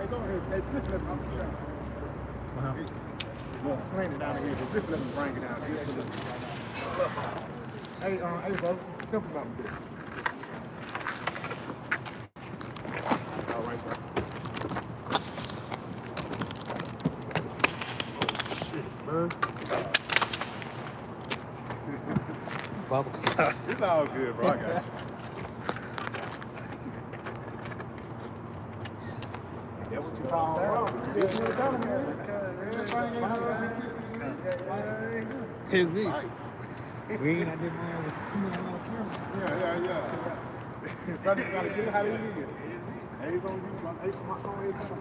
Hey, go ahead. Hey, flip it up. Well, sling it down here. Flip it up and bring it down. Hey, bro, flip it up a bit. All right, bro. Oh, shit, man. It's all good, bro. I got you. That's what you call wrong. Is it? We ain't out there, man, with too many on camera. Yeah. Brother, gotta get it how they need it. A's on you, A's on my phone, A's on.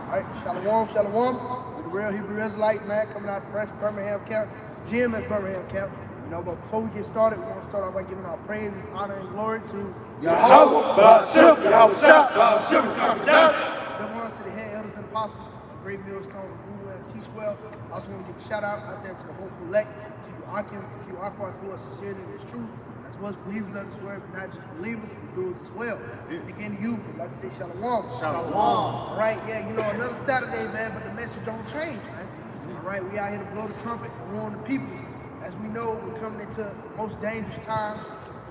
Alright, shalom. We're the real Hebrew Israelites, man, coming out of the Birmingham camp. Jim at Birmingham camp. You know, but before we get started, we want to start off by giving our praises, honor, and glory to Yahweh, Ba'ashem, Yahweh Shah, Ba'ashem, come down. The ones to the head elders and apostles, a great millstone, who well, teach well. I also want to give a shout out there to the hopeful elect, to you Akim, if you are quite through us sincerely and it's true. That's what's believers of this word, but not just believers, but doers as well. Again, to you, we'd like to say shalom. Shalom. All right, yeah, you know, another Saturday, man, but the message don't change, man. All right, we out here to blow the trumpet and warn the people. As we know, we're coming into most dangerous times.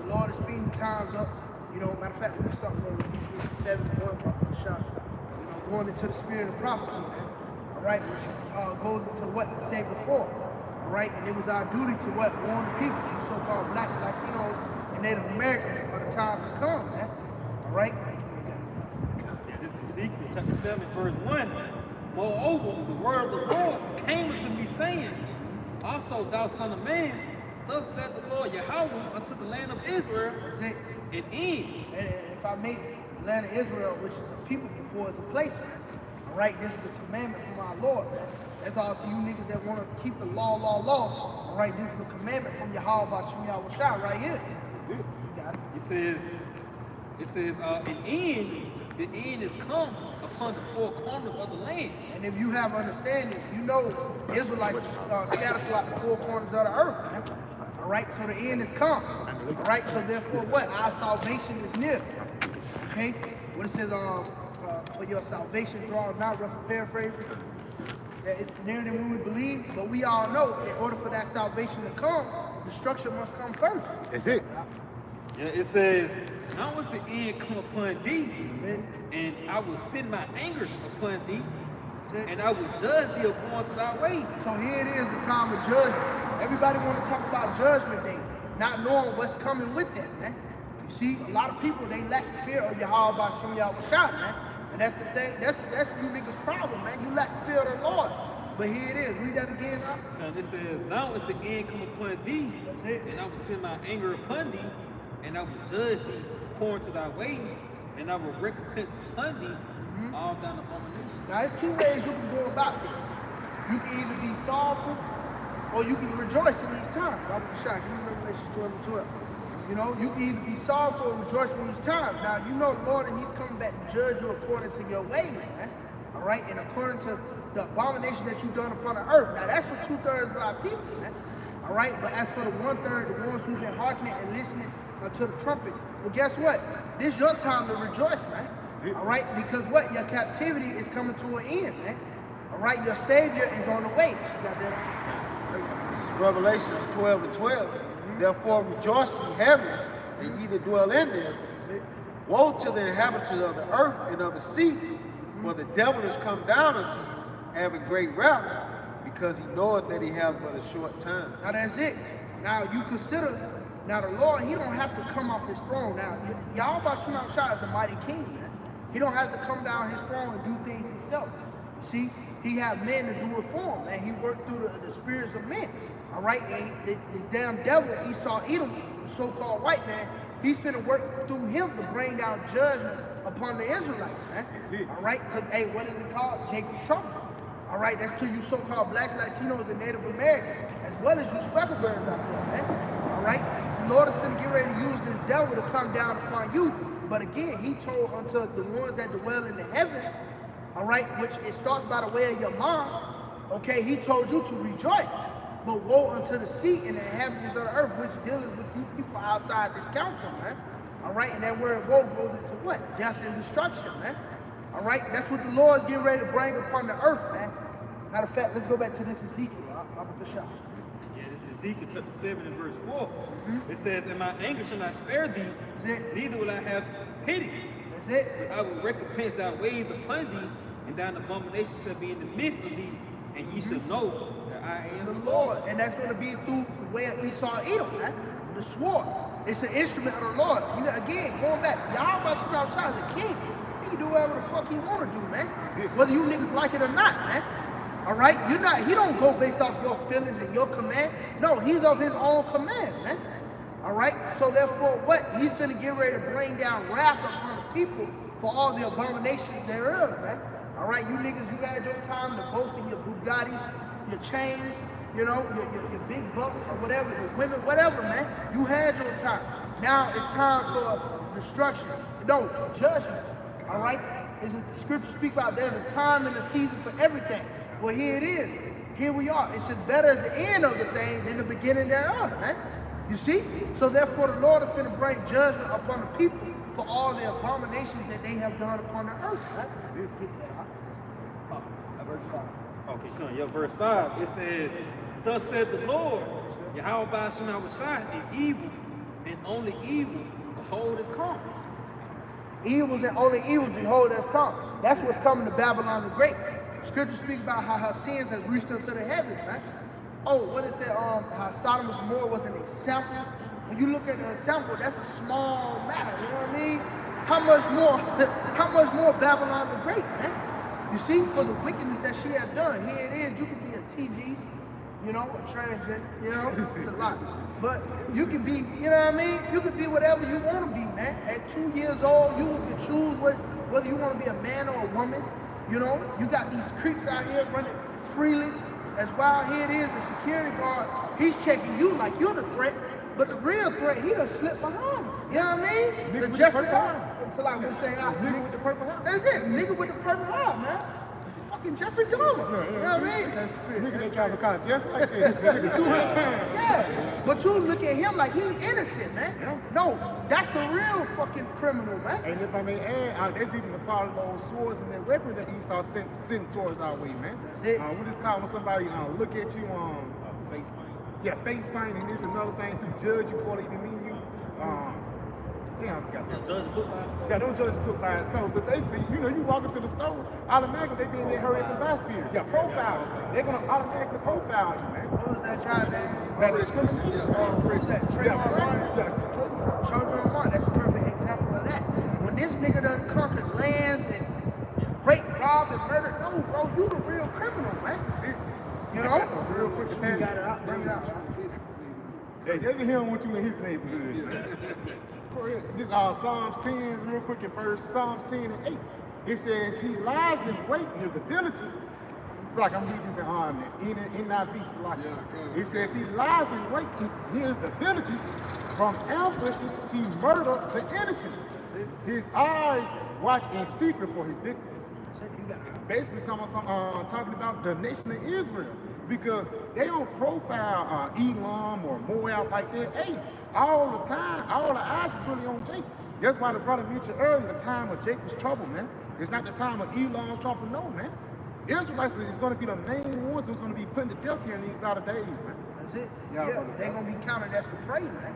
The Lord is speeding the times up. You know, matter of fact, we're starting with Ezekiel 7:1, shot. You know, going into the spirit of prophecy, man. All right, which goes into what we said before. All right, and it was our duty to what? Warn the people, you so-called blacks, Latinos, and Native Americans are the times to come, man. All right? Yeah, this is Ezekiel chapter 7, verse 1. Moreover, the word of the Lord came unto me, saying, also, thou son of man, thus said the Lord Yahweh unto the land of Israel, That's it. and in. And if I make the land of Israel, which is a people before it's a place, man. All right, this is a commandment from our Lord, man. That's all to you niggas that want to keep the law. All right, this is a commandment from Yahweh Ba'ashem Yahweh Shah right here. You got it. It says, the end is come upon the four corners of the land. And if you have understanding, you know Israelites are scattered throughout the four corners of the earth, man. All right, so the end is come. All right, so therefore what? Our salvation is near. Okay? What it says, for your salvation draw not, rough paraphrase. It's nearer than we would believe, but we all know in order for that salvation to come, destruction must come first. That's it. Yeah, it says, now is the end come upon thee, and I will send my anger upon thee, and I will judge thee according to thy ways. So here it is, the time of judgment. Everybody want to talk about judgment day, not knowing what's coming with that, man. You see, a lot of people, they lack fear of Yahweh Ba'ashem Yahweh Shah, man. And that's the thing, that's you niggas' problem, man. You lack fear of the Lord. But here it is, read that again, huh? And it says, now is the end come upon thee, That's it. and I will send my anger upon thee, and I will judge thee according to thy ways, and I will recompense upon thee all thine abominations. Now, there's two ways you can go about this. You can either be sorrowful, or you can rejoice in these times. Bible shot, give me Revelation 12:12. You know, you can either be sorrowful or rejoice in these times. Now, you know the Lord, and He's coming back to judge you according to your ways, man. All right, and according to the abomination that you've done upon the earth. Now, that's for 2/3 of our people, man. All right, but as for the 1/3, the ones who've been hearkening and listening to the trumpet, well, guess what? This is your time to rejoice, man. All right, because what? Your captivity is coming to an end, man. All right, your Savior is on the way. You got that? This is Revelations 12:12. Therefore rejoice ye heavens, and ye that dwell in them. Woe to the inhabitants of the earth and of the sea, for the devil is come down unto you, having great wrath, because he knoweth that he hath but a short time. Now that's it. Now you consider, now the Lord, He don't have to come off His throne. Now, Yahweh Ba'ashem Shah is a mighty king, man. He don't have to come down His throne and do things Himself. You see, He have men to do it for Him, man. He worked through the spirits of men. All right, and this damn devil, Esau Edom, the so-called white man, he's finna work through him to bring down judgment upon the Israelites, man. All right, because, hey, what is it called? Jacob's trouble. All right, that's to you so-called blacks, Latinos, and Native Americans, as well as you specklebirds out there, man. All right, the Lord is finna get ready to use this devil to come down upon you. But again, He told unto the ones that dwell in the heavens, all right, which it starts by the way of your mom, okay, He told you to rejoice. but woe unto the sea and the inhabitants of the earth, which dealeth with you people outside this council, man. All right, and that word woe goes into what? Death and destruction, man. All right, that's what the Lord is getting ready to bring upon the earth, man. Matter of fact, let's go back to this Ezekiel. I'll put the shot. Yeah, this is Ezekiel chapter 7 and verse 4. It says, and my anger shall not spare thee, neither will I have pity. That's it. But I will recompense thy ways upon thee, and thine abomination shall be in the midst of thee, and ye shall know that I am The Lord, and that's going to be through the way of Esau Edom, man. The sword. It's an instrument of the Lord. You got, again, going back, y'all about to shoot outside as a king. He can do whatever the fuck he want to do, man. Whether you niggas like it or not, man. All right, he don't go based off your feelings and your command. No, he's of his own command, man. All right, so therefore what? He's finna get ready to bring down wrath upon the people for all the abominations thereof, man. All right, you niggas, you had your time to boast in your Bugattis, your chains, you know, your big bucks or whatever, your women, whatever, man. You had your time. Now it's time for destruction. No, judgment. All right, as the scripture speak about, there's a time and a season for everything. Well, here it is. Here we are. It's just better at the end of the thing than the beginning thereof, man. You see? So therefore the Lord is going to bring judgment upon the people for all the abominations that they have done upon the earth. Right? Verse 5. Okay, come on. Yeah, verse 5. It says, thus said the Lord, Yahweh Shemawashai, and evil, and only evil, behold is come. Evils and only evils, behold, has come. That's what's coming to Babylon the Great. Scripture speaks about how her sins have reached unto the heavens, right? Oh, what is it? How Sodom and Gomorrah was an example. When you look at the example, that's a small matter. You know what I mean? How much more Babylon the Great, man? You see, for the wickedness that she has done, here it is. You could be a TG, you know, a transgender. You know, it's a lot. But you could be, you know what I mean? You could be whatever you want to be, man. At 2 years old, you can choose whether you want to be a man or a woman. You know, you got these creeps out here running freely. As wild here it is, the security guard, he's checking you like you're the threat, but the real threat, he done slipped behind you. You know what I mean? Nigga The with Jeffrey the purple eye. It's like we're saying, Nigga with the purple hat. that's it, nigga with the purple eye, man. Fucking Jeffrey Dahmer. You know what I mean? That's Nigga, they kind of just like this. Nigga, 200 pounds. yeah, but you look at him like he's innocent, man. Yeah. No, that's the real fucking criminal, man. And if I may add, there's even a part of those swords and their weapons that Esau sent towards our way, man. That's it. What is called when somebody look at you, Face paint. yeah, face paint, and this is another thing to judge you before they even meet you. Damn, I forgot that. Judge the book by its cover. Yeah, don't judge the book by its cover. But basically, you know, you walk into the store, automatically they being there hurry up and buy spirit. Yeah, profile. They're gonna automatically profile you, man. What was that child name? That discrimination. What was that? Trayvon Martin? Yeah, Trayvon Martin, that's a perfect example of that. When this nigga done conquered lands and rape, rob, and murder, no, bro, you the real criminal, man. You know? That's a real quick You got it out, bring it out. Hey, he don't want you in his neighborhood. This Psalms 10, real quick in verse Psalms 10 and 8. It says, he lies in wait near the villages. It's like I'm reading this in NIV, so like it says he lies in wait near the villages. From ambushes he murdered the innocent. His eyes watch in secret for his victims. Basically talking about the nation of Israel, because they don't profile Elam or Moab like that. Hey, all the time, all the eyes is really on Jacob. That's why the brother mentioned earlier, the time of Jacob's trouble, man. It's not the time of Elam's trouble, no, man. Israelites is going to be the main ones who's going to be putting to death here in these latter days, man. That's it. Yeah, Yeah, they're going to be counted as the prey, man.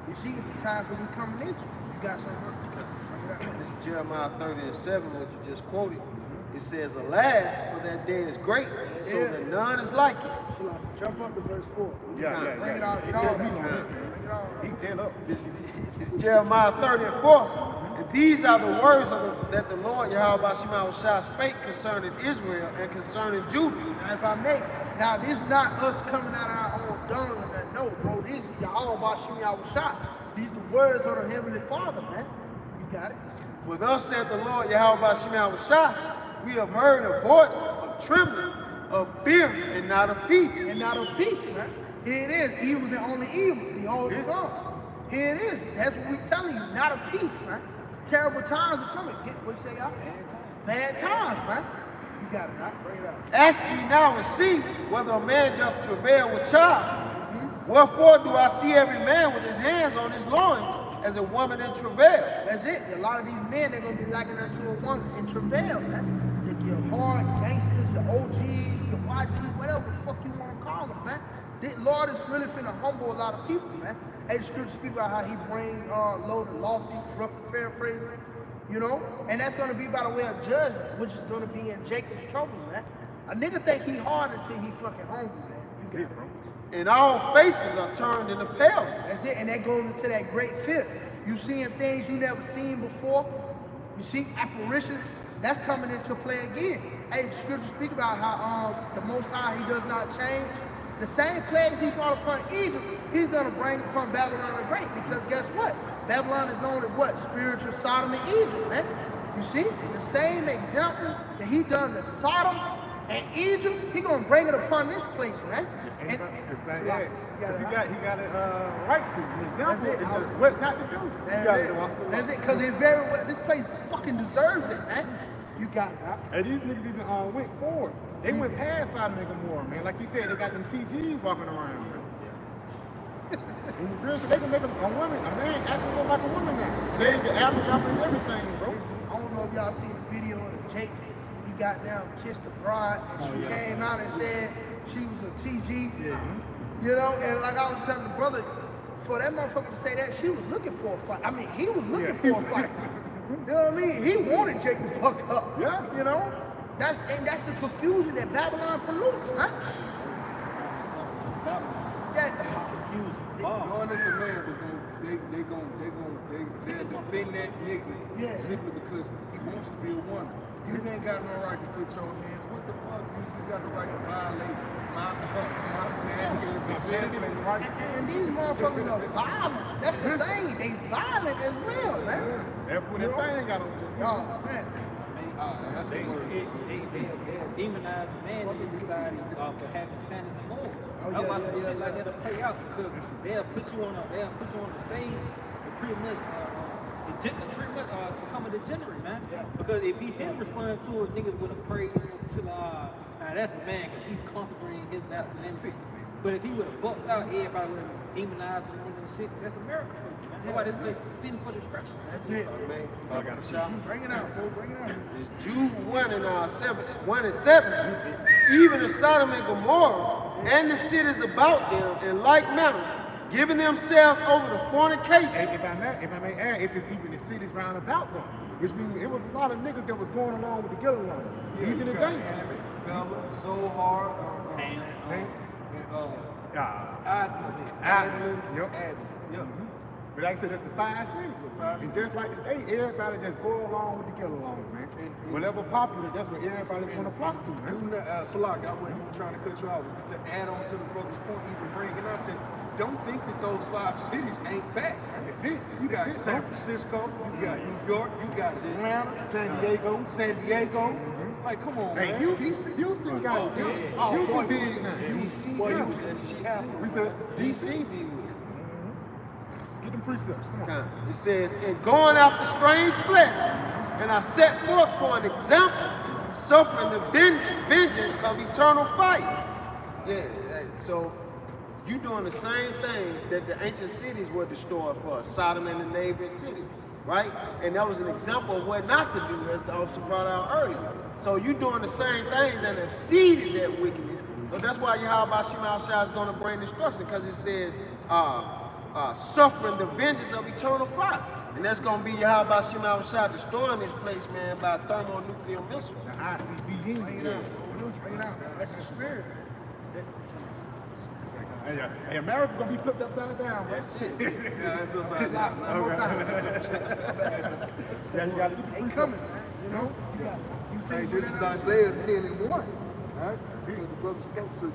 You see the times that we're coming into. You got something? This is Jeremiah 30 and 7, what you just quoted. It says, alas, for that day is great, so that none is like it. Jump up to verse 4. Yeah. Bring it all. Get all that. He dead up. This is Jeremiah 30 and 4. And these are the words that the Lord Yahweh Shemawashai spake concerning Israel and concerning Judah. Now, if I may, now this is not us coming out of our own dung and that. No, bro, this is Yahweh Shemawashai. These are the words of the Heavenly Father, man. You got it? For thus said the Lord Yahweh Shemawashai, we have heard a voice of trembling, of fear, and not of peace. And not of peace, man. Here it is. Evil and only evil. Behold the God. Here it is. That's what we're telling you. Not of peace, man. Terrible times are coming. What you say, y'all? Bad times, man. You got it, right? Bring it out. Ask ye now and see whether a man doth travail with child. Wherefore do I see every man with his hands on his loins as a woman in travail? That's it. A lot of these men, they're gonna be liking unto a woman in travail, man. They get hard gangsters, your OGs, your YGs, whatever the fuck you want to call them, man. The Lord is really finna humble a lot of people, man. Hey, the scripture speak about how he bring low and lofty, roughly paraphrasing, you know? And that's gonna be by the way of judgment, which is gonna be in Jacob's trouble, man. A nigga think he hard until he fucking hungry, man. You got it, bro. And all faces are turned into pale. That's it, and that goes into that great fear. You seeing things you never seen before. You see apparitions, that's coming into play again. Hey, the scripture speak about how the Most High, he does not change. The same plagues he brought upon Egypt, he's gonna bring upon Babylon the Great, because guess what? Babylon is known as what? Spiritual Sodom and Egypt, man. You see, the same example that he done to Sodom and Egypt, he gonna bring it upon this place, man. And he got a right to. An example That's it. is what not to do. That's it, because it very well, this place fucking deserves it, man. You got it, huh? And these niggas even went forward. They went past Sodom and Gomorrah, man. Like you said, they got them TGs walking around, man. And the real shit, they can make a woman, a man actually look like a woman now. They can Africa and everything, bro. I don't know if y'all seen the video of Jake. He got down, kissed the bride, and she came out and said she was a TG. Yeah. You know, and like I was telling the brother, for that motherfucker to say that, she was looking for a fight. I mean, he was looking for a fight. You know what I mean? He wanted Jake to fuck up. Yeah. You know? That's the confusion that Babylon pollutes, huh? That Confused. Knowing it's a man, they'll defend that nigga simply because he wants to be a woman. You ain't got no right to put your hands. What the fuck? You got the right to violate my masculine rights. and these motherfuckers are violent. That's the thing. They violent as well, man. That's what that thing got on. Oh, man. That's the word. They'll demonize a man in this society for having standards and morals. Oh, That's why yeah, some yeah, shit yeah. like that'll play out, because they'll put you on the stage and pretty much become a degenerate, man. Yeah. Because if he didn't respond to it, niggas would have praised him and shit like, now that's a man because he's comfortable in his masculinity. But if he would have bucked out, everybody would have demonized him and shit. That's America for you, man. That's why this place is fitting for destruction. That's it. I got a shot. Bring it out, bro. Bring it out. It's Jude 1 and 7. Even the Sodom and Gomorrah and the cities about them in like manner, giving themselves over to fornication. If I may add, it's just even the cities round about them. Which means it was a lot of niggas that was going along with the get along. Even today. Bella, so hard. Adler. Yep. But like I said, that's the 5 cities. And just like today, everybody just go along with the get along, man. Whatever popular, that's what everybody's gonna flock to, man. Salak, I wasn't even trying to cut you off. To add on to the brother's point, even bringing up that don't think that those 5 cities ain't back. That's it. You got San Francisco, you got New York, you got Atlanta, San Diego. Like, come on, Hey, man. Houston got Houston big now. DC, We said DC be with get them precepts. Come on. it. It says, in going after strange flesh, and I set forth for an example, suffering the vengeance of eternal fire. Yeah, so you doing the same thing that the ancient cities were destroyed for, Sodom and the neighboring cities, right? And that was an example of what not to do, as the officer brought out earlier. So you doing the same things and have seeded that wickedness. So that's why Yahweh Shema Shah is going to bring destruction, because it says, suffering the vengeance of eternal fire. And that's going to be Yahweh Shema Shah destroying this place, man, by thermonuclear missile. The ICBD. Bring it out. Bring it out. That's the spirit. Hey, America gonna be flipped upside down, bro. That's it. Yeah, that's about that. One more time. Yeah, you gotta get the They precepts. coming, man. You know? You Hey, think this is Isaiah 10:1. Right? Because the brother spoke to,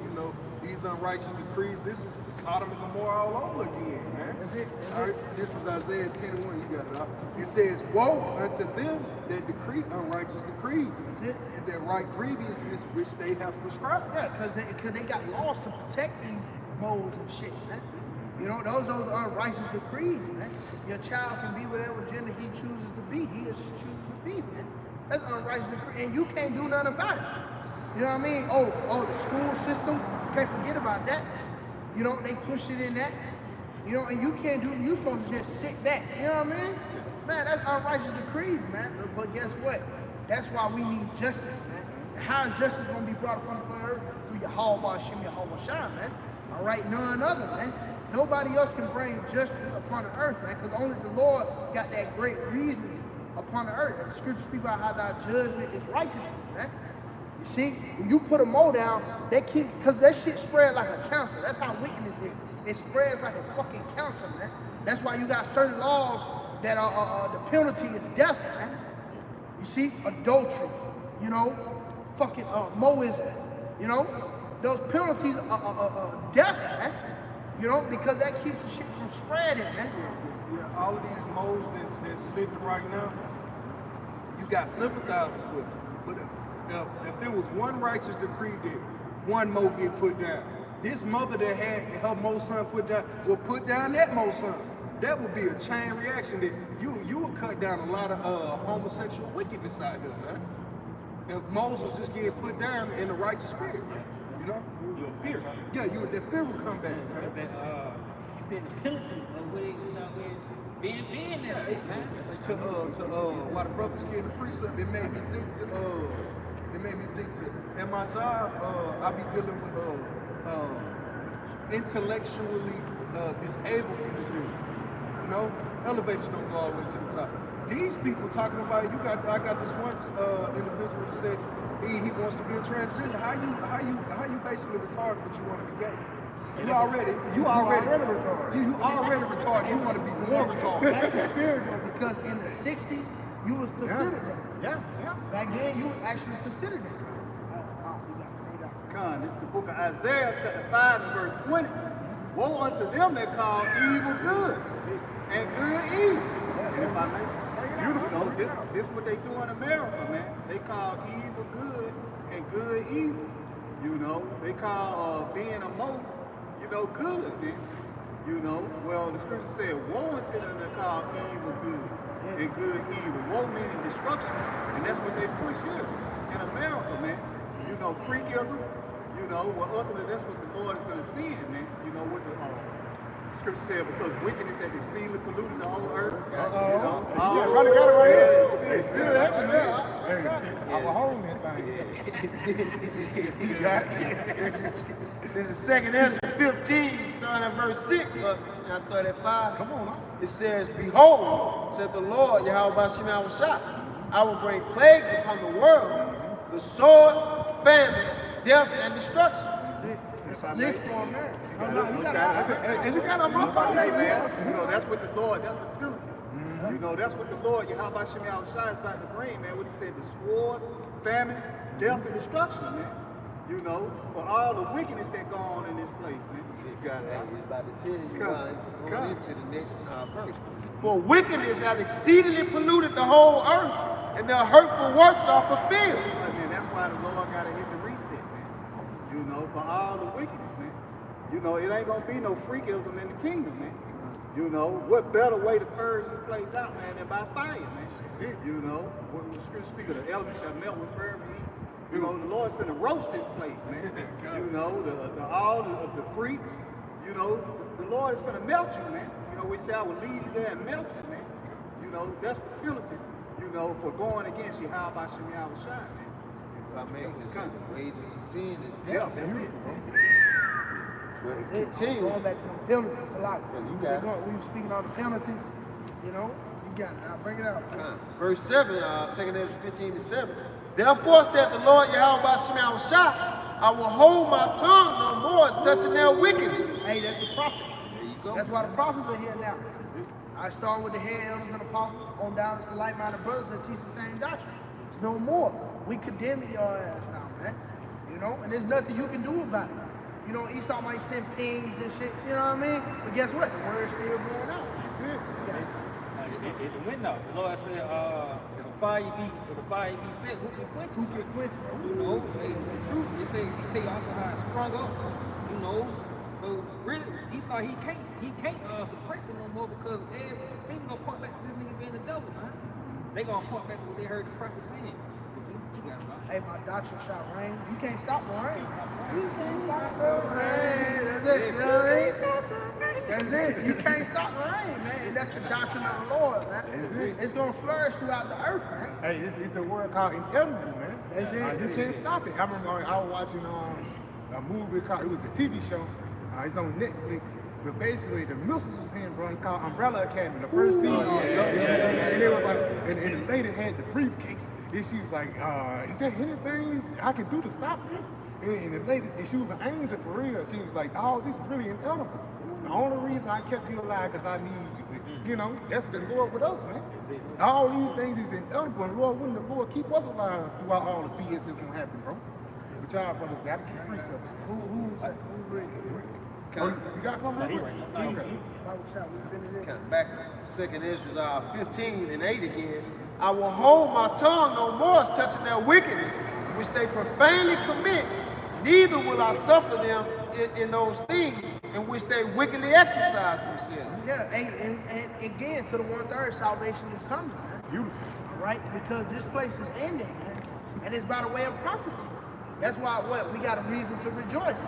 these unrighteous decrees. This is Sodom and Gomorrah all over again, man. That's it. All right, this is Isaiah 10:1. You got it out. It says, "Woe unto them that decree unrighteous decrees, That's it. and that write grievousness which they have prescribed." Yeah, because they got laws to protect these moles and shit, man. You know, those unrighteous decrees, man. Your child can be whatever gender he chooses to be, he or she chooses to be, man. That's unrighteous decree, and you can't do nothing about it. You know what I mean? Oh, the school system, can't forget about that. You know, they push it in that. You know, and you can't do, you supposed to just sit back. You know what I mean? Man, that's unrighteous decrees, man. But guess what? That's why we need justice, man. And how is justice going to be brought upon the planet earth? Through Yahweh Hashem, Yahweh Shai, man. All right, none other, man. Nobody else can bring justice upon the earth, man, because only the Lord got that great reasoning upon the earth. And the scriptures speak about how thy judgment is righteousness, man. You see, when you put a mold down, that keeps, because that shit spread like a cancer. That's how wickedness is. It spreads like a fucking cancer, man. That's why you got certain laws that are, the penalty is death, man. You see, adultery, you know, fucking Moism, you know, those penalties are death, man. You know, because that keeps the shit from spreading, man. Yeah, all of these moles that's living right now, you got sympathizers with them. But if there was one righteous decree that one mo get put down, this mother that had her mo son put down will put down that mo son. That would be a chain reaction that you would cut down a lot of homosexual wickedness out here, man. If Moses just get put down in the righteous spirit, you know? You'll fear. Yeah, the fear will come back. You said the penalty of when, you know, when being that shit, man. Why the brothers get the precept, it made me think to, at my job, I be dealing with intellectually disabled individuals. You know, elevators don't go all the way to the top. These people talking about I got this one individual that said he wants to be a transgender. How you basically retarded but you want to be gay? You already retarded. You already retarded. You want to be more retarded. That's the spirit though, because in the 60s you was considered that. Yeah. Back then you was actually considered that. Con, this is the book of Isaiah, chapter 5, and verse 20. Woe unto them that call evil good, and good evil. And if I may, you know, this is what they do in America, man. They call evil good and good evil. You know, they call being a mo, you know, good, man. You know, well, the scripture said, woe unto them that call evil good and good evil. Woe meaning destruction, and that's what they push here in America, man. You know, freakism. You know, well, ultimately, that's what the Lord is going to see in, man. You know, what the scripture said, because wickedness has exceedingly polluted the whole earth. You know, Brother got it right here. Yeah, It's good, actually. Hey, I'm a home that thing. This is 2 Ezra 15, starting at verse 6. I start at 5. Come on. It says, Behold, said the Lord, Yahweh Shai, I will bring plagues upon the world, the sword, famine, death, and destruction. It's a list for America. And you got a motherfucker, man. You know, that's what the Lord, that's the penalty. You know, that's what the Lord, Yahweh Shai is about to bring, man. What he said, the sword, famine, death, and destruction, man. You know, for all the wickedness that go on in this place, man. God is about to tell you going into the next verse. For wickedness hath exceedingly polluted the whole earth, and their hurtful works are fulfilled. I mean, that's why the Lord got to hit the reset, man. You know, for all the wickedness, man. You know, it ain't gonna be no freakism in the kingdom, man. You know, what better way to purge this place out, man, than by fire, man. You know, when the scripture speak of the elements shall melt with fervent heat. You know, the Lord's finna roast this place, man. You know, all the freaks. You know, the Lord is finna melt you, man. You know, we say I will lead you there and melt you, man. You know, that's the penalty, you know, for going against you. How about Shemi Shai, man? If I may, the wages of sin is death. That's it. Continue. Going back to the penalties a lot. You got it. We were speaking on the penalties, you know. You got it. Now bring it out. Verse 7, 2 Ezra 15 to 7. Therefore said the Lord Yahweh Shema Shai, I will hold my tongue no more as touching their wickedness. Hey, that's the prophets. There you go. That's why the prophets are here now. I start with the head elders and apostles, on down to the like-minded brothers that teach the same doctrine. There's no more. We condemning your ass now, man. You know, and there's nothing you can do about it. You know, Esau might send pings and shit, you know what I mean? But guess what? The word's still going out. That's it. It went out. The Lord said, if the fire be set, who can quench it? Who can quench it? You know, the truth. They say he tell you also how it sprung up. You know, so really Esau he can't suppress it no more because everything gonna point back to this nigga being the devil, man. they gonna point back to what they heard the prophet saying. You see, what you got, bro? Hey, my doctrine shall reign. You can't stop the rain. You can't stop the rain. That's it. You know what I mean? That's it. You can't stop the rain, man. And that's the doctrine of the Lord, man. It's gonna flourish throughout the earth, man. Hey, it's a word called inevitable, man. That's it. You can't stop it. I remember I was watching a movie called, it was a TV show. It's on Netflix. But basically, the missiles was in, bro. It's called Umbrella Academy, the first season. And they was like, and the lady had the briefcase. And she was like, is there anything I can do to stop this? And the lady, and she was an angel for real. She was like, oh, this is really inevitable. The only reason I kept you alive because I need you. You know, that's the Lord with us, man. All these things is inevitable. And Lord, wouldn't the Lord keep us alive throughout all the BS that's going to happen, bro? But y'all brothers got to keep precepts. Who's you got something? Kind of back, 2nd Ezra 15 and 8 again. I will hold my tongue no more as touching their wickedness, which they profanely commit, neither will I suffer them in those things in which they wickedly exercise themselves. Yeah, and again, to the 1/3, salvation is coming, man. Beautiful. All right? Because this place is ending, man. And it's by the way of prophecy. That's why we got a reason to rejoice.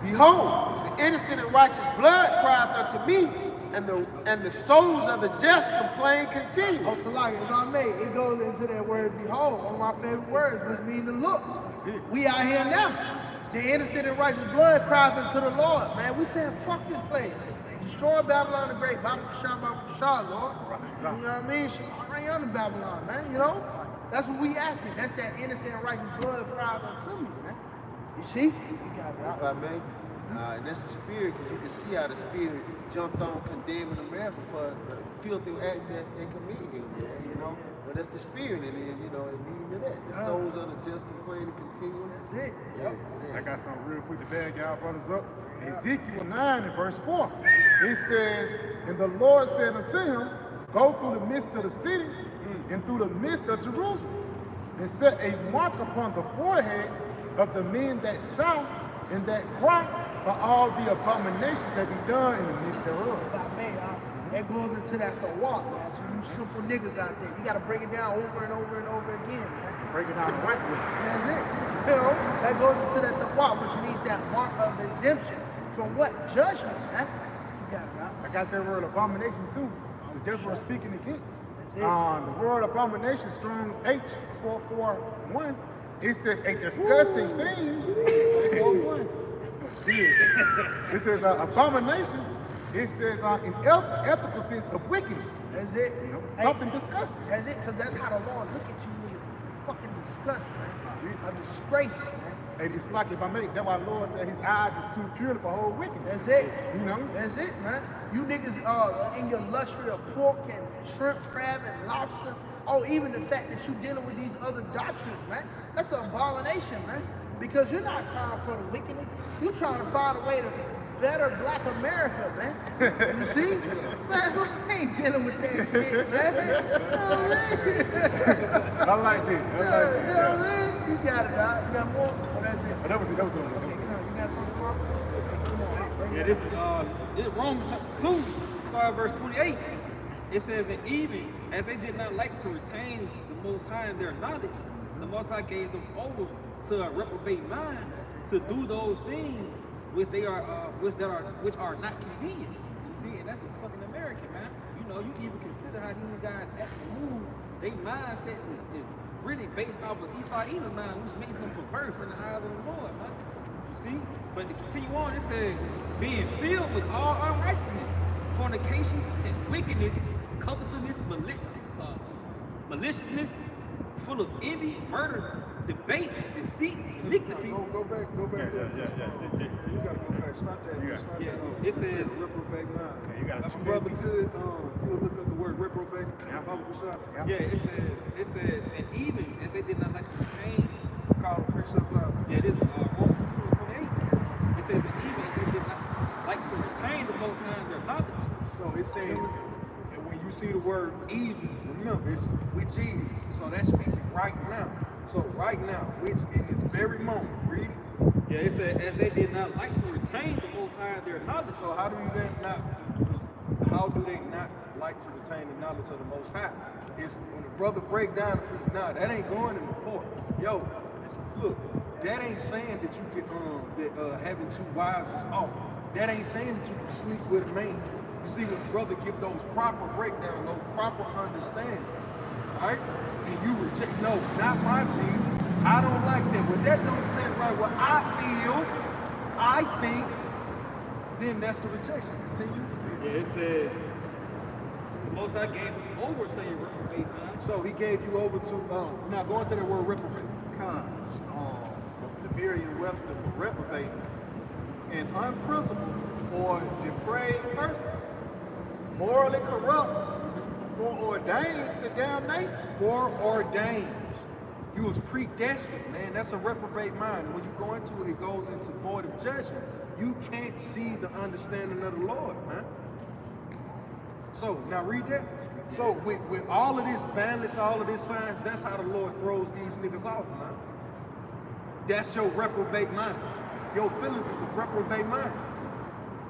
Behold, the innocent and righteous blood crieth unto me, and the souls of the just complain continually. Oh, Salaki, if I may, it goes into that word behold, one of my favorite words, which means to look. We out here now. The innocent and righteous blood crieth unto the Lord, man. We saying, fuck this place. Destroy Babylon the Great, Babylon, Lord. You know what I mean? Bring on to Babylon, man, you know? That's what we asking. That's that innocent and righteous blood crieth unto me, man. You see? You got it. If I may. And that's the spirit, because you can see how the spirit jumped on condemning America for the filthy acts that they committed here. You know? But that's the spirit, and then, you know, it leading to that. The souls of the just complain and continue. That's it. Yep. I got something real quick to bag y'all brothers up. Ezekiel 9 and verse 4. It says, and the Lord said unto him, go through the midst of the city and through the midst of Jerusalem, and set a mark upon the foreheads of the men that sound and that cry for all the abominations that be done in the midst thereof. If I may, that goes into that walk, man. So you simple niggas out there, you got to break it down over and over and over again, man. Break it down the right way. That's it. You know, that goes into that walk, which means that mark of exemption from what? Judgment, man. You got it, right? I got that word abomination too. It's just what we're speaking against. That's it. The word abomination, Strong's H441, it says a disgusting thing. It says abomination. It says in ethical sense of wickedness. That's it. You know, Hey, something disgusting. That's it, because that's how the Lord look at you niggas. It's fucking disgust, man. A disgrace, man. And it's like if I make that's why the Lord said his eyes is too pure for whole wickedness. That's it. You know? That's it, man. You niggas in your luxury of pork and shrimp, crab, and lobster. Oh, even the fact that you dealing with these other doctrines, man. That's an abomination, man. Because you're not trying for the wickedness. You're trying to find a way to better Black America, man. You see? Man, I ain't dealing with that shit, man. You know what I mean? I like it. You know what I mean? You got it, dog. You got more? Oh, that's it. That was it. Okay, you got something more? Come on. Yeah, this is Romans chapter 2, start at verse 28. It says, and even as they did not like to retain the Most High in their knowledge, the Most High gave them over to a reprobate mind to do those things which are not convenient. You see, and that's a fucking American, man. You know, you even consider how these guys actually move. Their mindsets is really based off of Esau Edom's mind, which makes them perverse in the eyes of the Lord, man. You see? But to continue on, it says, being filled with all unrighteousness, fornication, and wickedness, covetousness, maliciousness, full of envy, murder, debate, deceit, iniquity. Go back. You gotta go back. Stop that. Yeah, it says reprobate mind. Okay, you gotta brother could you'll look up the word reprobate. Yeah, it says, and even as they did not like to retain, Call the precept loud. yeah, this is Romans 2 and 28. It says, and even as they did not like to retain the Most High in their knowledge. So it says, and when you see the word evil, remember it's with Jesus. So that's speaking right now. So right now, which in this very moment, read it. Yeah, it said, as they did not like to retain the Most High in their knowledge. So how do you then not? how do they not like to retain the knowledge of the Most High? It's when the brother break down, nah, that ain't going in the report. Yo, look, that ain't saying that you can that having two wives is off. That ain't saying that you can sleep with a man. You see, when the brother give those proper breakdowns, those proper understanding, right? And you reject, no, not my Jesus. I don't like that. When that don't sound right, what I feel, I think, then that's the rejection. Continue. Yeah, it says, the Most High gave you over to your reprobate mind. So he gave you over to, now going to the word reprobate. The Merriam-Webster for reprobate, an unprincipled or depraved person, morally corrupt, foreordained to damnation. Foreordained. You was predestined, man. That's a reprobate mind. When you go into it, it goes into void of judgment. You can't see the understanding of the Lord, man. So now read that. So with all of this balance, all of this science, that's how the Lord throws these niggas off, man. That's your reprobate mind. Your feelings is a reprobate mind.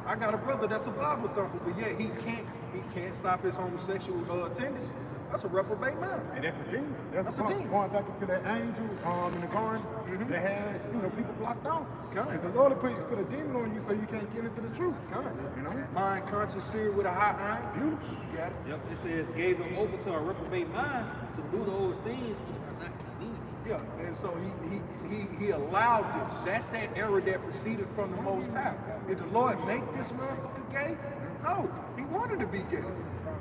I got a brother that's a Bible thumper, but yet he can't stop his homosexual tendencies. That's a reprobate mind. And that's a demon. That's a demon. Going back into that angel in the garden that had people blocked out. Kind. Because the Lord put a demon on you so you can't get into the truth. Kind. You know? Mind, conscience, seared with a hot iron. Beautiful. You got it. Yep, it says, gave them over to a reprobate mind to do those things which are not convenient. Yeah, and so he allowed this. That's that error that proceeded from the Most High. Did the Lord make this motherfucker gay? No, he wanted to be gay.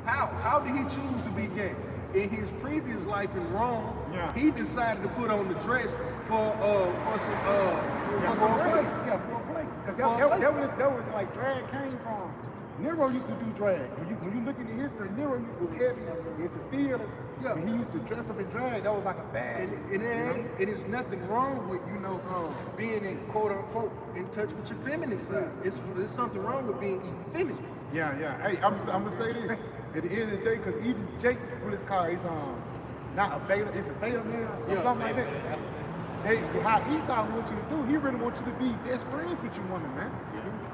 How? How did he choose to be gay? In his previous life in Rome, he decided to put on the dress for some play. Yeah, for a play. Because that was like drag came from. Nero used to do drag. When you look into history, Nero was heavy into theater. Yeah. And he used to dress up in drag. That was like a fad. And it is nothing wrong with being in quote unquote in touch with your feminine side. It's something wrong with being effeminate. Yeah. Hey, I'm gonna say this. At the end of the day, because even Jake, what his car, he's not a beta, it's a beta man or something like that. Hey, how Esau wants you to do, he really wants you to be best friends with your woman, man.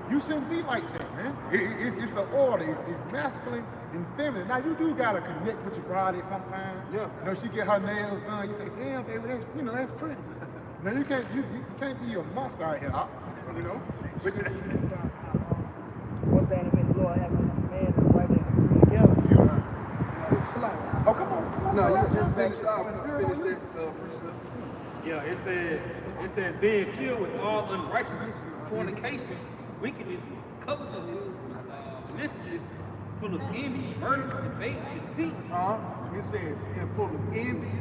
You shouldn't be like that, man. It's an order. It's masculine and feminine. Now you do gotta connect with your bride sometimes. Yeah. You know, she get her nails done. You say, damn, baby, that's pretty. Now you can't be a monster out here, you know. But one thing that made the Lord have a man and a wife that agree together. oh, come on. No, you just finish that precept. Yeah, it says being filled with all unrighteousness, fornication, wickedness, covetousness, maliciousness, full of envy, murder, debate, deceit. It says, and full of envy.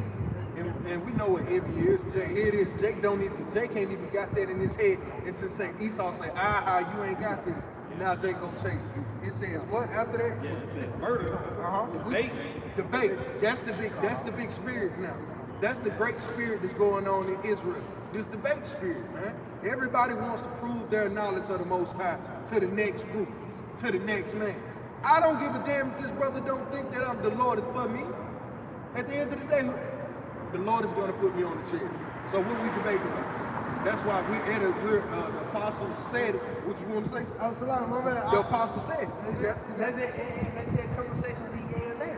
And we know what envy is. Here it is. Jake ain't even got that in his head until say Esau say, you ain't got this. And now Jake gonna chase you. It says what after that? Yeah, it says murder, Debate. That's the big spirit now. That's the great spirit that's going on in Israel. This debate spirit, man. Everybody wants to prove their knowledge of the Most High to the next group, to the next man. I don't give a damn if this brother don't think that the Lord is for me. At the end of the day, the Lord is going to put me on the chair. So what we debating about? That's why the apostle said it. What you want to say? The apostle said it. That's that conversation we had there.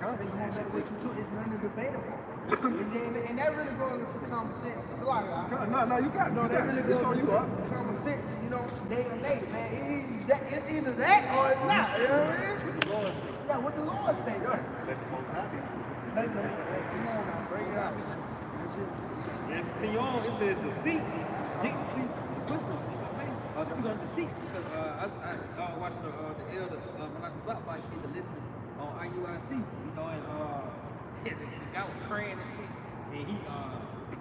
It's nothing debatable. And that really goes into common sense. It's a lot of No, you got it. No, that really goes into common sense, day and night, man. It's either that or it's not. You know what I mean? What the Lord said. Yeah, what the Lord said. Let the Most High be true. Come on now, break it out. That's it. And continue on, it says deceit, dignity, wisdom. Speaking on deceit, because I was watching the elder when I was up like in the listen on IUIC, and the guy was praying and shit, and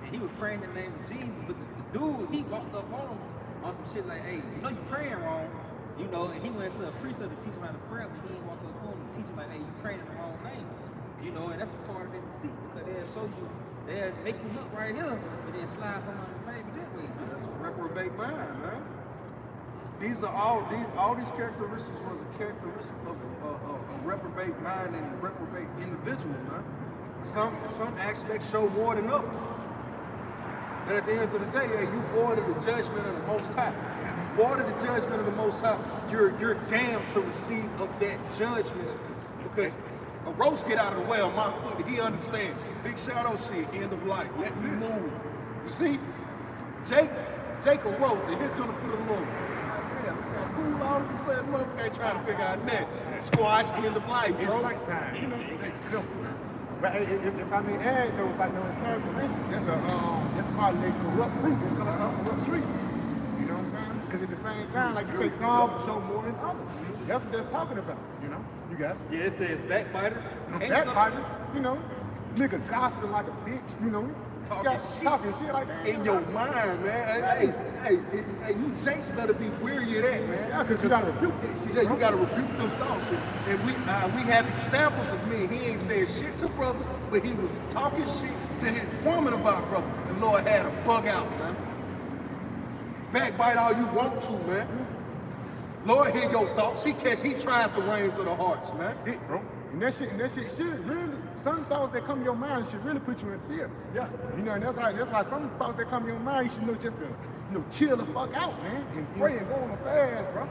he was praying in the name of Jesus, but the dude, he walked up on him on some shit like, hey, you're praying wrong, and he went to a precept to teach him how to pray, but he didn't walk up to him and teach him like, hey, you praying in the wrong name, and that's a part of the deceit, because they'll show you, they'll make you look right here, and then slide something on the table that way. So That's a reprobate mind, man. These characteristics was a characteristic of a reprobate mind and a reprobate individual, man. Some aspects show more than others. And at the end of the day, you voided the judgment of the Most High. part of the judgment of the Most High, you're damned to receive of that judgment. Because a roach get out of the way of my foot. He understand. Big shadow shit, end of life. Let me move. You see? Jacob rose, and here come the foot of the Lord. Damn, cool all of a sudden, motherfucker ain't trying to figure out that. Squash, end of life, It's bro. like time. You know, it's simple. But if I may add, though, if I know his characteristics, that's called a corrupt fruit. It's gonna come corrupt tree. You know what I'm saying? Because at the same time, like you say, some show more than others. That's what that's talking about. You know, you got it. Yeah, it says backbiters. Backbiters. You know, nigga gospel like a bitch. You know, talking shit like that. In your mind, man. Hey, you Jakes better be weary of that, man. Yeah, because you gotta rebuke that shit. Yeah, bro. you gotta rebuke them thoughts. And we have examples of men. He ain't said shit to brothers, but he was talking shit to his woman about brothers. And Lord had a bug out, man. Backbite all you want to, man. Lord hear your thoughts. He tries the reins of the hearts, man. That's it, bro. And that shit should really, some thoughts that come to your mind should really put you in fear. Yeah. You know, and that's why some thoughts that come to your mind, you should know just to, chill the fuck out, man, and pray and go on a fast, bro.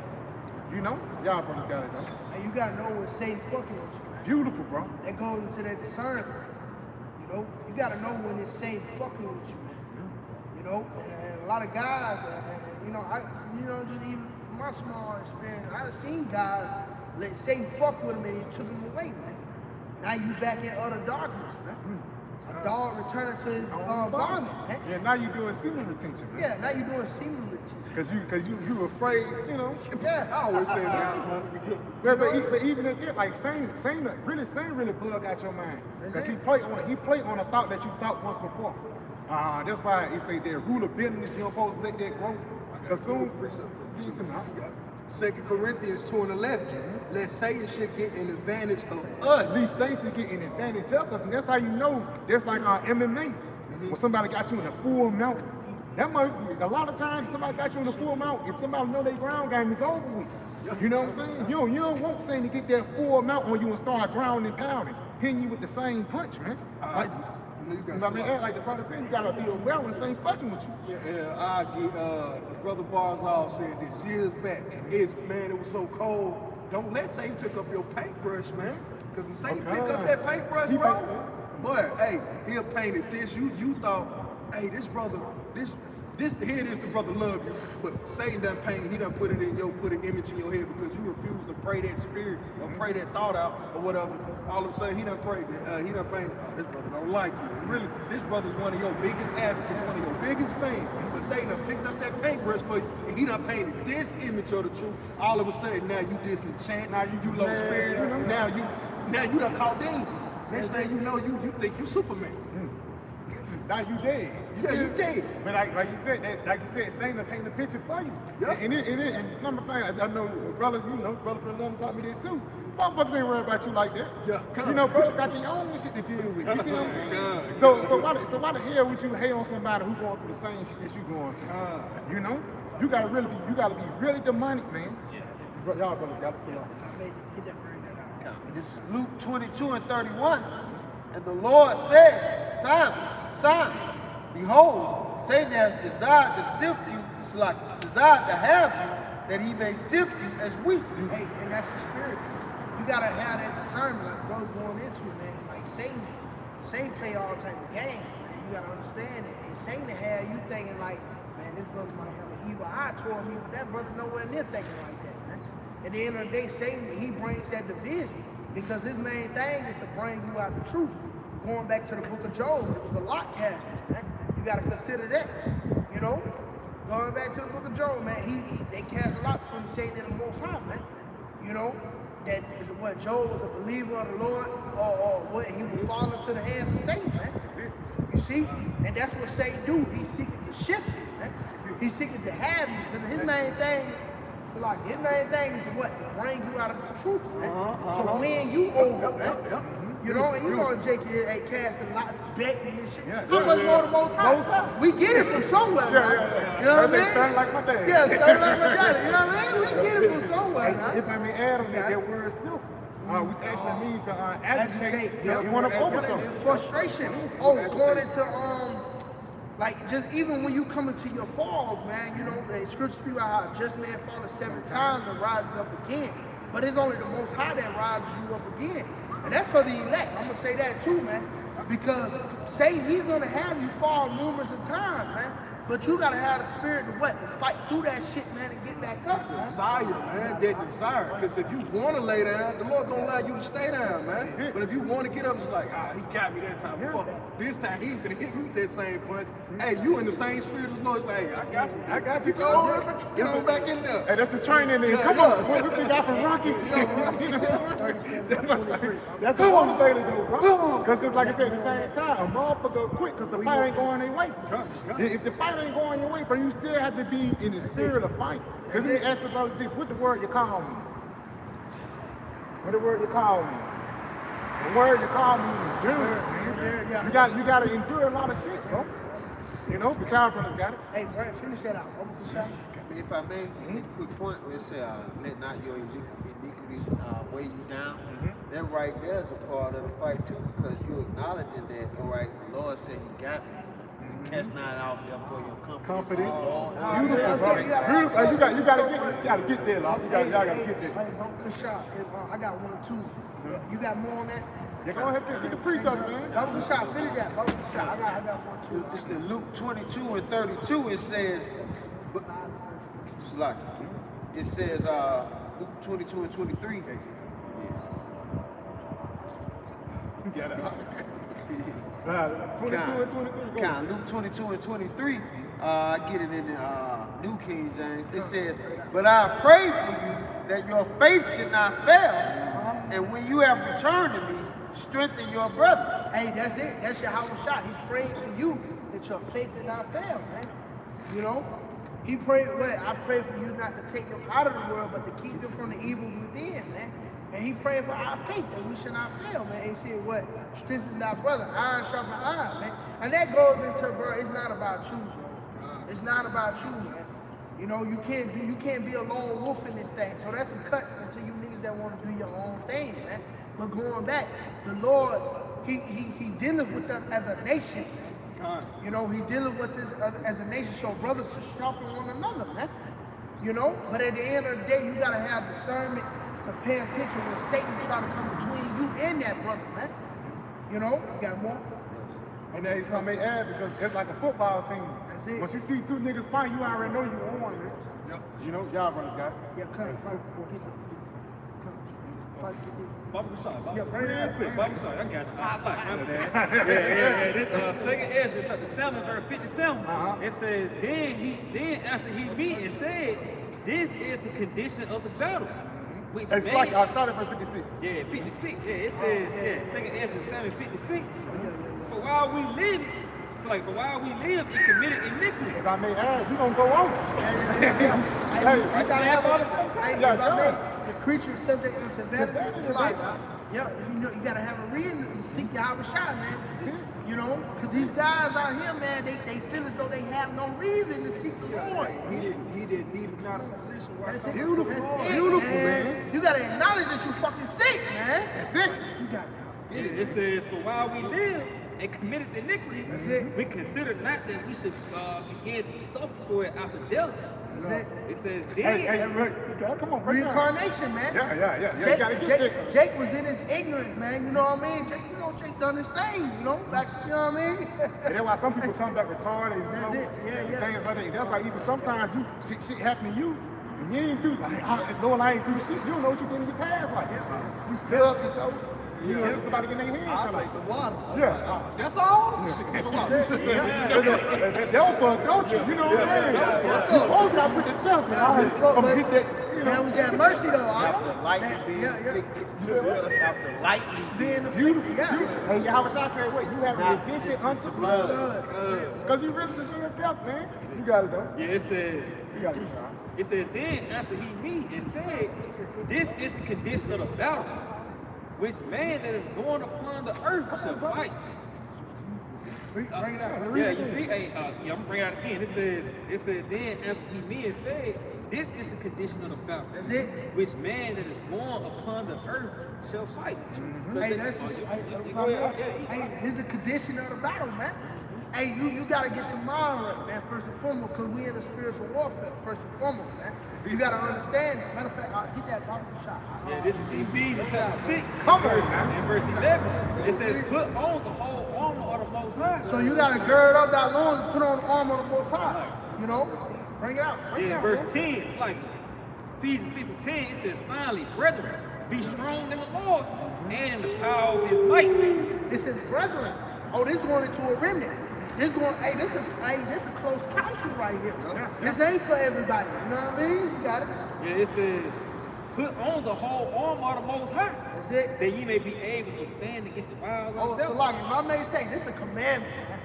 You know, y'all brothers got it, though. And you gotta know when Satan fucking with you, man. Beautiful, bro. That goes into that discernment. You know, you gotta know when it's Satan fucking with you, man. You know, and a lot of guys, just even from my small experience, I've seen guys let Satan fuck with him and he took him away, man. Now you back in utter darkness, man. A dog returning to his vomit, man. Yeah, now you're doing semen retention, man. Yeah, now you're doing semen retention. Because you afraid, you know. Yeah, I always say that. But even if it, like, Satan really bug out your mind. Because he play on a thought that you thought once before. That's why he say that rule of business, you don't supposed to let that grow. Assume, give it to me. 2 Corinthians 2:11. Let Satan should get an advantage of us. These saints should get an advantage of us, and that's how you know. That's like MMA. When somebody got you in a full mount, that might a lot of times somebody got you in a full mount. If somebody know their ground game, it's over with. You know what I'm saying? You don't want Satan to get that full mount on you and start grounding and pounding, hitting you with the same punch, man. You know what I mean? Like the brother said, you gotta be aware when Saints fucking with you. Yeah, I get the brother Barzal said this years back. It was so cold. Don't let Satan pick up your paintbrush, man. Because when Satan pick up that paintbrush, bro, boy, hey, he'll paint it this. You thought, hey, this brother, here it is, the brother love you. But Satan done paint, he done put an image in your head because you refuse to pray that spirit or pray that thought out or whatever. All of a sudden, he done prayed that, he done painted, this brother don't like you. And really, this brother's one of your biggest advocates, one of your biggest fans. But Satan done picked up that paintbrush for you, and he done painted this image of the truth. All of a sudden, now you disenchanted, now you low spirit, now you done caught demons. Next thing you know, you think you Superman. Now you dead. You dead. But like you said, Satan will paint the picture for you. Yeah. And another thing, I know brother for a long taught me this too. Motherfuckers ain't worried about you like that. Yeah, you know, brothers got their own shit to deal with. You see what I'm saying? So why the hell would you hate on somebody who going through the same shit that you going through? You know, you gotta be really demonic, man. Yeah. Y'all brothers got to see This is Luke 22:31. And the Lord said, Simon, behold, Satan has desired to sift you, desired to have you, that he may sift you as wheat. Hey, and that's the spirit. You gotta have that discernment, like bro's going into, man. Like Satan play all type of games, man. You gotta understand it. And Satan had you thinking like, man, this brother might have an evil eye toward me, but that brother nowhere near thinking like that, man. At the end of the day, Satan, he brings that division because his main thing is to bring you out the truth. Going back to the book of Job, it was a lot casting, man. You gotta consider that, you know. Going back to the book of Job, man, they cast a lot between Satan and the Most High, man. You know, that is what Job was a believer of the Lord, or what he would fall into the hands of Satan, man. You see, and that's what Satan do. He's seeking to shift you, man. He's seeking to have you, because his main thing. So like his main thing is what? To bring you out of the truth, man. To win you over, man. You know, and you know Jake ain't casting lots, betting and shit. How much more the Most High? We get it from somewhere, man. You know what I mean? Starting like my dad. Yeah, starting like my daddy. You know what I mean? We get it from somewhere, man. If I may add on that word silver, which actually means to agitate. You want to focus on frustration. Oh, going into Like, just even when you come into your falls, man, you know, the scriptures speak about how a just man falleth 7 times and rises up again. But it's only the Most High that rises you up again. And that's for the elect. I'm going to say that too, man. Because say he's going to have you fall numerous of times, man. But you got to have the spirit to what? To fight through that shit, man, and get back up, man. Desire, man, that desire. Because if you want to lay down, the Lord gonna allow you to stay down, man. But if you want to get up, it's like, he got me that time. Fuck, this time he ain't gonna hit me with that same punch. Hey, you in the same spirit of the Lord. Like, hey, I got you. Go on, get on back in there. Hey, that's the training then. Come on. What's the guy from Rocky? That's the motivator though, bro. Because like I said, at the same time, a motherfucker quit because the fight ain't going their way. If the fight ain't going your way, but you still have to be in the spirit of fight. Because let me ask the brothers this, what the word you call me? What the word you call me? The word you call me is endurance, man. You gotta endure a lot of shit, bro. You know, the child brothers got it. Hey, Brad, finish that out. What was the shot? If I may, make a quick point where it says, let not your iniquities weigh you down. That right there is a part of the fight too, because you're acknowledging that, all right, the Lord said he got me. Cast not out there for your confidence. Beautiful, bro. Beautiful. You gotta get there, Lord. Y'all gotta get there. Good shot. I got 1 or 2. You got more on that? Yeah, go ahead and get the precepts, man. That was a shot. Finish that. That was a shot. I got 1 or 2. It's in Luke 22 and 32. It says, it says Luke 22 and 23. You got it. 22 and 23. Count Luke 22 and 23. I get it in the New King James. It says, but I pray for you that your faith should not fail, and when you have returned to me, strengthen your brother. Hey, that's it. That's your house shot. He prayed for you that your faith did not fail, man. You know? He prayed, I pray for you not to take them out of the world, but to keep them from the evil within, man. And he prayed for our faith that we should not fail, man. He said, what? Strengthen thy brother, iron sharpen iron, man. And that goes into, bro, it's not about you, bro. It's not about you, man. You know, you can't be a lone wolf in this thing. So that's a cut into you niggas that want to do your own thing, man. But going back, the Lord, he dealing with us as a nation, man. You know, he dealing with us as a nation, so brothers should sharpen one another, man. You know, but at the end of the day, you gotta have discernment to pay attention when Satan try to come between you and that brother, man. You know, you got more? And then I may add, because it's like a football team. That's it. Once you see 2 niggas fight, you already know you won, man. You know, y'all brothers got it. Yeah, come. Bobby Shot. Yeah, bring it Real up. quick, Bobby Shot. I got you. I slack, my bad. Yeah. This 2nd Ezra, chapter 7, verse 57. It says, then answered he me and said, this is the condition of the battle. Which It's man, like, start at verse 56. Yeah, 56. Yeah, it says, 2nd Ezra 7, 56. For while we live, it's like, for while we live, it committed iniquity. If I may add, you gonna go on. Hey, you gotta have all the Yeah, if I may, yeah. the creature is subject to vanity. It's like, Yeah, you know, you gotta have a reason to seek Yahweh shot, man. You know, because these guys out here, man, they feel as though they have no reason to seek the Lord. He didn't need not a physician. That's it. Beautiful. That's it, Beautiful, man. You gotta acknowledge that you fucking sick, man. That's it. You got it. It says, for while we live and committed iniquity, That's it. we consider not that we should begin to suffer for it after death. That's it. It says, Hey, then, come on, break down. Reincarnation, man. Yeah. You gotta get Jacob. Jake was in his ignorance, man. You know what I mean? Jake done his thing, you know? Back, you know what I mean? And that's why some people come back retarded and That's slow. it. Yeah. Things like that. That's why even sometimes shit happen to you, and you ain't do like, Lord, I ain't do shit. You don't know what you did in your past. Like, you stub your toe. You know, somebody get in their hand. I'll take the water. Yeah. That's all? That was for adultery, you know what I mean? You always gotta put the stuff in. I'm gonna get that, you That know. was that mercy, though. After lightning being after lightning Being the Beautiful. yeah. Hey, y'all was I said, wait, you have resisted unto blood. Blood. Because you really deserve death, man. You got it, though. yeah, it says, You got it, Sean. it says, then answered he me and said, this is the condition of the battle, which man that is born upon the earth shall fight. Bring it out. Yeah, you see, hey, I'm gonna bring it out again. It says, then answered he me and said, this is the condition of the battle. That's it. Which man that is born upon the earth shall fight. So Hey, that- that's just, you go ahead. hey, this is the condition of the battle, man. Hey, you gotta get your mind right, man, first and foremost, because we in a spiritual warfare, first and foremost, man. You gotta understand that. Matter of fact, get that bottle shot. Yeah, this is Ephesians chapter 6, Come on, in verse 11. It says, put on the whole armor of the Most High. So you gotta gird up that loins and put on the armor of the Most High. You know? Bring it out. Bring it Yeah, in out, verse man. 10, it's like Ephesians 6 and 10, it says, finally, brethren, be strong in the Lord and in the power of his might. It says, brethren. Oh, this going into a remnant. This going, this is a close council right here. This ain't for everybody. You know what I mean? You got it. Yeah, it says, put on the whole armor of the Most High, That's it. that ye may be able to stand against the wiles Oh, of the so devil. like, if I may say, this is a commandment, man.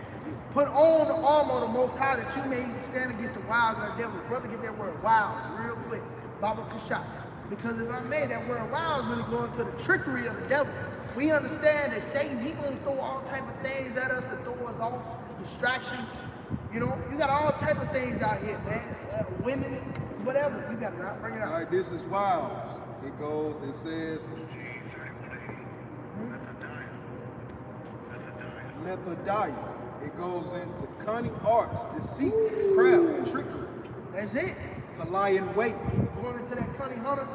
Put on the armor of the Most High that you may stand against the wiles of the devil. Brother, get that word wiles real quick. Baba Kashak. Because if I may, that word wiles really going to the trickery of the devil. We understand that Satan, he gonna throw all type of things at us to throw us off, distractions. You know, you got all type of things out here, man. Women, whatever. You got it out. Bring it All out. right, this is wild. It says, Methodiah. It goes into cunning arts, deceit, craft, trickery, That's it. to lie in wait. Going into that cunning hunter.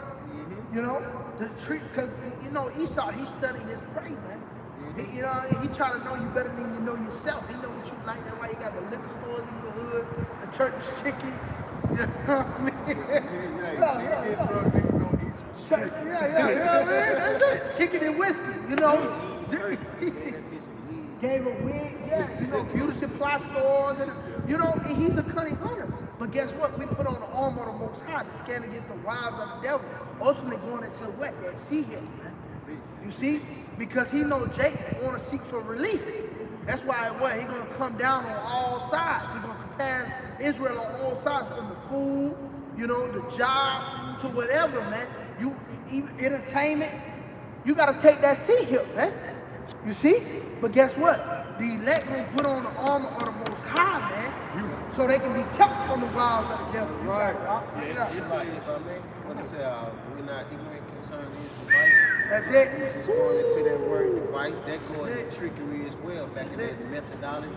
You know, the trick, because, you know, Esau, he studied his prey, man. He, you know, he try to know you better than you know yourself. He know what you like. That's why you got the liquor stores in your hood, the church chicken. You know what I mean? Get drunk, niggas gonna eat some shit. Yeah, you know what I mean? That's it. Chicken and whiskey, you know. Gave a wig, yeah, you know, beauty supply stores, and you know, and he's a cunning hunter. But guess what? We put on the armor of the Most High to stand against the wiles of the devil. Ultimately going into what? That sea hill, man. You see? Because he know Jake want to seek for relief. That's why what? He gonna come down on all sides. He gonna pass Israel on all sides, from the food, you know, the job to whatever, man. You even entertainment. You gotta take that sea hill, man. You see? But guess what? The elect gonna put on the armor of the Most High, man, so they can be kept from the wiles of the devil. Right. Yeah, it's like, if I may, what it say, we're not ignorant concerning these devices. That's it. Just going into that word device, that goes That's into it. trickery as well. Back That's in it. that methodology,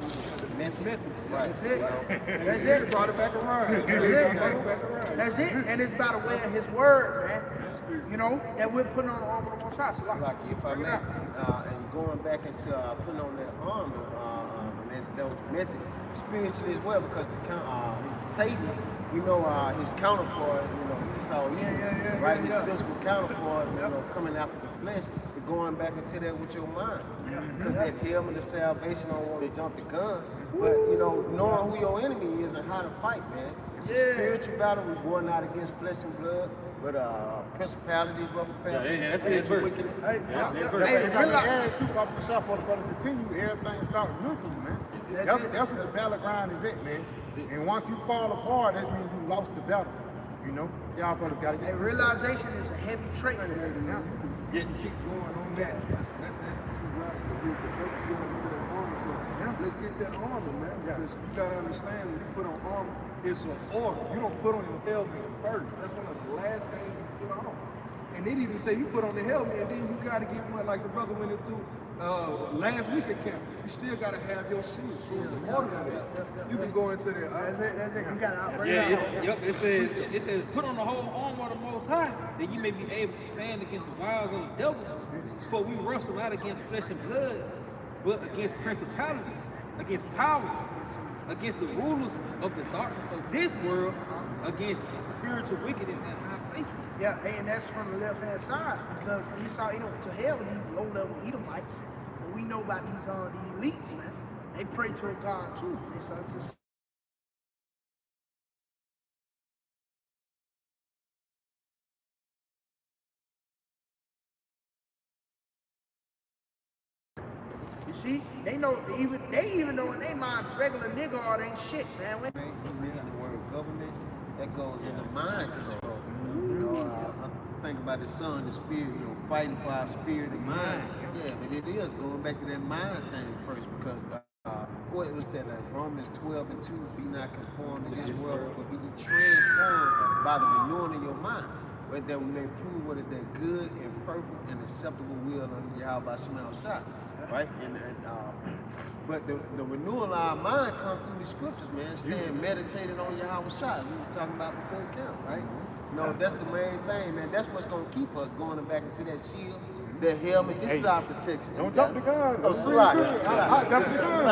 methods, right? That's it. You know? That's He it. brought it back around. That's it, man. That's it. And it's by the way of his word, man. You know, that we're putting on the armor of the Most High. So Like, if I may, and going back into putting on that armor, and those methods, spiritually as well, because Satan, we know his counterpart, you know, Esau, right? His physical counterpart, you know, coming after the flesh, but going back into that with your mind. Because that helmet of salvation, I don't want to jump the gun, but, you know, knowing who your enemy is and how to fight, man. It's a spiritual battle. We're going out against flesh and blood, but principalities, wealth, that's the next verse. Hey, Hey, realize, add too, Papa Shop, for the brothers continue, everything starts mentally, man. That's what the battleground is at, man. And once you fall apart, that means you lost the battle. You know? Y'all brothers gotta get realization is a heavy trait. now. Keep going on that. That's too right. Because we're going into that armor. So let's get that armor, man. Because you gotta understand, when you put on armor, it's an order. You don't put on your helmet first. That's one of the last things you put on. And they even say you put on the helmet, and then you gotta get one, like the brother went into last week at camp. You still gotta have your shoes. So it's an order to that. You can go into there. That's it. You got to bring Yeah, it out. it says, put on the whole armor of the Most High, that you may be able to stand against the wiles of the devil. For we wrestle not against flesh and blood, but against principalities, against powers, against the rulers of the darkness of this world, against spiritual wickedness in high places. Yeah, and that's from the left hand side, because Esau, you know, to hell with these low level Edomites. But we know about these elites, man. They pray to a God too. It's unto You see, they know they even know in their mind regular nigga art ain't shit, man. You mentioned the word government, that goes into mind control. You know, I think about the son, the spirit, you know, fighting for our spirit and mind. Yeah, but it is going back to that mind thing first, because what was that, like Romans 12 and 2, be not conformed to this world, but be transformed by the renewing of your mind. But that we may prove what is that good and perfect and acceptable will unto Yahweh Shema Shah. right? But the renewal of our mind comes through the scriptures, man. Staying meditating on Yahweh Shai. We were talking about before camp, right? No, that's the main thing, man. That's what's gonna keep us going back into that shield, that helmet. This is our protection. Don't jump the gun. Oh, Salak. I jump the gun.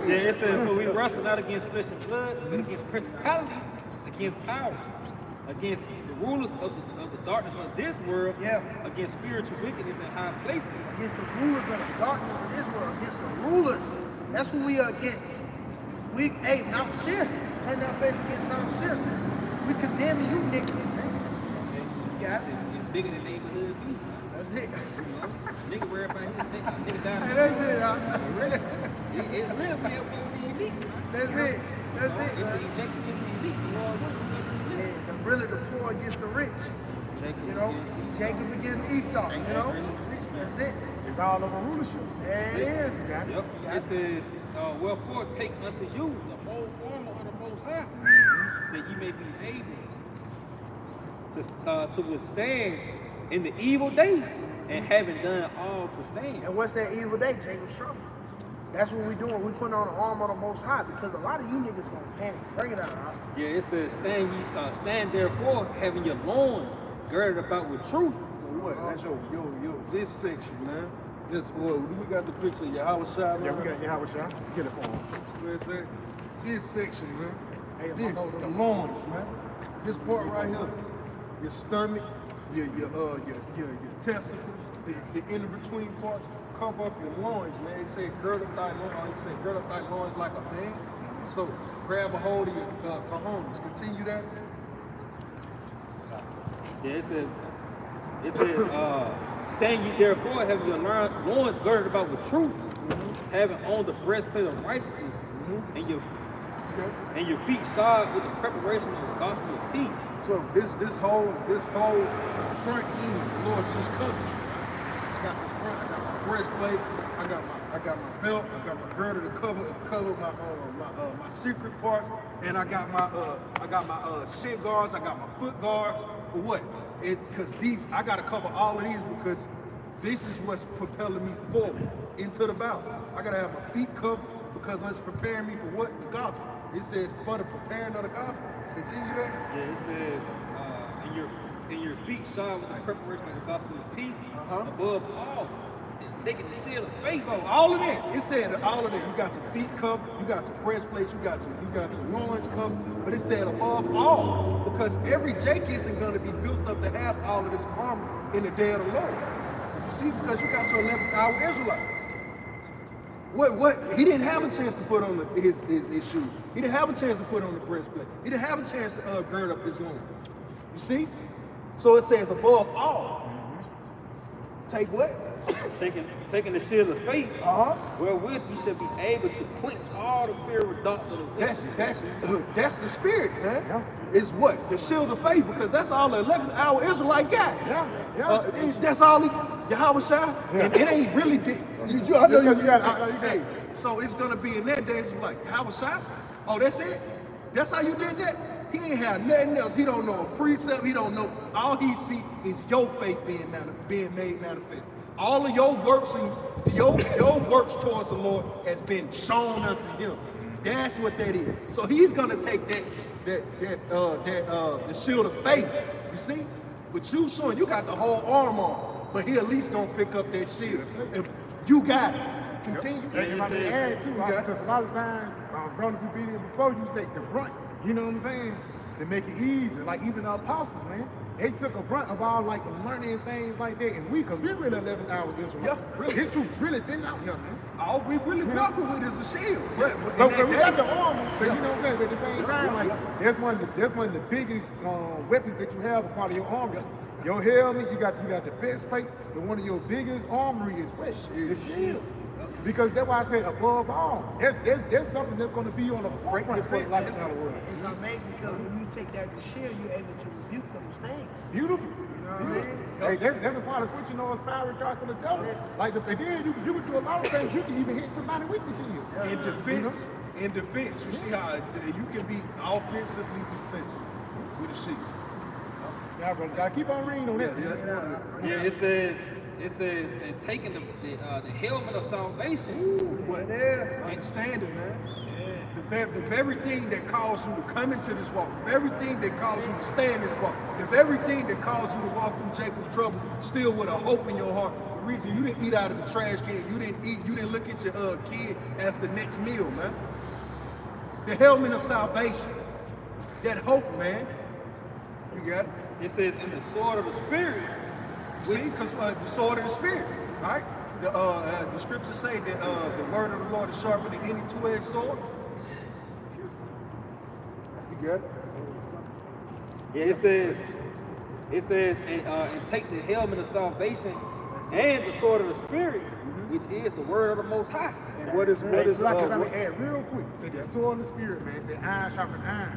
Yeah, it says, for we wrestle not against flesh and blood, but against principalities, against powers, against the rulers of the darkness of this world, against spiritual wickedness in high places. Against the rulers of the darkness of this world, against the rulers. That's who we are against. Mount Seir. Turn our face against Mount Seir. We condemning you niggas, man. Yeah. It's bigger than neighborhood beef. That's it. Nigga worry about his nigga down the Hey, that's it, huh? It's real, man. We're the elites, man. That's it. That's it. It's the elect against the elites. The Lord Yeah, really the poor against the rich. You know, Jacob against Esau. You know, that's it. It's all over rulership. There it is. Yep. It says, wherefore take unto you the whole armor of the Most High, that ye may be able to withstand in the evil day, and having done all to stand. And what's that evil day? Jacob's trouble. That's what we're doing. We're putting on the armor of the Most High because a lot of you niggas gonna panic. Bring it out, huh? Yeah, it says, stand therefore, having your loins girded about with truth. So what? That's this section, man. Just we got the picture of Yahweh Shai. Yeah, we got Yahweh Shai. Get it for him. Where it's at? This section, man. Hey, This, the loins, man. This part right here, your stomach, your testicles, the in between parts, cover up your loins, man. It said gird up thy loins. It said gird up thy loins like a man. So grab a hold of your cojones. Continue that. Yeah, it says, stand ye therefore, having your loins girded about with truth, having on the breastplate of righteousness, and your feet shod with the preparation of the gospel of peace. So this whole front end, the Lord just covered you. I got this front, I got my breastplate, I got my belt, I got my girdle to cover my secret parts, and I got my shin guards, I got my foot guards. For what? Because I gotta cover all of these because this is what's propelling me forward into the battle. I gotta have my feet covered because it's preparing me for what? The gospel. It says for the preparing of the gospel. Continue that. Yeah, it says, and your feet shod with the preparation of the gospel of peace, above all, and taking the shield of faith. So all of that, it said all of that. You got your feet covered, you got your breastplates, you got your loins covered, but it said above all, because every Jake isn't gonna be built up to have all of this armor in the day of the Lord. You see, because you got your 11th hour Israelites. What? He didn't have a chance to put on his shoes. He didn't have a chance to put on the breastplate. He didn't have a chance to gird up his loins. You see? So it says above all. Take what? Taking the shield of faith, wherewith you shall be able to quench all the fiery darts of the wicked. That's the spirit, man. Yeah. It's what? The shield of faith, because that's all the 11th hour Israelite got. That's all Yahweh Shai. And it ain't really I know you got so it's gonna be in that day, it's like Yahweh Shai? Oh, that's it? That's how you did that? He ain't have nothing else. He don't know a precept, he don't know. All he see is your faith being made manifest. All of your works and your works towards the Lord has been shown unto him. That's what that is. So he's gonna take the shield of faith. You see? But you showing you got the whole arm on, but he at least gonna pick up that shield. If you got it. Continue. And you might be adding too, because a lot of times, brothers who been here before you take the brunt. You know what I'm saying? To make it easier. Like even the apostles, man. They took a brunt of all like the learning and things like that, and because we really 11 hours this one. Yeah, really. His truth really been out here, man. All we really rocking with is a shield. But we got the armor, but you know what I'm saying? But at the same time, like that's one of the biggest weapons that you have as part of your armor. Your helmet, you got the best plate, but one of your biggest armory is what? The shield. Because that's why I said above all. There's something that's going to be on the forefront for like another word. It's amazing because when you take that to shield, you're able to rebuke those things. Beautiful. You know what I mean? Hey, that's a part of what you know is fiery darts of the devil. Like and then you can do a lot of things. You can even hit somebody with the shield. In defense, you see how you can be offensively defensive with a shield. Yeah, bro, gotta keep on reading on that. Yeah, that's one. Yeah, it says, and taking the helmet of salvation. But understanding, man. The very thing that caused you to come into this walk, the very thing that caused you to stay in this walk, the very thing that caused you to walk through Jacob's trouble, still with a hope in your heart. The reason you didn't eat out of the trash can, you didn't look at your kid as the next meal, man. The helmet of salvation, that hope, man. You got it? It says, and the sword of the Spirit. See, because the sword of the Spirit, right? The scriptures say that the word of the Lord is sharper than any two-edged sword. You got it? Yeah, it says, and take the helmet of salvation and the sword of the Spirit, which is the word of the Most High. And what is Like, I'm gonna add real quick. The sword of the Spirit, man. It said iron sharpen iron.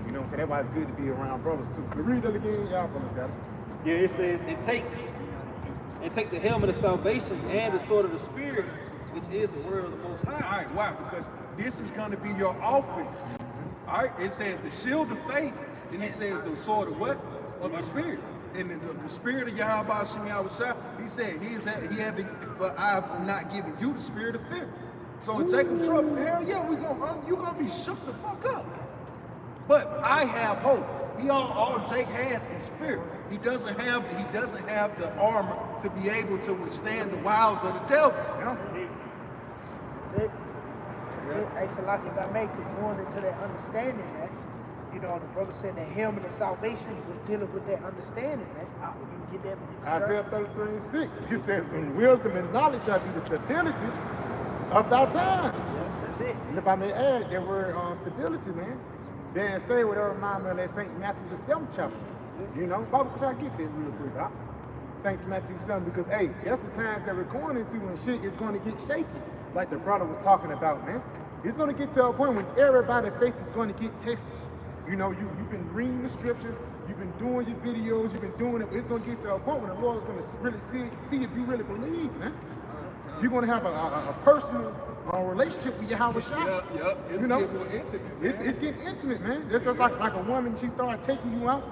You know what I'm saying? That's why it's good to be around brothers too. But read that again, y'all brothers got it. Yeah, it says, and take the helmet of salvation and the sword of the Spirit, which is the word of the Most High. All right, why? Because this is going to be your offense. All right, it says the shield of faith, and it says the sword of what? Of the Spirit. And the Spirit of Yahweh Shem Yahushua, he said, but I've not given you the spirit of fear. So in Jacob's trouble, hell yeah, you're going to be shook the fuck up. But I have hope. All Jake has is fear. He doesn't have the armor to be able to withstand the wiles of the devil. You know? That's it. Hey, Salaki, if I may, going into that understanding, man. You know, the brother said the helmet of salvation was dealing with that understanding, man. You can get that. Isaiah 33:6. He says, "In wisdom and knowledge shall be the stability of thy times." Yeah, that's it. And if I may add, that word stability, man. Then stay with that remind me of that St. Matthew the 7th chapter. You know, Bible try to get that real quick, huh? St. Matthew 7, because hey, that's the times that we're going into when shit is going to get shaky. Like the brother was talking about, man. It's going to get to a point when everybody's faith is going to get tested. You know, you've been reading the scriptures, you've been doing your videos, you've been doing it, but it's going to get to a point when the Lord is going to really see if you really believe, man. You're going to have a personal relationship with Yahweh Shah. Yep. You know, It's getting intimate, man. it's getting intimate, man. It's just like a woman, she started taking you out,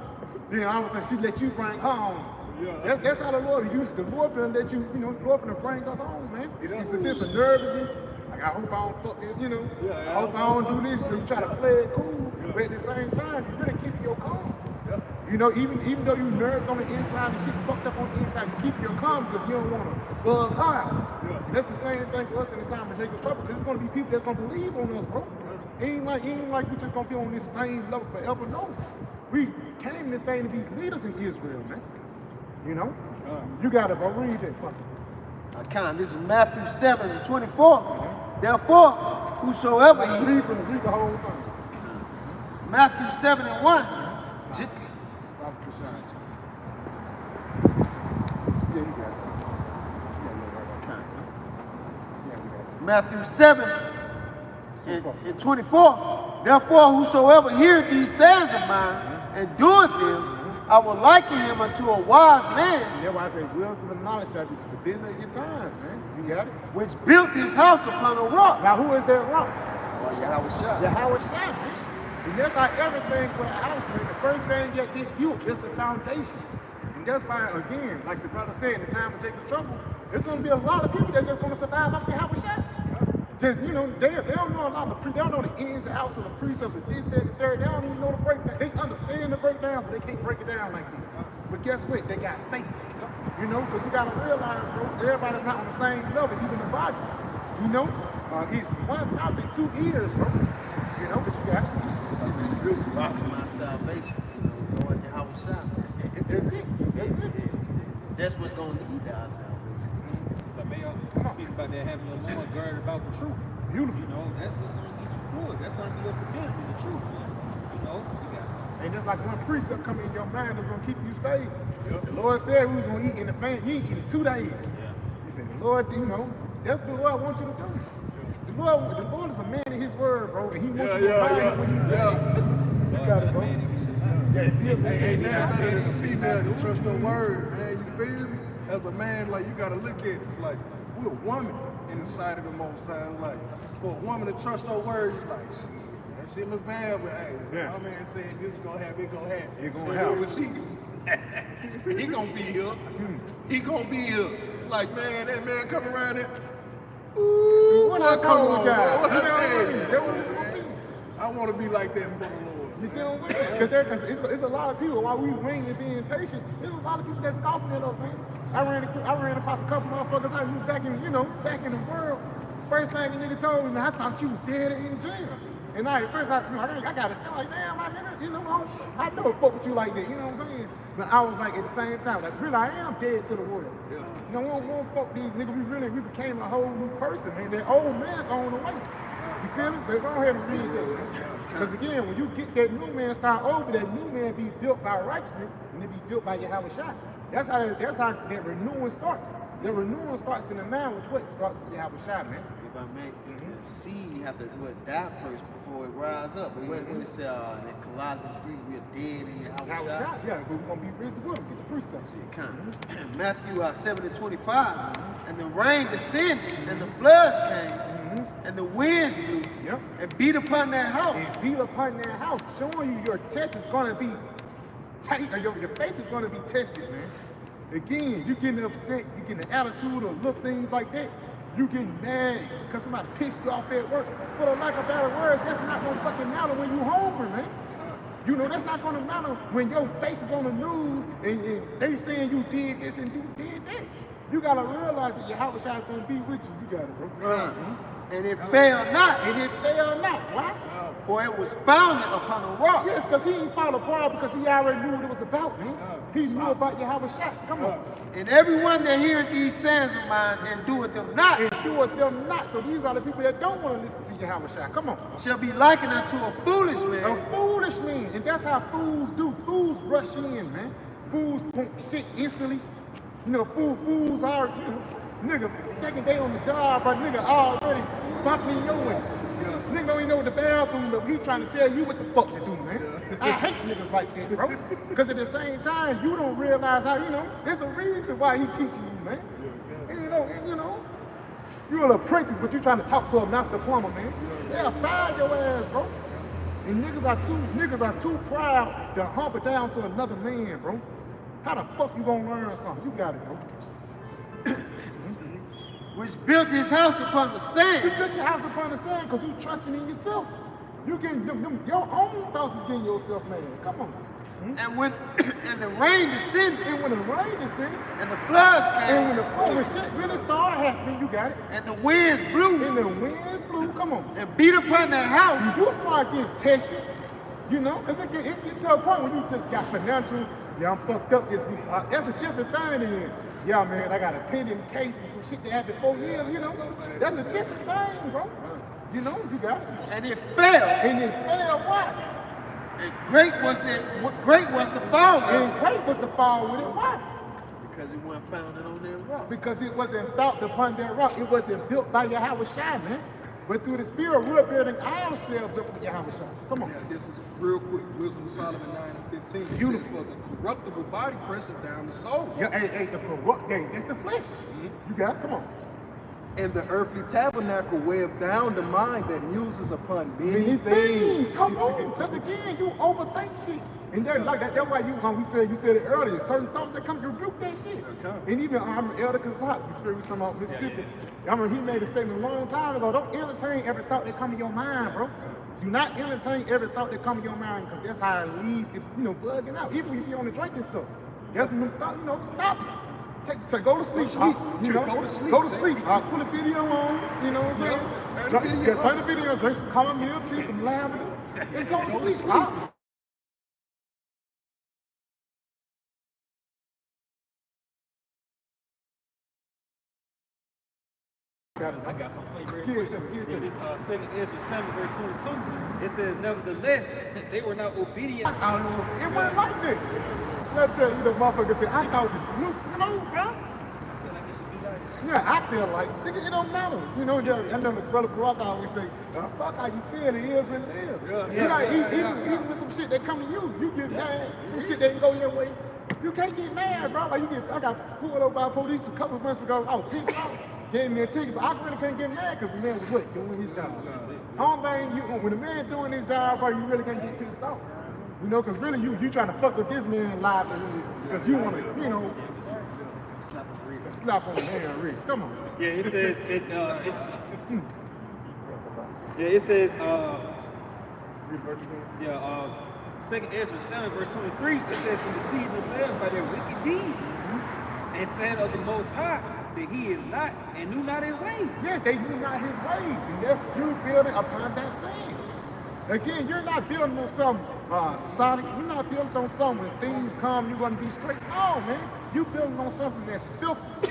then all of a sudden she let you bring her home. Yeah. That's how the Lord uses. The Lord finna let you, the Lord finna bring us home, man. It's a sense of nervousness. Like, I hope I don't fuck this, I hope I don't do this. You try to play it cool, but at the same time, you really keep your calm. Yep. You know, even though you nerves on the inside and shit fucked up on the inside, you keep your calm because you don't want to bug her out. Yeah. And that's the same thing for us in the time of Jacob's trouble, because it's going to be people that's going to believe on us, bro. It ain't like we just going to be on this same level forever. No. We came in this thing to be leaders in Israel, man. You know? You got it, bro. Read it. This is Matthew 7:24. Therefore, whosoever Read the whole thing. Matthew 7:1. Matthew 7:24. Therefore, whosoever heareth these sayings of mine and doeth them, I will liken him unto a wise man. That's why I say wisdom and knowledge shall be the stability of your times, man. You got it? Which built his house upon a rock. Now, who is that rock? Yahweh Shah. Yahweh Shah, man. And that's how everything for a house, man. The first thing that get you is the foundation. And that's why, again, like the brother said, in the time of Jacob's trouble, there's going to be a lot of people that's just going to survive off Yahweh Shah. Just, they don't know a lot of they don't know the ins and outs of the precepts of this, that, and the third. They don't even know the breakdown. They understand the breakdown, but they can't break it down like this. But guess what? They got faith. Because you got to realize, bro, everybody's not on the same level, even the body. It's one mouth and two ears, bro. But you got My salvation, Lord Yahweh Shah. That's it. That's what's going to lead to our salvation. So may I speak about that having your loins girded about the truth. Beautiful. That's what's going to get you good. That's going to be your stability, the truth, man. You got it. And there's like one precept coming in your mind that's going to keep you stable. The Lord said we was going to eat in the famine. You ain't eating 2 days. He said, the Lord, that's what the Lord wants you to do. The Lord is a man in his word, bro. And he wants you to mind what he said. You got it, bro. Ain't that better than a female to trust her word, man. You feel me? As a man, like, you gotta look at it like we're a woman in the sight of the Most High. Like, for a woman to trust her word, it's like, shit, That shit look bad, but hey, Yeah. my man said this is gonna happen, it gonna happen. It gonna So happen. we'll see. He gonna be here. He gonna be here. Like, man, that man come around there. Ooh, What boy, I come told on, y'all. boy, what You I know what I tell mean? you, That what it's gonna man. be. I want to be like that for the Lord. You see what I'm saying? Because it's a lot of people, while we waiting and being patient, there's a lot of people that's scoffing at us, man. I ran across a couple motherfuckers I knew back in the world. First thing the nigga told me, man, I thought you was dead in jail. And I got to feel like, damn, my nigga, you know, I never fuck with you like that, you know what I'm saying? But I was like, at the same time, like, really, I am dead to the world. Yeah. You know, we don't fuck these niggas, we became a whole new person, man. That old man going away. You feel me? But go ahead and read that, man. Because again, when you get that new man start over, that new man be built by righteousness and it be built by Yahweh Shai. That's how that renewing starts. The renewing starts in the mind, which what starts with Yahweh Shai, man. If I may, the seed have to die first before it rise up. But when it says in Colossians 3, we're dead in Yahweh Yahweh Shai. Shai, yeah, but we're going to be risen with him, get the precepts. See, kind of. Matthew 7:25, and the rain descended, and the floods came, and the winds blew, Yep. and beat upon that house. And beat upon that house, showing you your test is going to be tight, or your faith is going to be tested, man. Again, you getting upset, you getting an attitude or little things like that. You getting mad because somebody pissed you off at work. For the lack of better words, that's not going to fucking matter when you hungry, man. You know, that's not going to matter when your face is on the news and they saying you did this and you did that. You got to realize that Yahweh Shai is going to be with you. You got it, bro. And it failed not, And it failed not. Why? for it was founded upon a rock. Yes, because he didn't fall apart because he already knew what it was about, man. He knew about Yahweh Shai. Come on. And everyone that heareth these sayings of mine and doeth them not And do it them not. So these are the people that don't want to listen to Yahweh Shai. Come on. shall be likened unto a foolish man. A foolish man. And that's how fools do. Fools rush in, man. Fools want shit instantly. You know, fools are, you know, nigga, second day on the job, but nigga already bumping your way. Nigga don't even know what the bathroom, but he trying to tell you what the fuck to do, man. I hate niggas like that, bro. Because at the same time, you don't realize how, you know, there's a reason why he teaching you, man. And you know, you're an apprentice, but you're trying to talk to a master plumber, man. Yeah, fire your ass, bro. And niggas are too proud to hump it down to another man, bro. How the fuck you gonna learn something? You got it, bro. Which built his house upon the You sand. built your house upon the sand because you trusting in yourself. You getting your own thoughts is getting yourself mad. Come on. And when and the rain descended, And when the rain descended, and the floods and when came, the shit really started happening, you got it. and the winds blew, And the winds blew, come on. and beat upon that house, You start getting tested, you know, because it get to a point where you just got financial, yeah, I'm fucked up this week. That's a different thing than, yeah, man, I got a pending case with some shit that happened 4 years, you know. That's a different thing, bro. You know, you got it. and it fell. And it fell, why? And great was the fall of it, And great was the fall with it, why? because it wasn't founded on that rock. Because it wasn't built upon that rock. It wasn't built by Yahweh Shai, man. But through the Spirit, we're building ourselves up with Yahweh Shai. Come on. Yeah, this is real quick. Wisdom of Solomon 9:15. It says, Beautiful. for the corruptible body presses down the soul, Yeah, hey, the corrupt day, it's the flesh. You got it, come on. and the earthly tabernacle weigh down the mind that muses upon many Many things. things. Come on. Because again, you overthink shit. And that's like that. That's why you said it earlier. Certain thoughts that come to rebuke that shit. Okay. And even Elder Kazak, we was talking about Mississippi. I remember he made a statement a long time ago. Don't entertain every thought that come to your mind, bro. Do not entertain every thought that come to your mind, because that's how it leads, you know, bugging out. Even when you be on the drinking stuff. That's when thought, you know, stop it. Go to sleep. You know, Go to sleep. Go to sleep. Put a video on. You know what I'm saying? Turn the video on. Turn the video on. Drink some chamomile tea, some lavender, and go to sleep. I got some flavor. Give it to me, give it to In me. this 2nd Ezra 7 verse 22, it says, nevertheless, they were not obedient. I don't know. It wasn't like that. I tell you, the motherfucker said, I thought, you know, bro. I feel like it should be like, Yeah, I feel like, nigga, it don't matter. You know, I know the brother Barack always say, fuck how you feel, it is what it is. Yeah, You like, yeah. even with some shit that come to you, you get mad. Some shit that go your way, you can't get mad, bro. Like I got pulled over by police a couple of months ago. I was pissed off. gave me a ticket, but I really can't get mad because the man was what? Doing his job. Only thing when a man doing his job, bro, you really can't get pissed off. You know, because really you trying to fuck with this man live because you want to, you know, slap on the man's wrist. Come on. Yeah, it says it says Second Ezra 7 verse 23. It says, "And deceive themselves by their wicked deeds, and said of the Most High that He is not, and knew not His ways." Yes, they knew not His ways, and that's you building upon that saying. Again, you're not building on some sonic. You're not building on something when things come, you're gonna be straight. No, man, you building on something that's filthy.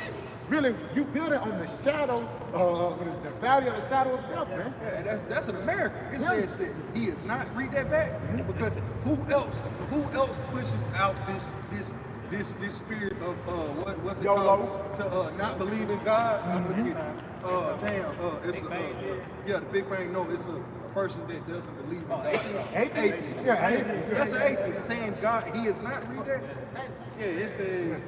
Really, you build it on the shadow, the valley of the shadow of death, man. Yeah, that's in America. It says that He is not. Read that back, because who else pushes out this spirit of what's it called? To not believe in God. It's the Big Bang. No, it's a person that doesn't believe in God. Atheist. Yeah, atheist. That's an atheist saying God. He is not. Read that. Yeah, it says,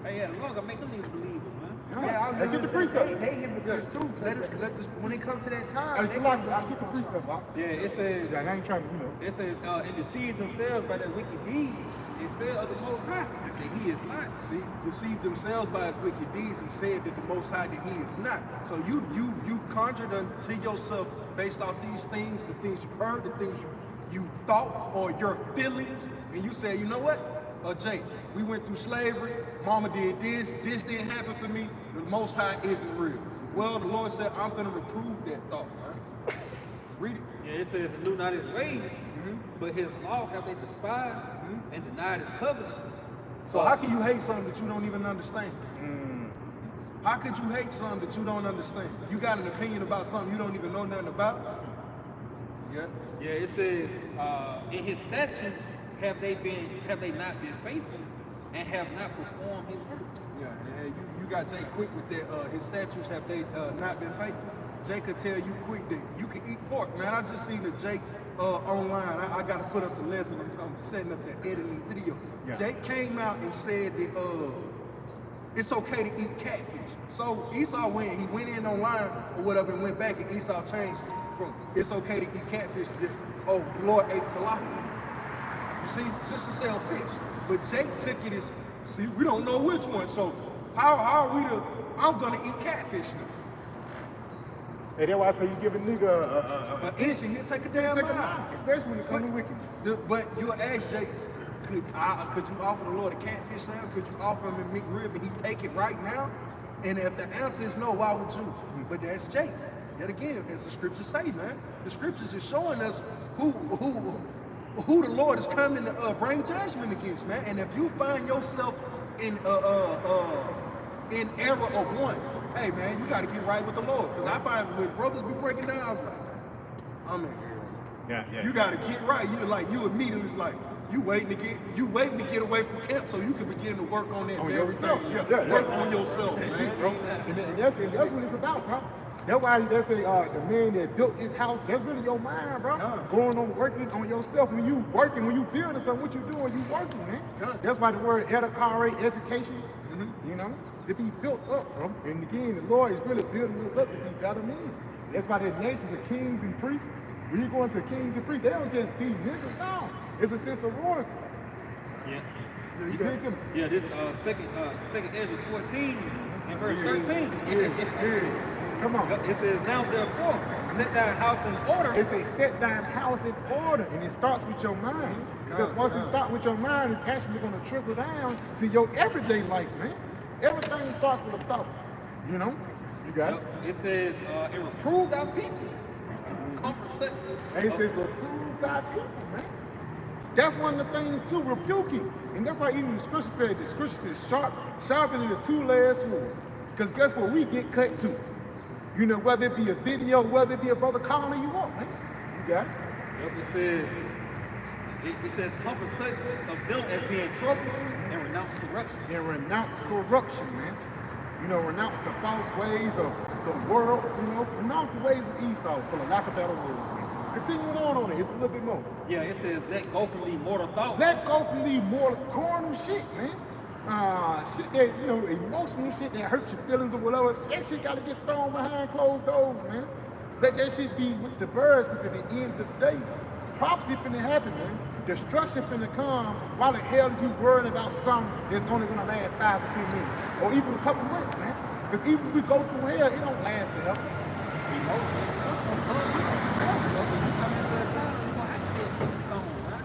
"Hey, yeah, the Lord gonna make them niggas believers, man." Yeah, I was Get the gonna say, precept. they hypocrites too. Let this, when it comes to that time, It's like I get the precept. Yeah, it says, I ain't trying to, you know. it says, "And deceive themselves by their wicked deeds, and said of the Most High that He is not." See, deceived themselves by His wicked deeds and said that the Most High that He is not. So you've conjured unto yourself based off these things, the things you've heard, the things you thought, or your feelings, and you say, you know what, Jake, we went through slavery. Mama did this. This didn't happen for me. The Most High isn't real. Well, the Lord said, I'm going to reprove that thought. Right? Read it. Yeah, it says, "And knew not His ways, but His law have they despised, and denied His covenant." So how can you hate something that you don't even understand? How could you hate something that you don't understand? You got an opinion about something you don't even know nothing about? Yeah. Yeah, it says, "In His statutes have they not been faithful, and have not performed His works." Yeah, you got Jake quick with that. His statutes have they not been faithful? Jake could tell you quick that you can eat pork, man. I just seen the Jake online. I got to put up the lesson. I'm setting up the editing video. Yeah. Jake came out and said that it's okay to eat catfish. So Esau went in online or whatever and went back, and Esau changed from it's okay to eat catfish to the Lord ate tilapia. You see, just to sell fish. But Jake took it as, see, we don't know which one. So how are we to? I'm gonna eat catfish now. And that's why I say you give a nigga An inch and he'll take a damn mile. especially when it comes to wickedness. But you'll ask Jake, could you offer the Lord a catfish sandwich? Could you offer him a McRib and he take it right now? And if the answer is no, why would you? But that's Jake. Yet again, as the scriptures say, man, the scriptures is showing us who the Lord is coming to bring judgment against, man. And if you find yourself in error of one, hey man, you got to get right with the Lord. Because I find when brothers be breaking down, I was like, I'm in error. Yeah. You got to get right. You immediately like you waiting to get away from camp so you can begin to work on that very yourself. thing. Yeah. Work on yourself, That's man. it, bro. And that's what it's about, bro. That's why they say the man that built this house, that's really your mind, bro. Going on working on yourself. When you building something, what you doing, you working, man. That's why the word educare, education, you know, to be built up, bro. And again, the Lord is really building us up to be better men. That's why the nations are kings and priests. When you go into kings and priests, they don't just be niggas, no. It's a sense of royalty. Yeah. You get it to me? Yeah, this second Ezra 14 and verse 13. Come on. It says, "Now therefore, set thy house in order." It says set thine house in order, and it starts with your mind. Because once it starts with your mind, it's actually going to trickle down to your everyday life, man. Everything starts with a thought. You know? You got it? It says, "And reprove thy people, comfort such." And it says reprove thy people, man. That's one of the things too, rebuking. And that's why even the scripture says sharper than the two-edged sword. Because guess what? We get cut too. You know, whether it be a video, whether it be a brother calling you up, man. You got it? Yep, it says, "Comfort such of them as being troubled, and renounce corruption." And renounce corruption, man. You know, renounce the false ways of the world, you know, renounce the ways of Esau, for the lack of better words, man. Continuing on it, it's a little bit more. Yeah, it says, "Let go from thee mortal thoughts." Let go from these more carnal shit, man. shit that, you know, emotional shit that hurts your feelings or whatever, that shit gotta get thrown behind closed doors, man. Let that shit be with the birds, because at the end of the day, prophecy finna happen, man. Destruction finna come. Why the hell is you worrying about something that's only gonna last 5 to 10 minutes? Or even a couple months, man. Because even if we go through hell, it don't last forever.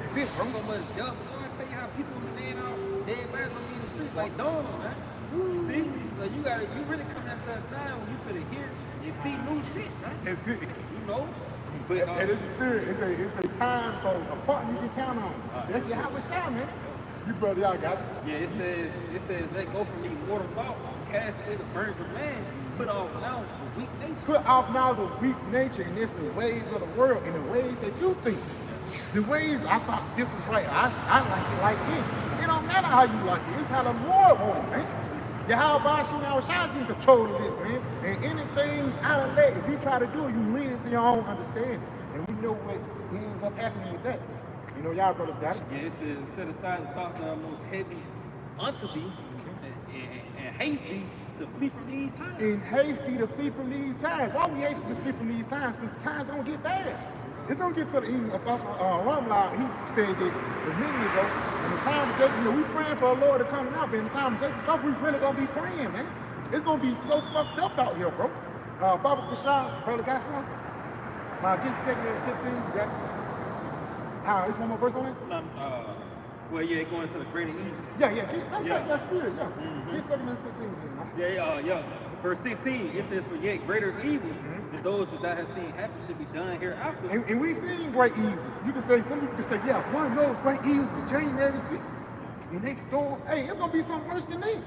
That's it, bro. So much death. I tell you how people laying out dead bodies gonna be in the street like dogs, man. You see, like you really coming into a time when you finna hear and see new shit, right? That's it. You know? But And it's serious. It's a time for a partner you can count on. That's your how it shine, man. You brother, y'all got it. yeah, it says let go from these mortal thoughts, cast away the burdens of man, put off now the weak nature. Put off now the weak nature, and it's the ways of the world and the ways that you think. The ways I thought this was right. I like it like this. It don't matter how you like it. It's how the Lord wants it, man. Yahweh Shimon our shots in control of this, man. And anything out of that, if you try to do it, you lean into your own understanding. And we know what ends up happening with that. You know, y'all brothers got it. Yeah, it says set aside the thoughts that are most heavy unto thee and haste thee to flee from these times. And hasty to flee from these times. Why we hasty to flee from these times? Because times don't get bad. It's gonna get to the even Apostle Rumloud, he said that a minute ago, in the time of Jacob, you know, we praying for the Lord to come out, but in the time of Jacob's trouble, we really gonna be praying, man. It's gonna be so fucked up out here, bro. Baba Bashar, brother got some? Get 2 and 15, you got it? Is one more verse on it? Well, yeah, going to the greater evils. Yeah, that's good, yeah. Get 2 and 15, man. Yeah. Verse 16, it says, for yet greater evils than those which thou hast seen happen should be done hereafter. And we seen great evils. You can say, some people can say, yeah, one of those great evils was January 6th. The next storm, hey, it's gonna be something worse than that.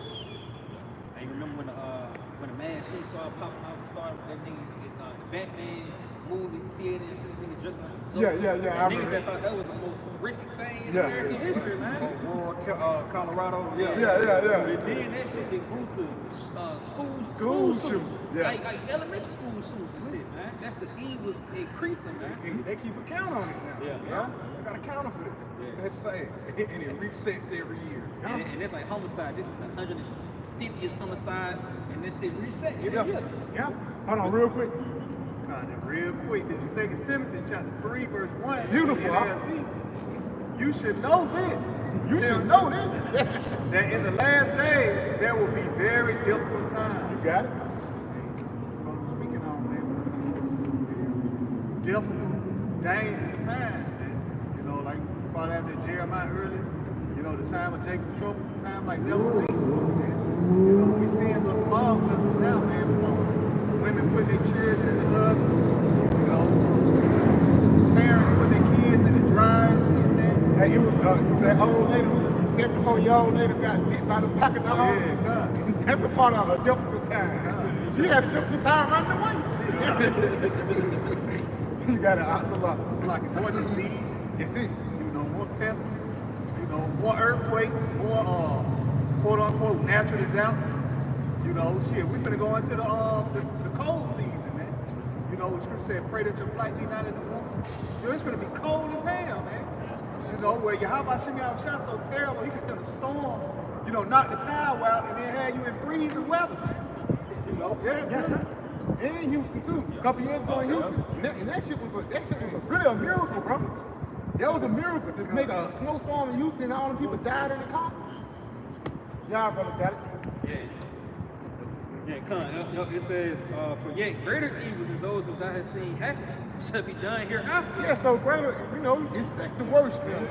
Hey, remember when the man shit started popping out, started with that nigga, the Batman movie theater and shit, nigga dressed like a Joker. Yeah, I niggas remember. that thought that was the most horrific thing in Yeah. American history, man. Colorado. Yeah. And then that shit they grew to school shootings. shootings. Yeah. Like elementary school shootings and shit, man. That's the evils increasing, man. They keep a count on it now. Yeah. You know? They got a counter for it. Yeah. That's sad. And it resets every year. And it's like homicide. This is the 150th homicide, and this shit reset every year. Yeah. Hold on, real quick. Real quick, this is 2 Timothy chapter 3, verse 1. Beautiful. NLT. You should know this. You should know this. That in the last days, there will be very difficult times. You got it? Speaking on that, difficult, dangerous times, man. You know, like probably after Jeremiah earlier, you know, the time of Jacob's trouble, time like never seen. Man. You know, we seeing little small glimpses now, man. You know, women put their children in the oven, you know, parents put their kids in the dryer and shit, man. Hey, it was that old lady, 74-year-old lady got bit by the pocket dog. Yeah, God. That's a part of a difficult time. She had a difficult time running away. You got to answer a lot. It's like more diseases, That's it. you know, more pestilence, you know, more earthquakes, more quote unquote natural disasters. You know, shit, we finna go into the cold season, man. You know, the scripture said, pray that your flight be not in the winter. You know, it's finna be cold as hell, man. You know, where Yahweh Shimon shot so terrible, he can send a storm, you know, knock the power out and then have you in freezing weather, man. You know, Yeah. And Houston too. A couple years ago in Houston. And that shit was really a miracle, bro. That was a miracle to make a snowstorm in Houston and all the people died in the car. Y'all brothers got it. It says, for yet greater evils than those which thou hast seen happen shall be done hereafter. Yeah, so greater, you know, expect the worst, man.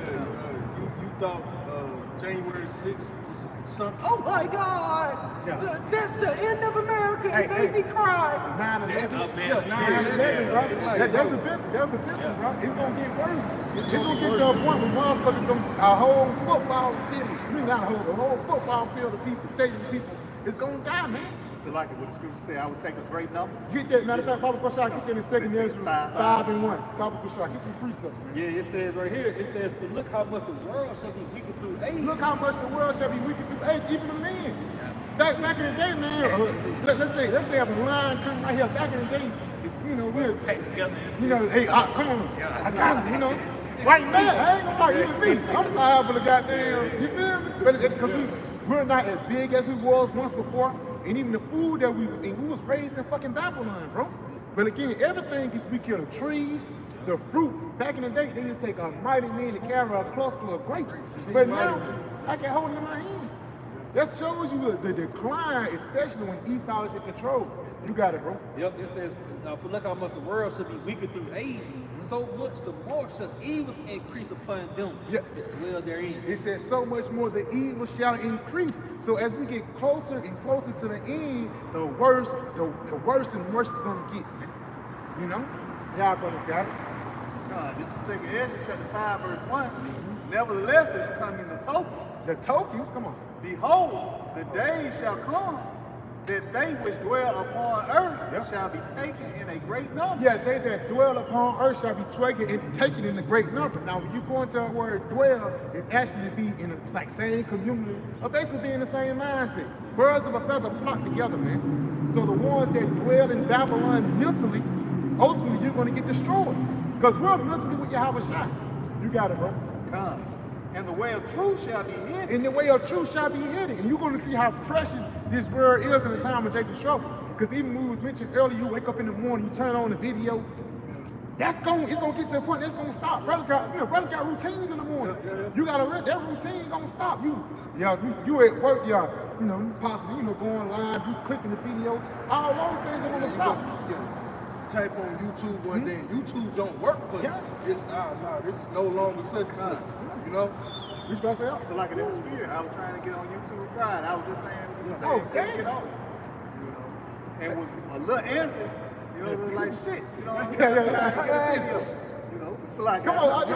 You thought January 6th was something. Oh my God! Yeah. That's the end of America. It Hey, made me cry. 9/11. Yeah, 9/11, bro. There's a difference, bro. It's gonna get worse. It's gonna get to a point where motherfuckers a whole football city, not a whole football field of people, stadium of people, is gonna die, man. So like what the scripture say, I would take a great number. Get that, matter of fact, Papa Bashar, get that in second Ezra 5 and 1. Papa Bashar, get some precepts, man. Yeah, it says right here, it says, for look how much the world shall be weakened through age. Look how much the world shall be wicked through age, even the men. Back in the day, man, let's say if a line come right here, back in the day, you know, we're, you know, hey, come on, I got it, you know. Right man, I ain't gonna lie, even me, I'm liable to goddamn, you feel me? But because We're not as big as we was once before. And even the food that we was eating, we was raised in fucking Babylon, bro. But again, everything is we kill the trees, the fruits. Back in the day, they used to take a mighty man to carry a cluster of grapes. But now, I can hold it in my hand. That shows you the decline, especially when Esau is in control. You got it, bro. Yep, it says, for look how much the world should be weaker through age, so much the more shall evils increase upon them that dwell therein. It says so much more the evil shall increase. So as we get closer and closer to the end, the worse and worse it's gonna get, man. You know? Y'all brothers got it. This is 2 Ezra chapter 5, verse 1. Nevertheless, it's coming the tokens. The tokens, come on. Behold, the days shall come that they which dwell upon earth shall be taken in a great number. Yeah, they that dwell upon earth shall be taken in a great number. Now, when you go into the word dwell, it's actually to be in the like same community, or basically be in the same mindset. Birds of a feather flock together, man. So the ones that dwell in Babylon mentally, ultimately you're going to get destroyed. Because we're mentally with Yahweh Shai. You got it, bro. Come. And the way of truth shall be hidden. And the way of truth shall be hidden. And you're going to see how precious this word is in the time of Jacob's trouble. Because even when we was mentioned earlier, you wake up in the morning, you turn on the video. It's gonna get to a point that's gonna stop. Brothers got routines in the morning. You gotta that routine gonna stop. You at work, you possibly going live, you clicking the video. All those things are gonna stop. Type on YouTube one day. YouTube don't work for you. It's this is no longer such and such. You know? Which about to say So like in the spirit, I was trying to get on YouTube Friday. I was just saying, damn. get on. You know, and was a little answer. You know, it was like shit. You know, you know, it's like come on, you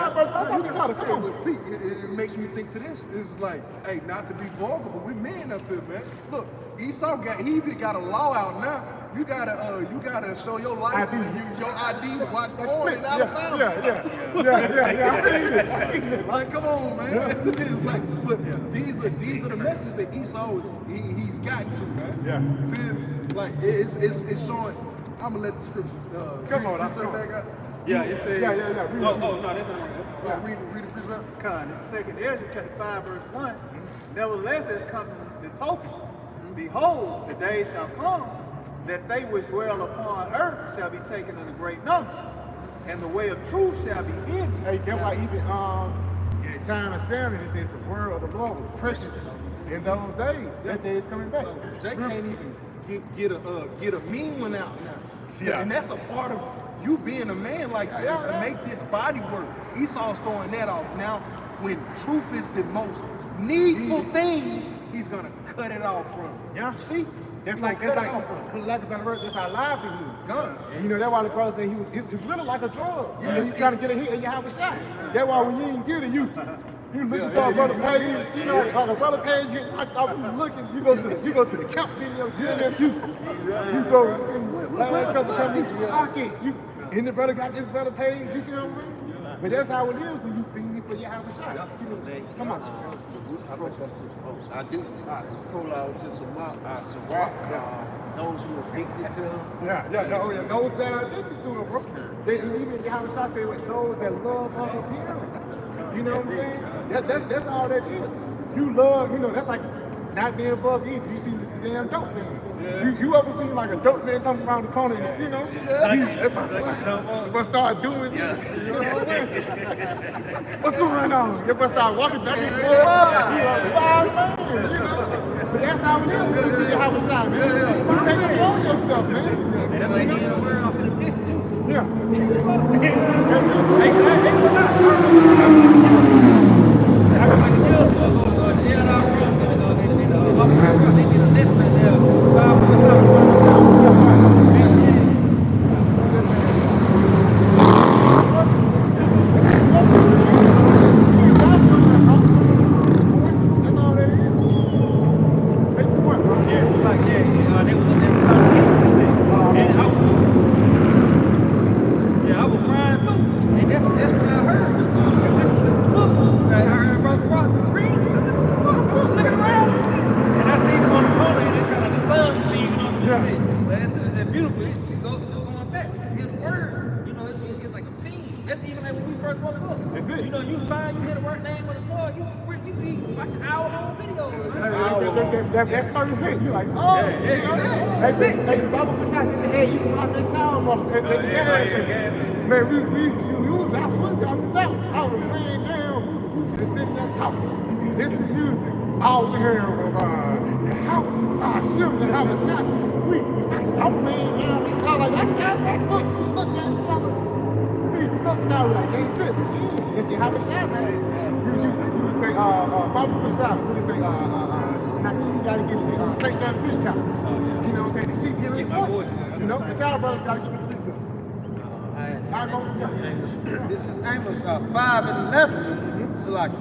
can try to come on. Pete, it makes me think to this. It's like, hey, not to be vulgar, but we men up here, man. Look, Esau got a law out now. You gotta show your license and your ID to watch porn in Alabama. I seen it. Like, come on, man. It's like, look, these are the messages that Esau he's gotten to, man. Yeah. Feel me? Like it's showing. I'm gonna let the scripture. Come on, say back up. Yeah, it says. Read no, that's not right. Read the precept. Con, this is 2 Ezra chapter 5, verse 1. Nevertheless, it's come the tokens. Behold, the days shall come that they which dwell upon earth shall be taken in a great number, and the way of truth shall be hidden. Hey, that's why even in the time of Samuel, it says the word of the Lord was precious in those days. That day is coming back. Jake can't even get a mean one out now. Yeah. And that's a part of you being a man like that to make this body work. Esau's throwing that off. Now, when truth is the most needful thing, he's gonna cut it off from. Yeah. See? That's like that's our livelihood. Gun. And you know that's why the brother said it's really like a drug. Yeah, You trying to get a hit and you have a shot. That's why when you ain't get it, you looking for a brother page, you know, like a brother page get knocked off, you looking, you go to the camp video, GMS Houston. You go in last couple of companies, you pocket, and the brother got this brother page, you see what I'm saying? But that's how it is when you feed for your have a shot. Come on. I do pull out to some those who are addicted to them. Yeah, those that are addicted to it, bro. They even have a shot say with those that love other people. You know what I'm saying? That's all that is. You love, that's like not being above either. You see the damn dope man. You ever seen like a dope man come around the corner and if I start doing this, you know what I'm saying? What's going on? If I start walking back and forth, but that's how it is when you see you have a shot, man. You can't control yourself, man. That's like in the world for the distance. watching hour-long videos. That first hit, you like, oh, you know that? That's it. Hey, the Bible besides in the head, you can rock that child mother. Man, we was out, I was laying down, we was just sitting there talking, listening to music. All we heard was, the house, shooting the house, shot. I'm laying down, I was like, look at each other. We look now, like, they ain't sitting again. It's the house shot, man. You say, Bible besides, what do you say, you gotta get the St. John 10 chapter. You know what I'm saying? The sheep hearing his voice. You know, the child brothers gotta give it the This is Amos 5 and 11. It's like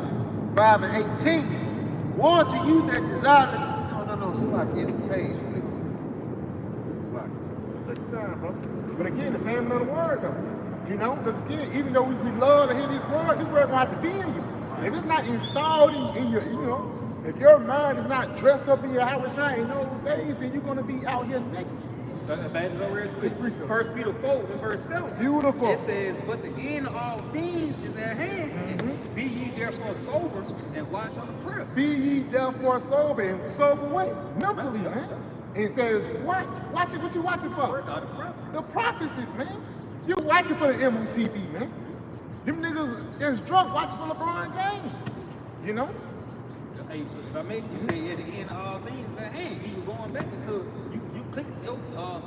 5 and 18. Woe to you that desire the... No, it's like in the page. Take your time, bro. But again, the family of the word, though. You know, because again, even though we love to hear this word gonna have to be in you. If it's not installed in your, you know, if your mind is not dressed up in your house in those days, then you're gonna be out here naked. Back it up real quick. 1 Peter 4 and verse 7. Beautiful. It says, but the end of all things is at hand. Be ye therefore sober and watch on the prayer. Be ye therefore sober and sober way, mentally, man. It says, watch it. What you watching for? The prophecies, man. You're watching for the MOTV, man. Them niggas that's drunk watching for LeBron James. You know? Hey, if I make you say at the end of all things is at hand, even going back into you click your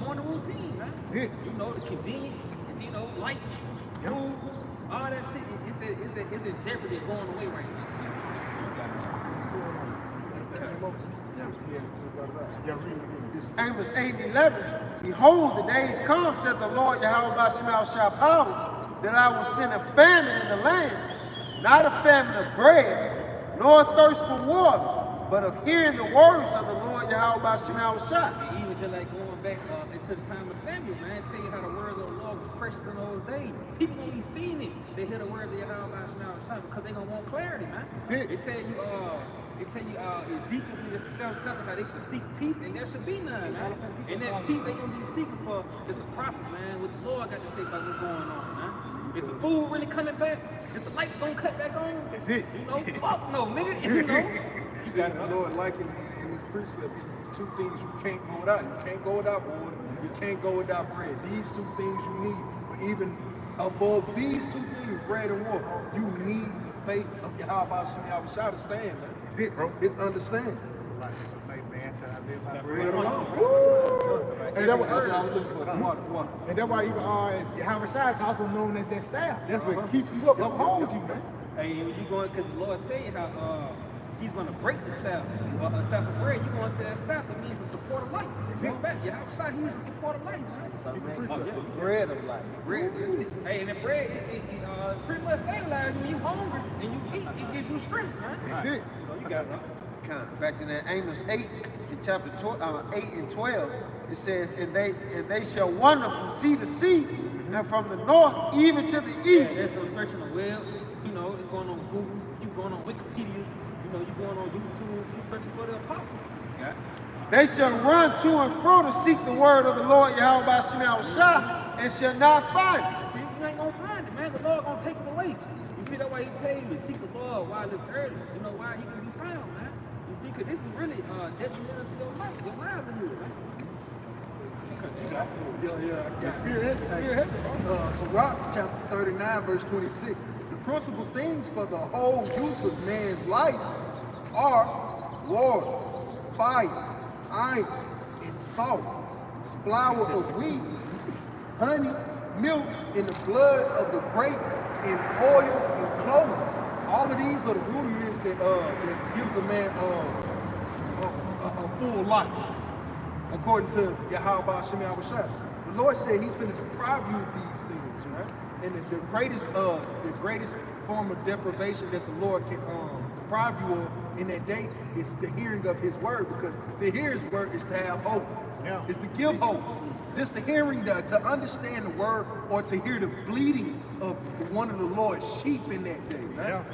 morning routine, man. That's it. You know, the convenience, you know, lights, food, all that shit is in jeopardy of going away right now. This Amos 8 and 11. Behold, the days come, said the Lord Yahweh by Shemel power, that I will send a famine in the land, not a famine of bread, nor a thirst for water, but of hearing the words of the Lord Yahweh by Shemel. And even just like going back into the time of Samuel, man, tell you how the words of the Lord was precious in those days. People gonna be feeding it. They hear the words of Yahweh by Shemel because they gonna want clarity, man. They tell you Ezekiel in the 7th chapter how they should seek peace and there should be none, man. And that peace they gonna be seeking for is the prophet, man, what the Lord got to say about what's going on, man. Is the food really coming back? Is the lights gonna cut back on? That's it. You know, fuck no, nigga. You know. You got the Lord liking in his precepts. Two things you can't go without. You can't go without water. You can't go without bread. These two things you need. But even above these two things, bread and water, you need the faith of Yahweh Shah to stand, man. That's it, bro. It's understanding. Bread alone. And that's what I was looking for. The water. And that's why even Yahweh Shai is also known as that staff. That's what keeps you up, upholds you, man. Hey, you going because the Lord tell you how he's gonna break the staff, a staff of bread. You going to that staff? It means the support of life. Going back, Yahweh Shai, he's the support of life. Bread of life. Bread. Hey, and the bread, it pretty much stabilizes when you hungry and you eat. It gives you strength, man. That's it. You got it. Back to that Amos 8 in chapter 8 and 12, it says, and they shall wander from sea to sea, and from the north even to the east. Yeah, there's no searching the web. You know, it's going on Google. You going on Wikipedia. You know, you going on YouTube. You searching for the apostles. Yeah. They shall run to and fro to seek the word of the Lord Yahweh by Shemel Shah, and shall not find it. See, you ain't gonna find it, man. The Lord gonna take it away. You see, that's why he tell you to seek the Lord while it's early. You know why he can be found, man. You see, because this is really detrimental to your life, your livelihood, man. So Rock chapter 39, verse 26. The principal things for the whole use of man's life are water, fire, iron, and salt, flour of wheat, honey, milk, and the blood of the grape, and oil and clothing. All of these are the rudiments that gives a man a full life, according to Yahweh Shemel Shah. The Lord said He's going to deprive you of these things, right? And the greatest form of deprivation that the Lord can deprive you of in that day is the hearing of His word, because to hear His word is to have hope. Yeah. It's to give hope. Just the hearing, to understand the word, or to hear the bleating of one of the Lord's sheep in that day, man. Yeah.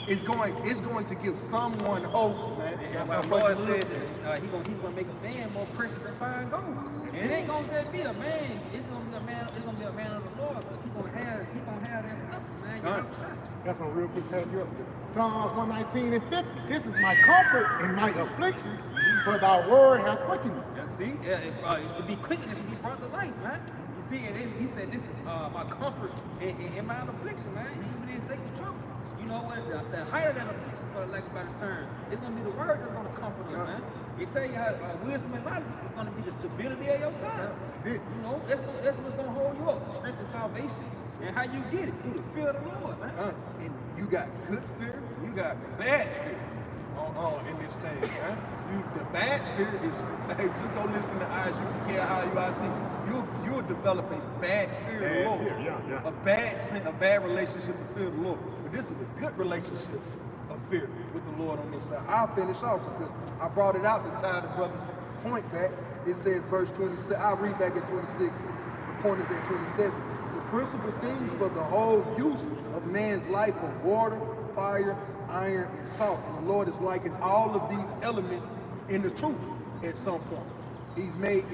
It's going to give someone hope, man. And my Lord said that he's gonna make a man more precious than fine gold. And it ain't gonna just be a man. It's gonna be a man. It's gonna be a man of the Lord, because he gonna have that substance, man. You know what I'm saying? Got some real quick pass you up. Psalms 119 and 50. This is my comfort in my affliction, for thy word hath quickened me. Yeah, see, it'd be quickened if he brought to life, man. You see, and then he said, this is my comfort in my affliction, man. Even in Jacob's trouble. You know what? The higher that affliction, for lack of a better term, it's gonna be the word that's gonna comfort us, man. It tell you how wisdom and knowledge is gonna be the stability of your time. That's it. You know, that's what's gonna hold you up. Strength and salvation. And how you get it? Through the fear of the Lord, man. And you got good fear, you got bad fear in this thing, man. The bad fear is, hey, just go listen to Eyes You Can Care How You I See. You'll develop a bad fear of the Lord. Yeah. A bad relationship with fear of the Lord. But this is a good relationship of fear with the Lord on this side. I'll finish off because I brought it out to tie the brother's point back. It says verse 26. I'll read back at 26. The point is at 27. The principal things for the whole use of man's life are water, fire, iron, and salt. And the Lord is likened all of these elements in the truth at some point. He's made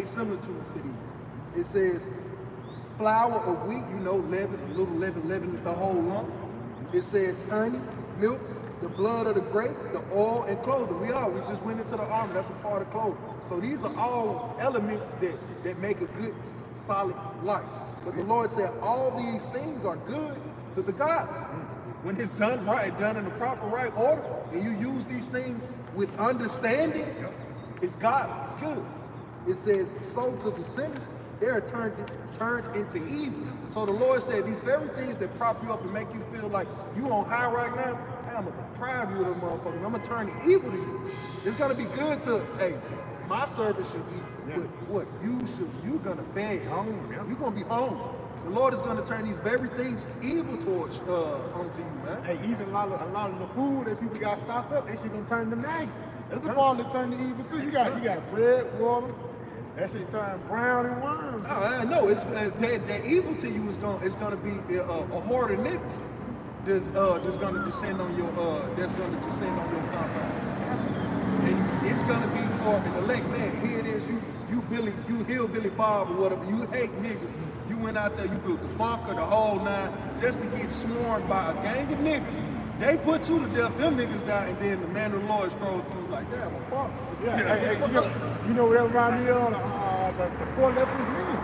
similitudes to these. It says flour of wheat, leaven, a little leaven the whole lump. It says honey, milk, the blood of the grape, the oil, and clothing. We just went into the armor. That's a part of clothing. So these are all elements that make a good, solid life. But the Lord said all these things are good to the godly. When it's done right, done in the proper right order, and you use these things with understanding, it's godly, it's good. It says, so to the sinners, they are turned into evil. So the Lord said, these very things that prop you up and make you feel like you on high right now, hey, I'm gonna deprive you of them motherfuckers. I'm gonna turn the evil to you. It's gonna be good to, hey, my servant should eat, but what you're gonna beg hungry. You're gonna be hungry. The Lord is gonna turn these very things evil towards onto you, man. Hey, even a lot of the food that people got stocked up, that shit gonna turn to maggots. That's a part that turn to evil too. You got bread, water. That shit turn brown and worms. I know. It's that evil to you is gonna be a horde of niggas that's gonna descend on your compound. And it's gonna be for an elect man. Here it is, you hillbilly Bob or whatever. You hate niggas. You went out there, you built the bunker, the whole nine, just to get sworn by a gang of niggas. They put you to death, them niggas die, and then the man of the Lord scrolls through like, damn, I'm a fuck. Yeah, you know what that remind me of? The poor lepers men.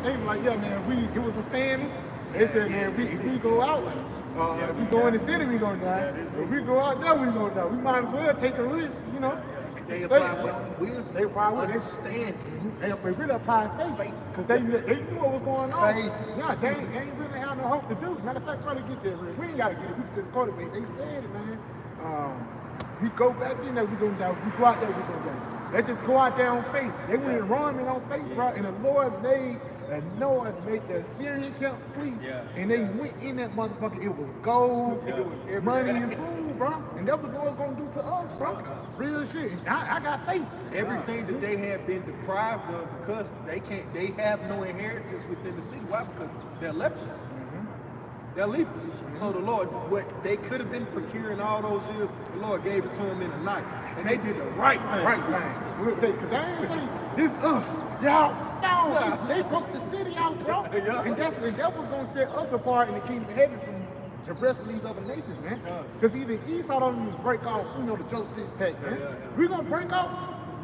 They were like, yeah, man, it was a famine. They said, man, if we go out, if we go in the city, we gonna die. If we go out there, we gonna die. We might as well take a risk, They apply wisdom. They apply understanding. They really apply faith. Because they knew what was going on. Faith. Yeah, they ain't really have no hope to do. Matter of fact, try to get there. We ain't got to get it. We can just call it. They said it, man. We go back in there, we gonna die. We go out there, we gonna die. They just go out there on faith. They went running on faith, bro. And the Lord made Noah made the Assyrian camp flee. Yeah. And they went in that motherfucker. It was gold, it was money and food, bro. And that's what the Lord's gonna do to us, bro. Real shit. I got faith. Everything that they have been deprived of because they have no inheritance within the city. Why? Because they're lepers. They're lepers. So the Lord, what they could have been procuring all those years, the Lord gave it to them in a night. And they did the right thing. Right thing. Because they ain't saying, this us. Y'all. No, they broke the city out, bro. And that was going to set us apart in the kingdom of heaven from the rest of these other nations, man. Because even Esau don't even break off, the Joe Six-Pack, man. We're going to break off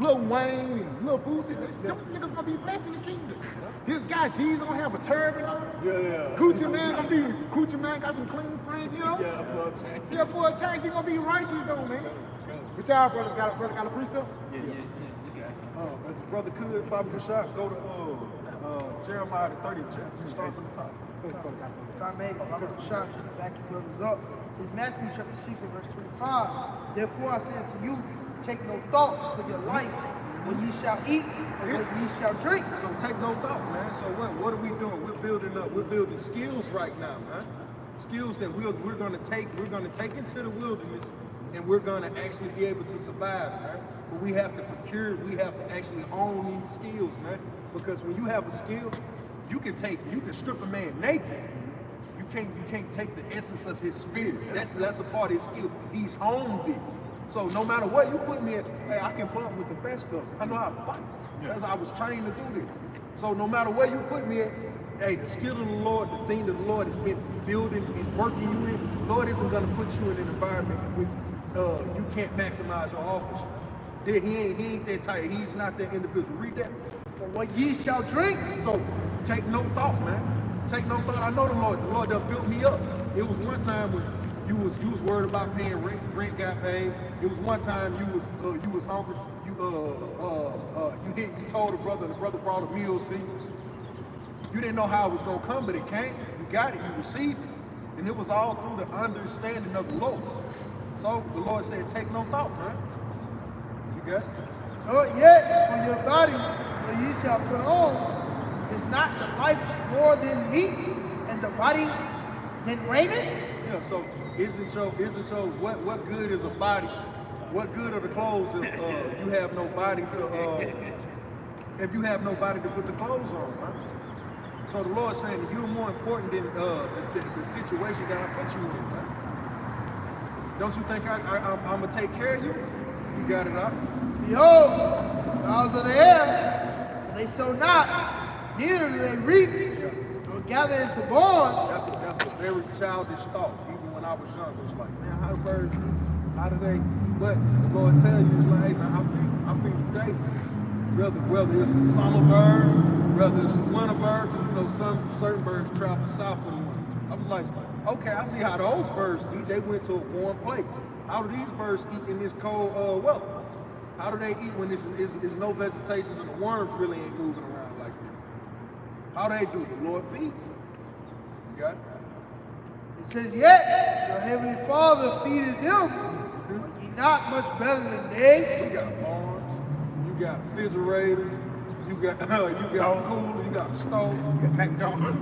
Lil Wayne and Lil Boosie. Them niggas going to be blessed in the kingdom. This guy, Jesus, going to have a turban on. Coochie Man got some clean friends, Yeah, for a change, he going to be righteous, though, man. But y'all brothers got a precept? Yeah. If the brother could, Bobby the shot, go to Jeremiah the 30th chapter. Start from the top. If I may, Brother Shah, to back your brothers up, is Matthew chapter 6 and verse 25. Therefore I say unto you, take no thought for your life, what ye shall eat, and what ye shall drink. So take no thought, man. So what are we doing? We're building skills right now, man. Skills that we're gonna take into the wilderness, and we're gonna actually be able to survive, man. but we have to procure, we have to actually hone these skills, man. Because when you have a skill, you can strip a man naked. You can't take the essence of his spirit. That's a part of his skill. He's honed this. So no matter what you put me in, hey, I can bump with the best of them. I know how to fight. That's how I was trained to do this. So no matter where you put me in, hey, the skill of the Lord, the thing that the Lord has been building and working you in, the Lord isn't going to put you in an environment in which you can't maximize your office. He ain't that type. He's not that individual. Read that. For what ye shall drink. So take no thought, man. Take no thought. I know the Lord done built me up. It was one time when you was worried about paying rent. Rent got paid. It was one time you was hungry. You told the brother brought a meal to you. You didn't know how it was gonna come, but it came. You got it. You received it, and it was all through the understanding of the Lord. So the Lord said, "Take no thought, man." You got it? Nor yet for your body, what ye shall put on, is not the life more than meat, and the body than raiment? Yeah. So isn't your what good is a body? What good are the clothes if you have no body to put the clothes on, man? So the Lord's saying that you're more important than the situation that I put you in, man. Don't you think I'm gonna take care of you? You got it out. Behold, fowls of the air, for they sow not, neither do they reap, nor gather into barns. That's a very childish thought. Even when I was young, it was like, man, how birds eat? How do they? But the Lord tells you, it's like, hey, man, I feed you daily. Whether it's a summer bird, whether it's a winter bird, because certain birds travel south for the winter. I was like, okay, I see how those birds eat. They went to a warm place. How do these birds eat in this cold weather? How do they eat when there's no vegetation and the worms really ain't moving around like that? How do they do? The Lord feeds them. You got it? It says, yet your heavenly Father feedeth them. Are ye not much better than they? You got barns, you got refrigerators, you got cooler, you got stoves, You got McDonald's.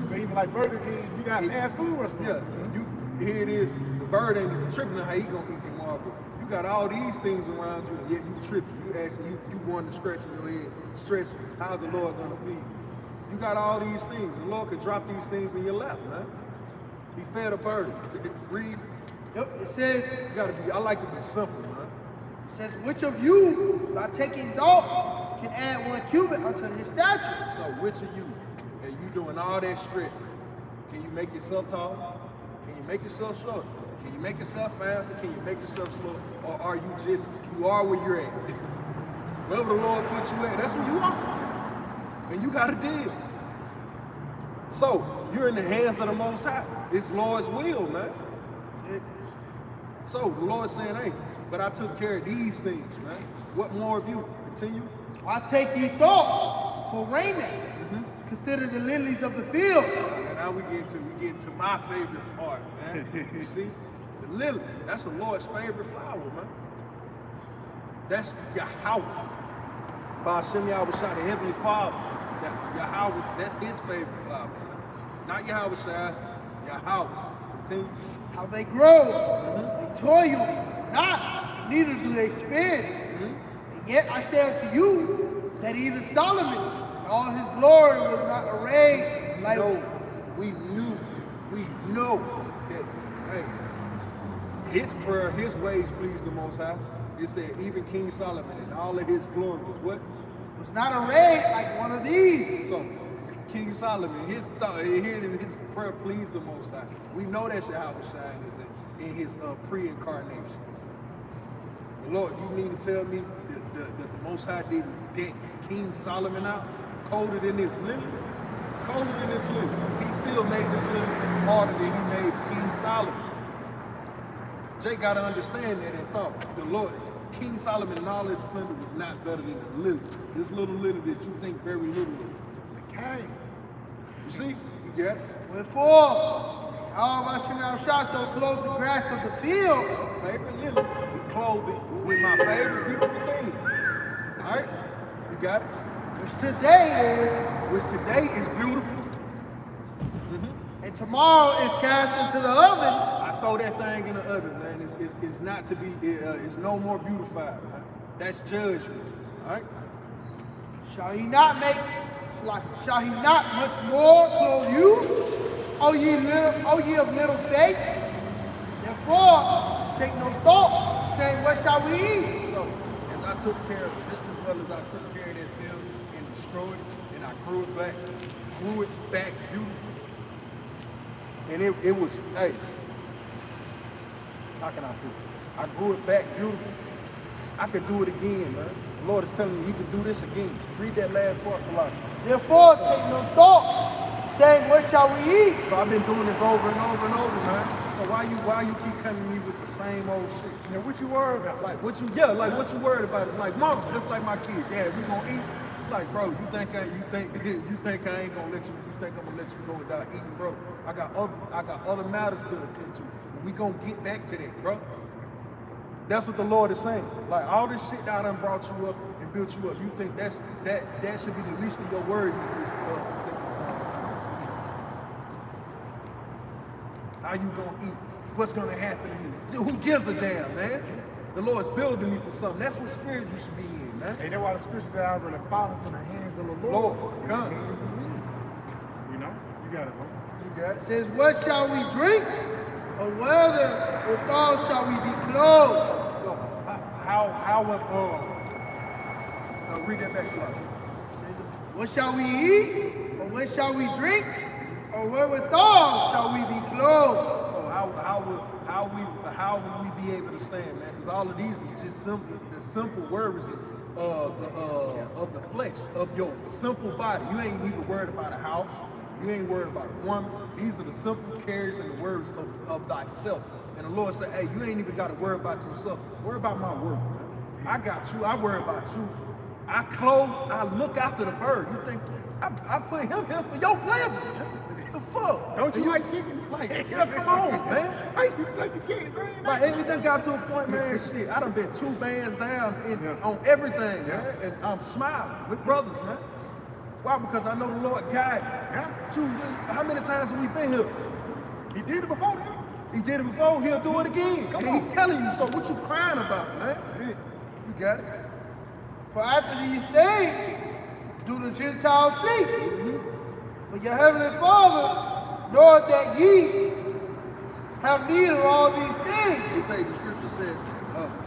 But even like Burger King, you got fast food restaurants. Yeah, here it is. The bird ain't even tripping on how he gonna eat tomorrow. But you got all these things around you, and yet you tripping. You asking, you going to scratch in your head, stressing. How's the Lord gonna feed you? You got all these things. The Lord could drop these things in your lap, man. He fed a bird. Read. Yep, it says, You gotta be. I like to be simple, man. it says, which of you, by taking thought, can add 1 cubit unto his stature? So which of you, and you doing all that stress, can you make yourself tall? Can you make yourself short? Can you make yourself faster? Can you make yourself slow? Or are you are where you're at? Wherever the Lord puts you at, that's where you are. And you got a deal. So you're in the hands of the Most High. It's Lord's will, man. So the Lord's saying, hey, but I took care of these things, man. What more of you? Continue. Why take ye thought for raiment? Consider the lilies of the field. And now we get into my favorite part, man. You see, the lily, that's the Lord's favorite flower, man. That's Yahweh. By Hashem Yahushua, the Heavenly Father. Yahweh, that's his favorite flower. Not Yahweh Shai, Yahweh. Continue. How they grow, they toil not, neither do they spin. And yet I say unto you that even Solomon, in all his glory, was not arrayed like. We know that, hey, his prayer, his ways please the Most High. It said even King Solomon in all of his glory was what? Was not arrayed like one of these. So King Solomon, his prayer pleased the Most High. We know that Yahweh Shine is in his pre-incarnation. Lord, you mean to tell me that the Most High didn't deck King Solomon out, colder than this lily? Colder than this lily. He still made this lily harder than he made King Solomon. Jay got to understand that and thought the Lord, King Solomon in all his splendor was not better than the lily. This little lily that you think very little of. Okay. You see? You get it? Wherefore, all my shall so clothe the grass of the field. His favorite lily, he clothed it with my favorite beautiful thing. All right? You got it? Which today is beautiful. And tomorrow is cast into the oven. I throw that thing in the oven, man. It's not to be, it's no more beautified, man. That's judgment. All right? Shall he not make, shall he not much more clothe you, O ye of little faith? Therefore, take no thought, saying, what shall we eat? So, as I took care of it, just as well as I took care of that field and destroyed it, and I grew it back beautiful. And it was, hey, how can I put it? I grew it back beautiful. I could do it again, man. The Lord is telling me he could do this again. Read that last part, Salah. Therefore, take no thought, saying, what shall we eat? So I've been doing this over and over and over, man. So why you keep coming to me with the same old shit? You know, what you worried about? Like what you worried about? It's like, mama, just like my kids. Dad, we gonna eat. Like, bro, you think I ain't gonna let you? You think I'm gonna let you go without eating, bro? I got other matters to attend to. We gonna get back to that, bro. That's what the Lord is saying. Like all this shit that I done brought you up and built you up, you think that should be the least of your worries in this particular point. How you gonna eat? What's gonna happen to me? Who gives a damn, man? The Lord's building me for something. That's what spirit you should be in, man. And that's why the scripture said, I really fall into the hands of the Lord. Lord, in come. the hands of me. You know? You got it, bro. You got It it. says, what shall we drink? Or whether withal shall we be clothed? So read that back, Salah. It says, what shall we eat? Or what shall we drink? Or wherewithal shall we be clothed? So how will we be able to stand, man? Because all of these is just the simple words of the flesh, of your simple body. You ain't even worried about a house. You ain't worried about a woman. These are the simple cares and the words of thyself. And the Lord said, hey, you ain't even got to worry about yourself. Worry about my word. I got you. I worry about you. I clothe. I look after the bird. You think I put him here for your pleasure? The fuck? Don't you like chicken? Like, yeah, come on, man. You like the kids, man? Like, it done got to a point, man, shit, I done been 2 bands down on everything, man, and I'm smiling with brothers, man. Why? Because I know the Lord guided. Yeah. How many times have we been here? He did it before, didn't He did it before, he'll do it again. Come And on. he telling you, so what you crying about, man? he? That's it. You got it? For after these things do the Gentiles seek. For your heavenly Father knoweth that ye have need of all these things. They say, the scripture says,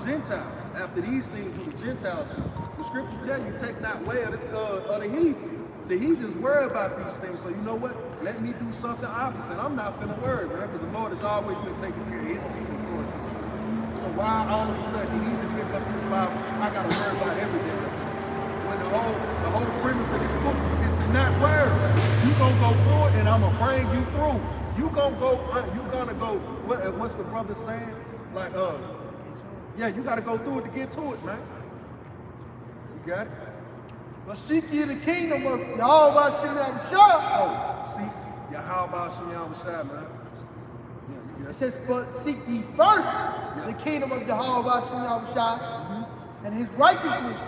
Gentiles, after these things do the Gentiles seek. The scripture tell you, take not way of the heathen. The heathens worry about these things, so you know what? Let me do something opposite. I'm not finna worry, man, because the Lord has always been taking care of his people according to the truth. So why all of a sudden the heathen pick up the Bible, I gotta worry about everything. When the whole premise of this book is to not worry. You gonna go through it and I'm gonna bring you through. You gonna go, what's the brother saying? Like, yeah, you gotta go through it to get to it, man. You got it? But seek ye the kingdom of Yahweh Shem Yahweh. So, see, Yahweh Shem Yahweh, man. Yeah, you got It it. says, but seek ye first the kingdom of Yahweh Shem Yahweh and his righteousness.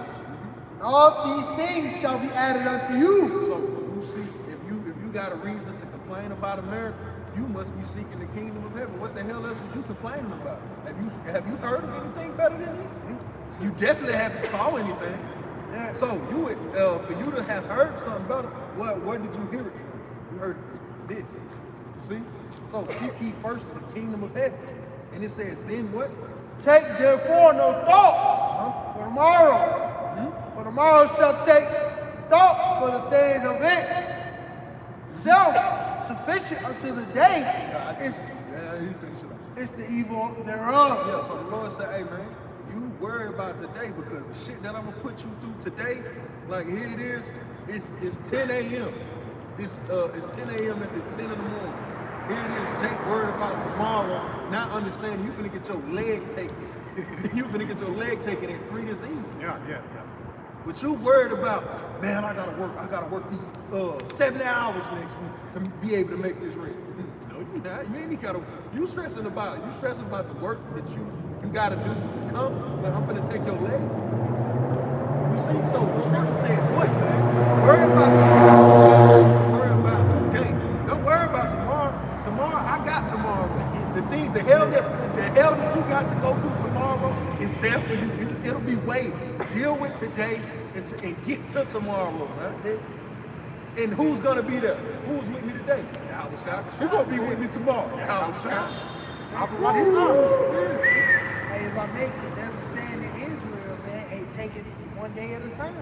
And all these things shall be added unto you. So you see, if you got a reason to complain about America, you must be seeking the kingdom of heaven. What the hell else are you complaining about? Have you heard of anything better than this? You definitely haven't saw anything. Yeah. So you would, for you to have heard something better, where did you hear it from? You heard this. See? So seek ye first the kingdom of heaven. And it says, then what? Take therefore no thought for tomorrow. For tomorrow shall take thought for the things of it. Self-sufficient unto the day is You finish it up. the evil thereof. Yeah, so the Lord said, hey man, you worry about today because the shit that I'm gonna put you through today, like here it is, it's 10 a.m. It's 10 a.m. and it's 10 in the morning. Here it is, Jake worried about tomorrow, not understanding you finna get your leg taken. You finna get your leg taken at 3 this evening. Yeah. But you worried about, man, I gotta work these 70 hours next week to be able to make this rent. No, you not. You ain't gotta. You stressing about the work that you gotta do to come. But I'm finna take your leg. You see, so the scripture said, what, man? Worry about the shit. Worry about today. Don't worry about tomorrow. Tomorrow, I got tomorrow. The hell that you got to go through tomorrow is there for you. it'll be waiting. Deal with today and get to tomorrow, man. That's it. And who's gonna be there? Who's with me today? Who's gonna be with me tomorrow? Hey, if I make it, there's a saying in Israel, man, hey, take it one day at a time.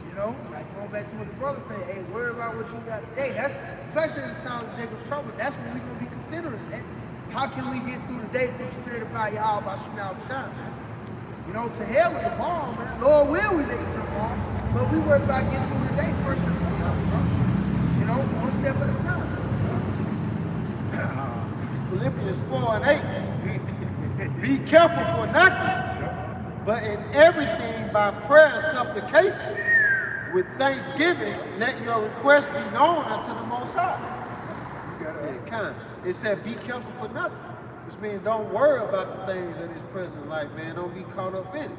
You know, like going back to what the brother said, hey, worry about what you got today. That's especially in the time of Jacob's trouble. That's what we're gonna be considering. Man. How can we get through the day through the spirit of power, Yahweh by Shemal Shine, man? You know, to hell with the ball, man. Lord will we make it to the ball, but we worry about getting through the day first and foremost, bro. You know, one step at a time. Philippians 4 and 8. Be careful for nothing, but in everything by prayer and supplication, with thanksgiving, let your requests be known unto the Most High. It said, be careful for nothing. Which means don't worry about the things in this present life, man. Don't be caught up in it.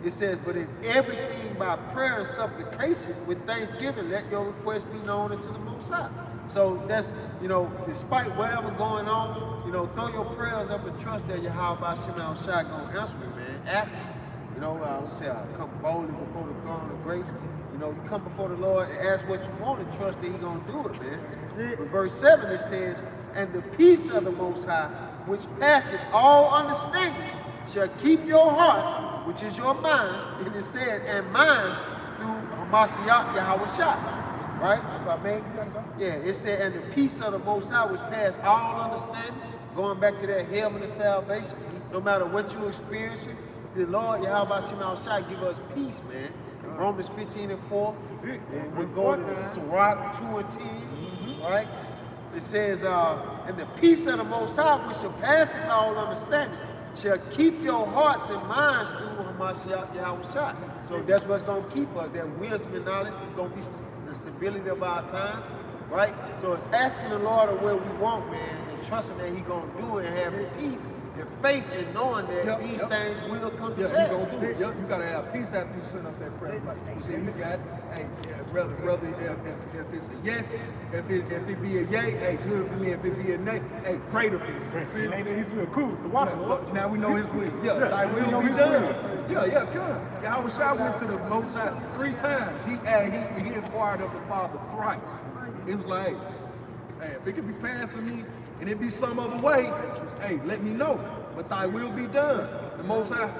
It says, but in everything by prayer and supplication, with thanksgiving, let your requests be known unto the Most High. So that's, you know, despite whatever going on, you know, throw your prayers up and trust that Yahweh Shemal Shai gonna answer it, man. Ask him. You know, I would say, come boldly before the throne of grace. You know, you come before the Lord and ask what you want and trust that He gonna do it, man. But verse 7, it says, and the peace of the Most High, which passeth all understanding, shall keep your heart, which is your mind, and it said, and minds through Hamashiach Yahweh Shai. Right? If I may, yeah, it said, and the peace of the Most High, which passed all understanding, going back to that helmet of salvation, no matter what you're experiencing, the Lord Yahweh Shemal Shai give us peace, man. Romans 15 and 4, and we go to Sirach 2 and 10, right? It says, and the peace of the Most High, which surpasses all understanding, shall keep your hearts and minds through Hamashiach Yahweh Shai. So that's what's going to keep us. That wisdom and knowledge is going to be the stability of our time, right? So it's asking the Lord of where we want, man, and trusting that He going to do it and having peace and faith and knowing that these things will come to pass. You gotta have peace after you send up that prayer. Like, see, you got, hey, brother, if it's a yes, if it be a yay, hey, good for me. If it be a nay, hey, greater for me. His will, cool. The water. Now we know His will. Yeah, thy will be done. Yeah, come. Yahweh Shai went to the Most High 3 times. He inquired of the Father thrice. It was like, hey, if it could be passed for me, and it be some other way, hey, let me know. But thy will be done. The Most High,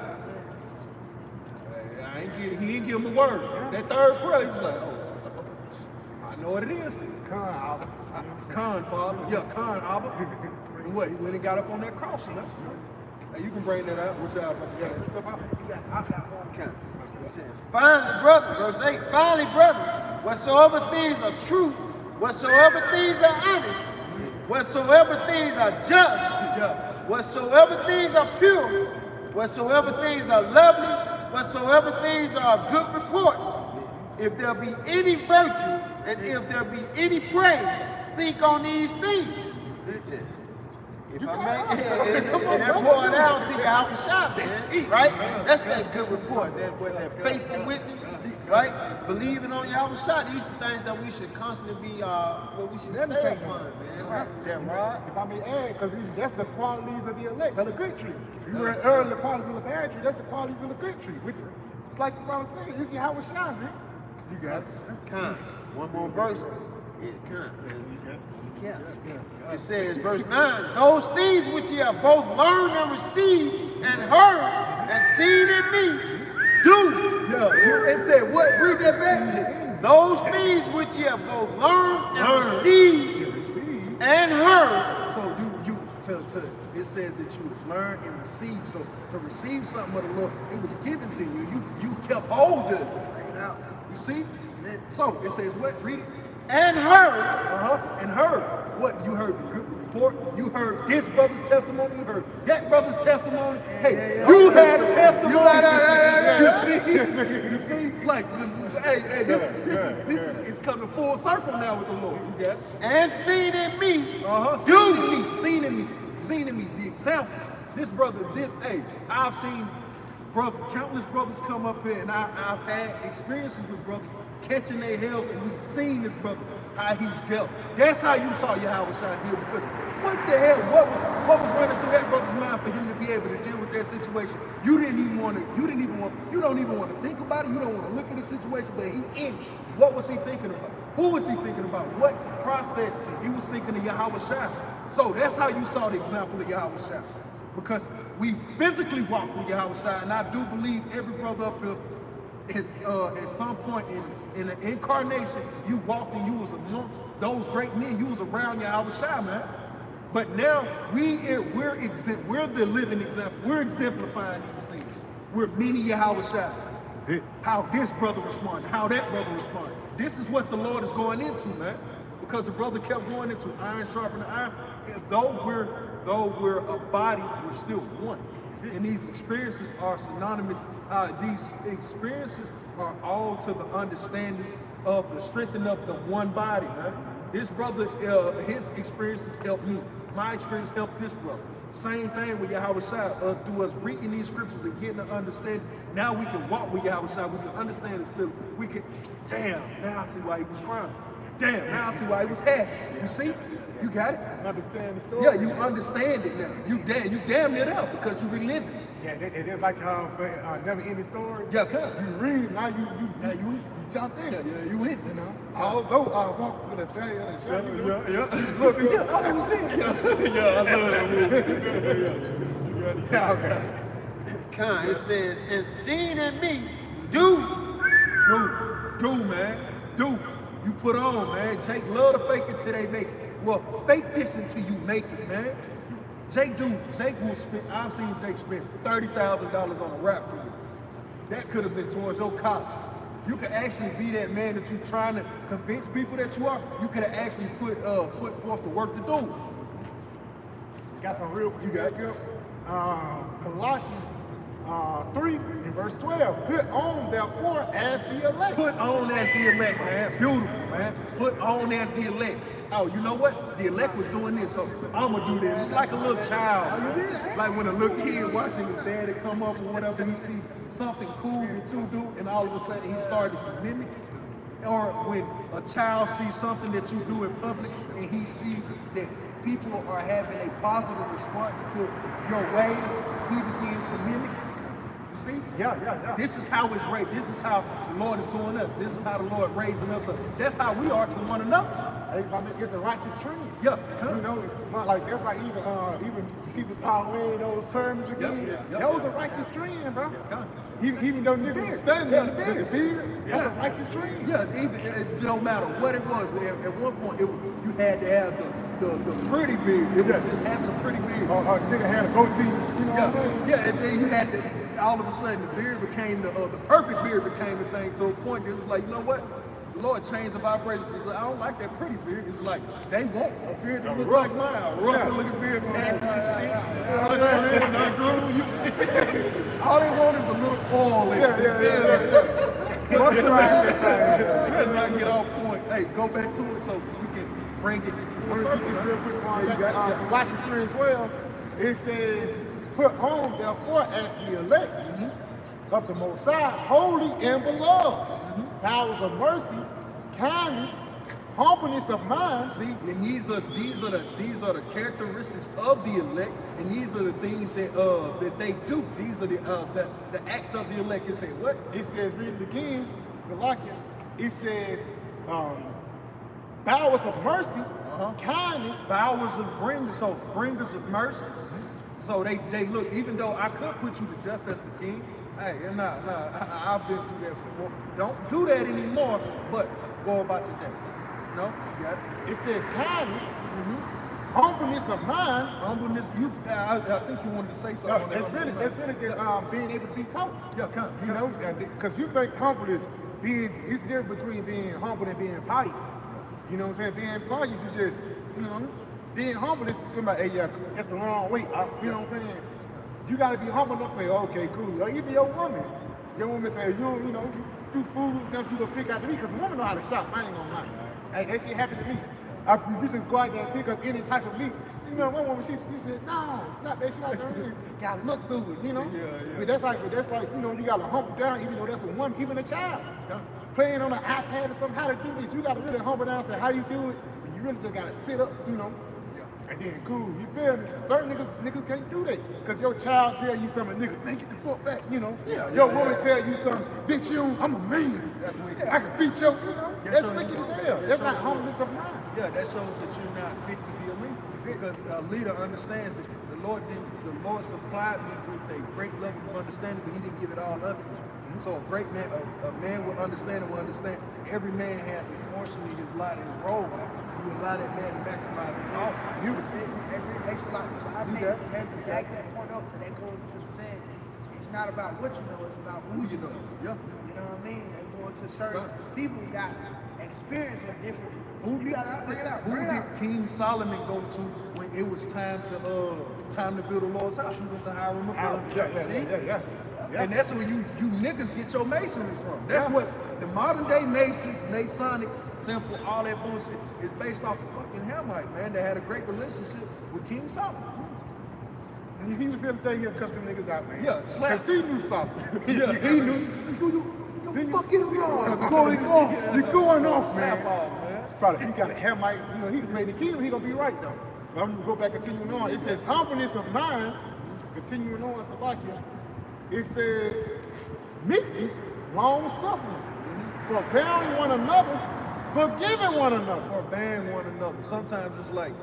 he didn't give him a word. That third prayer, he was like, oh, I know what it is. Khan, Father. Yeah, Khan, Abba. And what, he went and got up on that cross, you know? Hey, you can bring that out. What y'all about to get? I got one. He said, finally, brother, verse 8, finally, brother, whatsoever things are true, whatsoever things are honest, whatsoever things are just, whatsoever things are pure, whatsoever things are lovely, whatsoever things are of good report, if there be any virtue and if there be any praise, think on these things. If I may, and that poured out to Yahweh Shai, man, right? That's that good report, that faithful witness, right? Believing on Yahweh Shai. These are the things that we should constantly be, what we should stay upon, man. Right? That right? If I may add, because that's the qualities of the elect, of the good tree. You read earlier the qualities of the bad tree, that's the qualities of the good tree. Which, like the brother said, it's Yahweh Shai, man. You got it. Kind. One more verse. Yeah, kind. Yeah. It says, verse 9, those things which ye have both learned and received and heard and seen in me, do. It said what? Read that back. Those things which ye have both learned and received and heard. So it says that you learn and receive. So to receive something of the Lord, it was given to you. You kept hold of it. You see? So it says what? Read it. And heard. And heard. What? You heard the good report. You heard this brother's testimony. You heard that brother's testimony. Hey, you had a testimony. You see? Like, hey, this is coming full circle now with the Lord. You got it? And seen in me. Seen in me. The example. This brother did. Hey, I've seen countless brothers come up here, and I've had experiences with brothers catching their hells, and we've seen this brother how he dealt. That's how you saw Yahweh Shai deal, because what the hell, what was running through that brother's mind for him to be able to deal with that situation? You don't even want to think about it, you don't want to look at the situation, but he in it. What was he thinking about? Who was he thinking about? What process he was thinking of Yahweh Shai? So that's how you saw the example of Yahweh Shai. Because we physically walk with Yahweh Shai, and I do believe every brother up here is at some point in the incarnation, you walked and you was amongst those great men, you was around Yahweh Shai, man. But now we're the living example. We're exemplifying these things. We're many Yahweh Shai. How this brother responded, how that brother responded. This is what the Lord is going into, man. Because the brother kept going into iron sharpening iron. Though we're a body, we're still one. And these experiences are synonymous. These experiences are all to the understanding of the strengthening of the one body, man. This brother, his experiences helped me. My experience helped this brother. Same thing with Yahweh Shai, through us reading these scriptures and getting to understand. Now we can walk with Yahweh Shai, we can understand his feelings. We can, damn, now I see why he was crying. Damn, now I see why he was happy. You see? You got it? Understand the story? Yeah, you understand it now. You damn it up because you relive it. Yeah, it is like never ending story. Yeah, cuz. You read it, now you jump in it. Yeah, you in, you know. Although I walk with a failure and shame. Yeah. Look, yeah, I was in. Yeah, I love that movie. Yeah, okay. Con, it says, and seeing in me, do, man. Do. You put on, man. Jake love to fake it till they make it. Well, fake this until you make it, man. Jake will spend, I've seen Jake spend $30,000 on a rap career. That could have been towards your college. You could actually be that man that you're trying to convince people that you are. You could have actually put forth the work to do. Got some real quick. You got it. Colossians 3 and verse 12. Put on therefore as the elect. Put on as the elect, man. Beautiful, man. Put on as the elect. Oh, you know what? The elect was doing this, so I'm gonna do this. It's like a little child. Like when a little kid watching his daddy come up or whatever, he sees something cool that you do, and all of a sudden he started to mimic it. Or when a child sees something that you do in public and he sees that people are having a positive response to your ways, he begins to mimic it. You see? Yeah. This is how it's raised. This is how the Lord is doing us. This is how the Lord raising us up. That's how we are to one another. It's a righteous trend. Yeah, you know, like that's why even people start wearing those terms again. That was a righteous trend, bro. Even though niggas was studying the beard, that's a righteous trend. Yeah, even no matter what it was. At one point, you had to have the pretty beard. It was just having a pretty beard. Or a nigga had a goatee. You know what I mean? Yeah, and then you had to. All of a sudden, the beard became the perfect beard became the thing. To a point, it was like, you know what? The Lord changed the vibrations. Like, I don't like that pretty beard. It's like they want a beard that look like mine, rough looking beard, patchy and shit. All they want is a little oil in it. Let's not get off point. Hey, go back to it so we can bring it. Real quick, Colossians 3 and 12, it says, put on therefore as the elect of the Most High, holy and beloved, powers of mercy, kindness, humbleness of mind. See, and these are the characteristics of the elect, and these are the things that they do. These are the acts of the elect. It says what? It says, read it again. It says, bowers of mercy, kindness, bowers of bringers of mercy. So they look, even though I could put you to death as the king, hey, I've been through that before. Don't do that anymore, but go about your day. No? You got it? It says kindness, humbleness of mind. Humbleness, I think you wanted to say something. No, it's really just being able to be taught. Yeah, come. You know, because you think humble is it's different between being humble and being pious. You know what I'm saying? Being pious is just, you know, being humble is somebody, hey, yeah, that's the wrong way. You know what I'm saying? You got to be humble enough to say, okay, cool. Or even your woman. Your woman say, you know, you fools, now she gonna pick out to me, because the woman know how to shop. I ain't gonna lie. Hey, that shit happened to me. You just go out there and pick up any type of meat. You know, one woman, she said, no, it's not that. She not doing it. Gotta look through it, you know? Yeah. But that's like, you know, you gotta humble down, even though that's a woman, even a child. playing on an iPad or something, how to do this. You got to really humble down and say how you do it. And you really just got to sit up, you know, and then cool. You feel me? Certain niggas can't do that. Because your child tell you something, nigga, man, get the fuck back, you know. Your woman tell you something, bitch, I'm a man. That's wicked. I can beat your, you know. That's wicked as hell. That's not humbleness of mind. Yeah, that shows that you're not fit to be a leader. Because a leader understands that the Lord supplied me with a great level of understanding, but he didn't give it all unto me. So a great man, a man will understand every man has his portion in his lot and his role. You allow that man to maximize his office. It's like, I think to back that point up, that goes to the saying, it's not about what you know, it's about who you know. Yeah. You know what I mean? They go into certain people got experience with different. Who did King Solomon go to when it was time to build the Lord's house? He went to Hiram a builder. And that's where you niggas get your masonry from. That's what the modern day Masonic temple, all that bullshit is based off of fucking Hamite, man. They had a great relationship with King Solomon. And he was here today, he'll cuss them niggas out, man. Yeah, slap. Cause he knew something. Yeah, he knew. You're fucking wrong. Going off. You're going off, man. Slap off, man. Probably he got a Hamite, you know, he's made the kingdom, he gonna be right though. But I'm gonna go back continuing on. It says humbleness of mind, continuing on, Salakia. It says meekness, long suffering, forbearing one another, forgiving one another. Forbearing one another. Sometimes it's like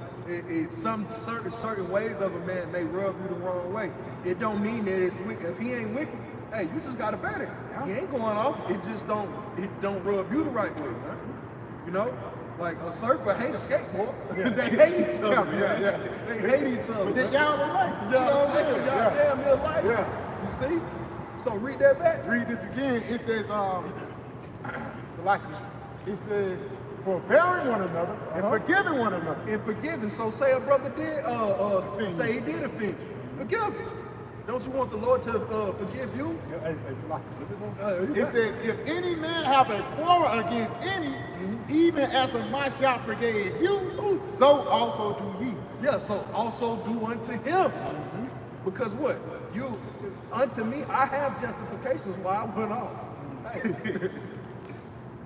some certain ways of a man may rub you the wrong way. It don't mean that it's wicked. If he ain't wicked, hey, you just gotta better him. He ain't going off. It don't rub you the right way, man. You know? Like a surfer hate a skateboard. Yeah. They hate each other. They hate each other. But they y'all alike. Y'all damn near alike. Yeah. You see? So read that back. Read this again. It says, it says, forbearing one another and forgiving one another. And forgiving. So say a brother did, say he did offend you. Forgive him. Don't you want the Lord to forgive you? It says, if any man have a quarrel against any, even as a my shop forgave you, so also do ye. Yeah, so also do unto him. Because what? Unto me, I have justifications why I went off. Hey.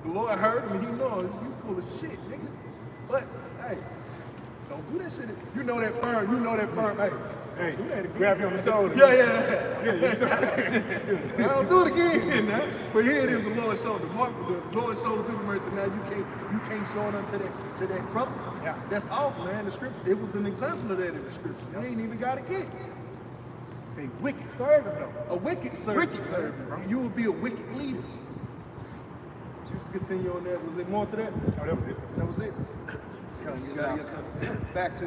The Lord heard me, he knows you full of shit, nigga. But, hey, don't do that shit. You know that firm, hey, do that again. Grab you on the shoulder. I don't do it again. Nah. But here it is, the Lord showed the Lord showed to the mercy. Now you can't show it unto that brother. Yeah. That's off, man. The scripture, it was an example of that in the scripture. You ain't even got to get. Say wicked servant though. A wicked servant. Wicked servant, bro. And you will be a wicked leader. Continue on that. Was there more to that? Oh, that was it. That was it. Back to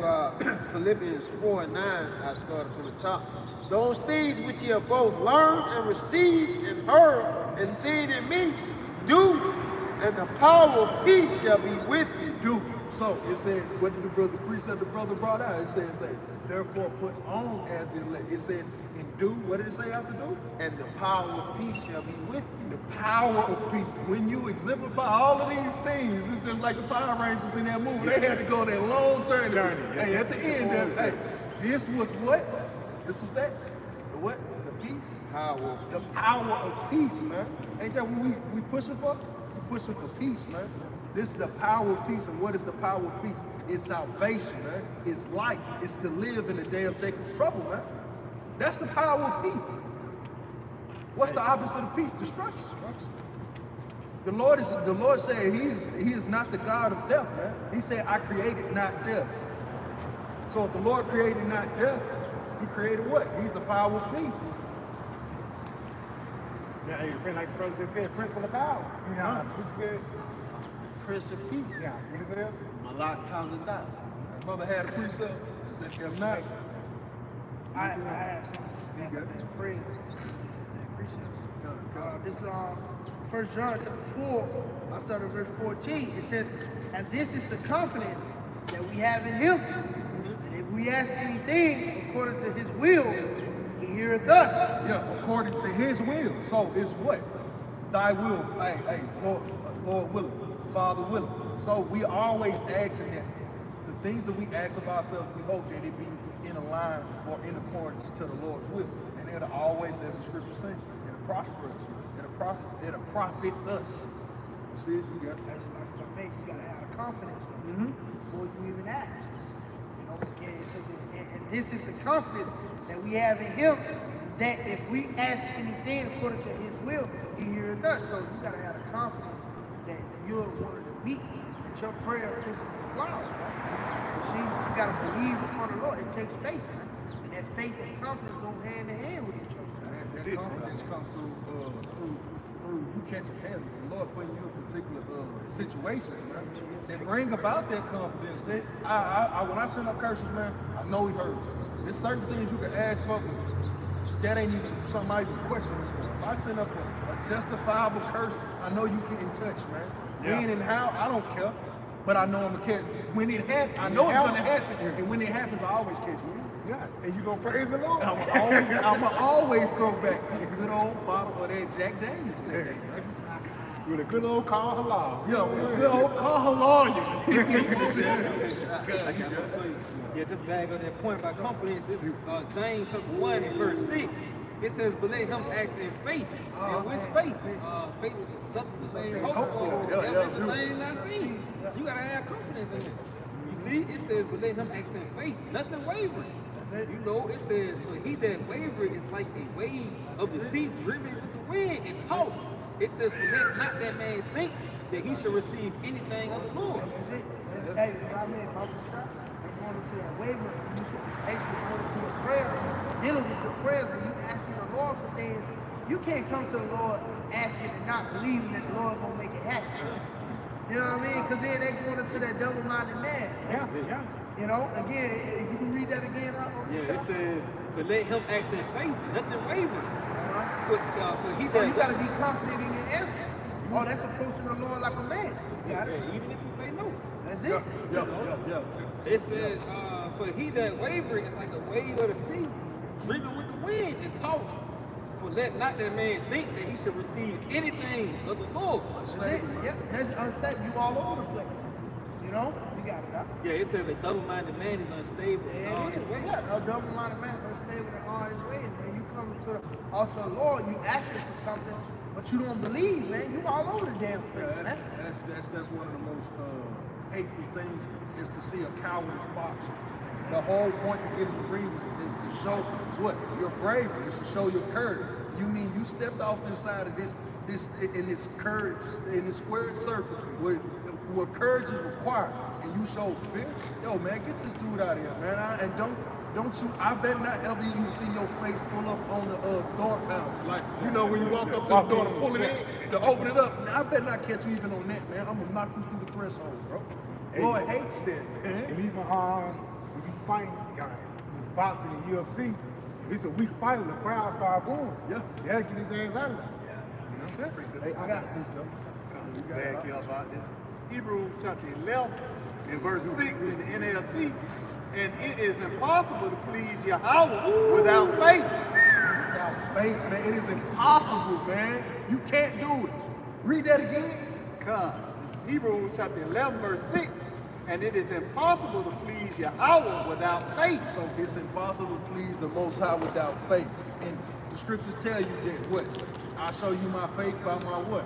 Philippians 4 and 9, I started from the top. Those things which ye have both learned and received and heard and seen in me, do, and the power of peace shall be with you. Do. So it says, what did the precept the brother brought out? It says, therefore put on as the elect. It says, and do, what did it say after do? And the power of peace shall be with you. The power of peace. When you exemplify all of these things, it's just like the Power Rangers in that movie. They had to go on that long journey. Hey, at the end, this was what? This was that? The what? The peace? Power. The power of peace, man. Ain't that what we pushing for? We're pushing for peace, man. This is the power of peace. And what is the power of peace? It's salvation, man. It's life. It's to live in the day of Jacob's trouble, man. That's the power of peace. What's the opposite of peace? Destruction. The Lord said he is not the God of death, man. He said, I created not death. So if the Lord created not death, he created what? He's the power of peace. Yeah, hey, like the brother just said, Prince of the Power. You know, what you said? Prince of Peace. Yeah, what is it? Malak Tazadat. Mother had a precept that they're not. I have something. Praise. This is 1 John chapter 4. I started verse 14. It says, and this is the confidence that we have in him. And if we ask anything according to his will, he heareth us. Yeah, according to his will. So it's what? Thy will. Hey, Lord willing, Father willing. So we always asking that the things that we ask of ourselves, we hope that it be in a line or in accordance to the Lord's will. And it'll always, as the scripture says, it'll prosper us. It'll profit us. See, you got That's like what I make. You gotta have the confidence though, before you even ask. You know, again, it says, and this is the confidence that we have in Him, that if we ask anything according to His will, He hears us. So you gotta have the confidence that you're one of the meek, that your prayer kisses the clouds, right? You see, you gotta believe upon the Lord. It takes faith, right? And that faith and confidence go hand in hand with each other. that confidence comes through you catching hell. The Lord putting you in particular situations, man, that bring about that confidence. That when I send up curses, man, I know He heard. There's certain things you can ask for, but that ain't even something I even question. If I send up a justifiable curse, I know you get in touch, man. When and how, I don't care. But I know I'm gonna catch. When it happens, I know it's gonna happen. And when it happens, I always catch me. Yeah, and you gonna praise the Lord. I'm always throw back a good old bottle of that Jack Daniels that day, right? With a good old call halal. Yeah, with a good old call halal. I got something for you. Yeah, just bag on that point about confidence. This is James chapter 1 and verse 6. It says, but let him act in faith. And what's faith? Faith is the substance of things hoped for. The evidence of things not seen. You gotta have confidence in it. You see, it says, but let him act in faith, nothing wavering. You know, it says, for he that wavereth is like a wave of the sea driven with the wind and tossed. It says, for let not that man think that he shall receive anything of the Lord. That's it. Hey, I mean, about the trap, they're going into that waiver. You should basically go into your prayer, dealing with your prayers when you asking the Lord for things. You can't come to the Lord asking and not believing that the Lord gonna make it happen. You know what I mean? Because then they're going into that double-minded man. Yeah. You know, again, if you can read that again, yeah, it says, but let him act in faith, nothing wavering. For he you that got to be confident in your answer. Oh, that's approaching the Lord like a man. yeah, even if you say no. That's it. Yeah. It says, for he that wavereth is like a wave of the sea, driven with the wind and tossed. For let not that man think that he should receive anything of the Lord. That's it. Yeah, that's unstable. You all over the place. You know, you got it, huh? Yeah, it says a double-minded man is unstable in all his ways. Yeah, a double-minded man is unstable in all his ways, man. You come to the altar of the Lord, you asking for something, but you don't believe, man. You all over the damn place, man. That's one of the most hateful things is to see a coward's boxer. The whole point to get in the ring is to show what? Your bravery, is to show your courage. You mean you stepped off inside of this in this courage, in this squared circle where courage is required, and you show fear? Yo, man, get this dude out of here, man. And don't you, I bet not ever even see your face pull up on the door panel. Like, you know, when you walk up to the door to pull it in, to open it up. I bet not catch you even on that, man. I'm gonna knock you through the threshold, bro. Lord hates that, man. And even when you fight boxing in UFC, if it's a weak fighter, the crowd start booing. Yeah. They'll get his ass out of there. Hey, I got it. Back here about this. Hebrews chapter 11 and verse 6 in the NLT. And it is impossible to please Yahweh without faith. Without faith, man. It is impossible, man. You can't do it. Read that again. Come. This is Hebrews chapter 11 verse 6. And it is impossible to please Yahweh without faith. So it's impossible to please the Most High without faith. And the scriptures tell you that what? I'll show you my faith by my what?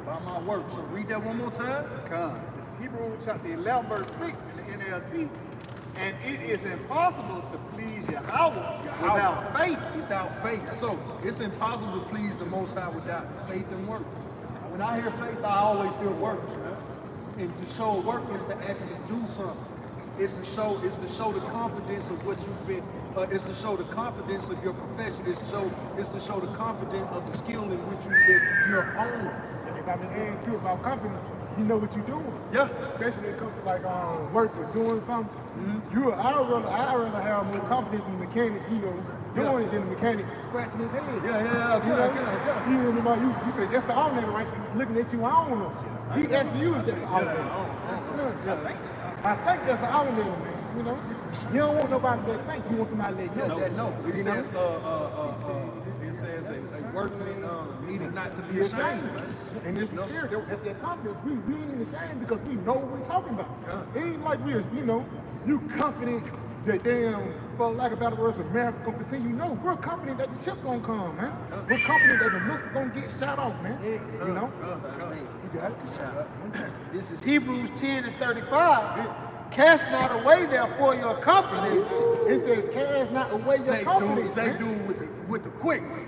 By my work. So read that one more time. Come. This is Hebrews chapter 11 verse 6 in the NLT. And it is impossible to please Yahweh without faith. Without faith. So it's impossible to please the Most High without faith and work. When I hear faith, I always hear works, man. And to show work is to actually do something. It's to show the confidence of what you've been. It's to show the confidence of your profession. It's to show the confidence of the skill in which you've been your own. And if I've been hearing too about confidence, you know what you're doing. Yeah. Especially when it comes to like work or doing something. I'd rather have more confidence in the mechanic, doing it than the mechanic scratching his head. Yeah. You say that's the alternator right there, looking at you. I don't know. He asking you if that's the alternator. I think that's the alternator, man. You know, you don't want nobody to think. You want somebody to let you know. It says a workman needed not to be ashamed. And it's the spirit. That's that confidence. We ain't ashamed because we know what we're talking about. It ain't like we're, you confident that damn, for lack of better words, America gonna continue. No, we're confident that the chip gonna come, man. We're confident that the missiles gonna get shot off, man. You know? You got it. This is Hebrews 10:35. Cast not away therefore your confidence. It says, cast not away your confidence. They man. do with the quickness.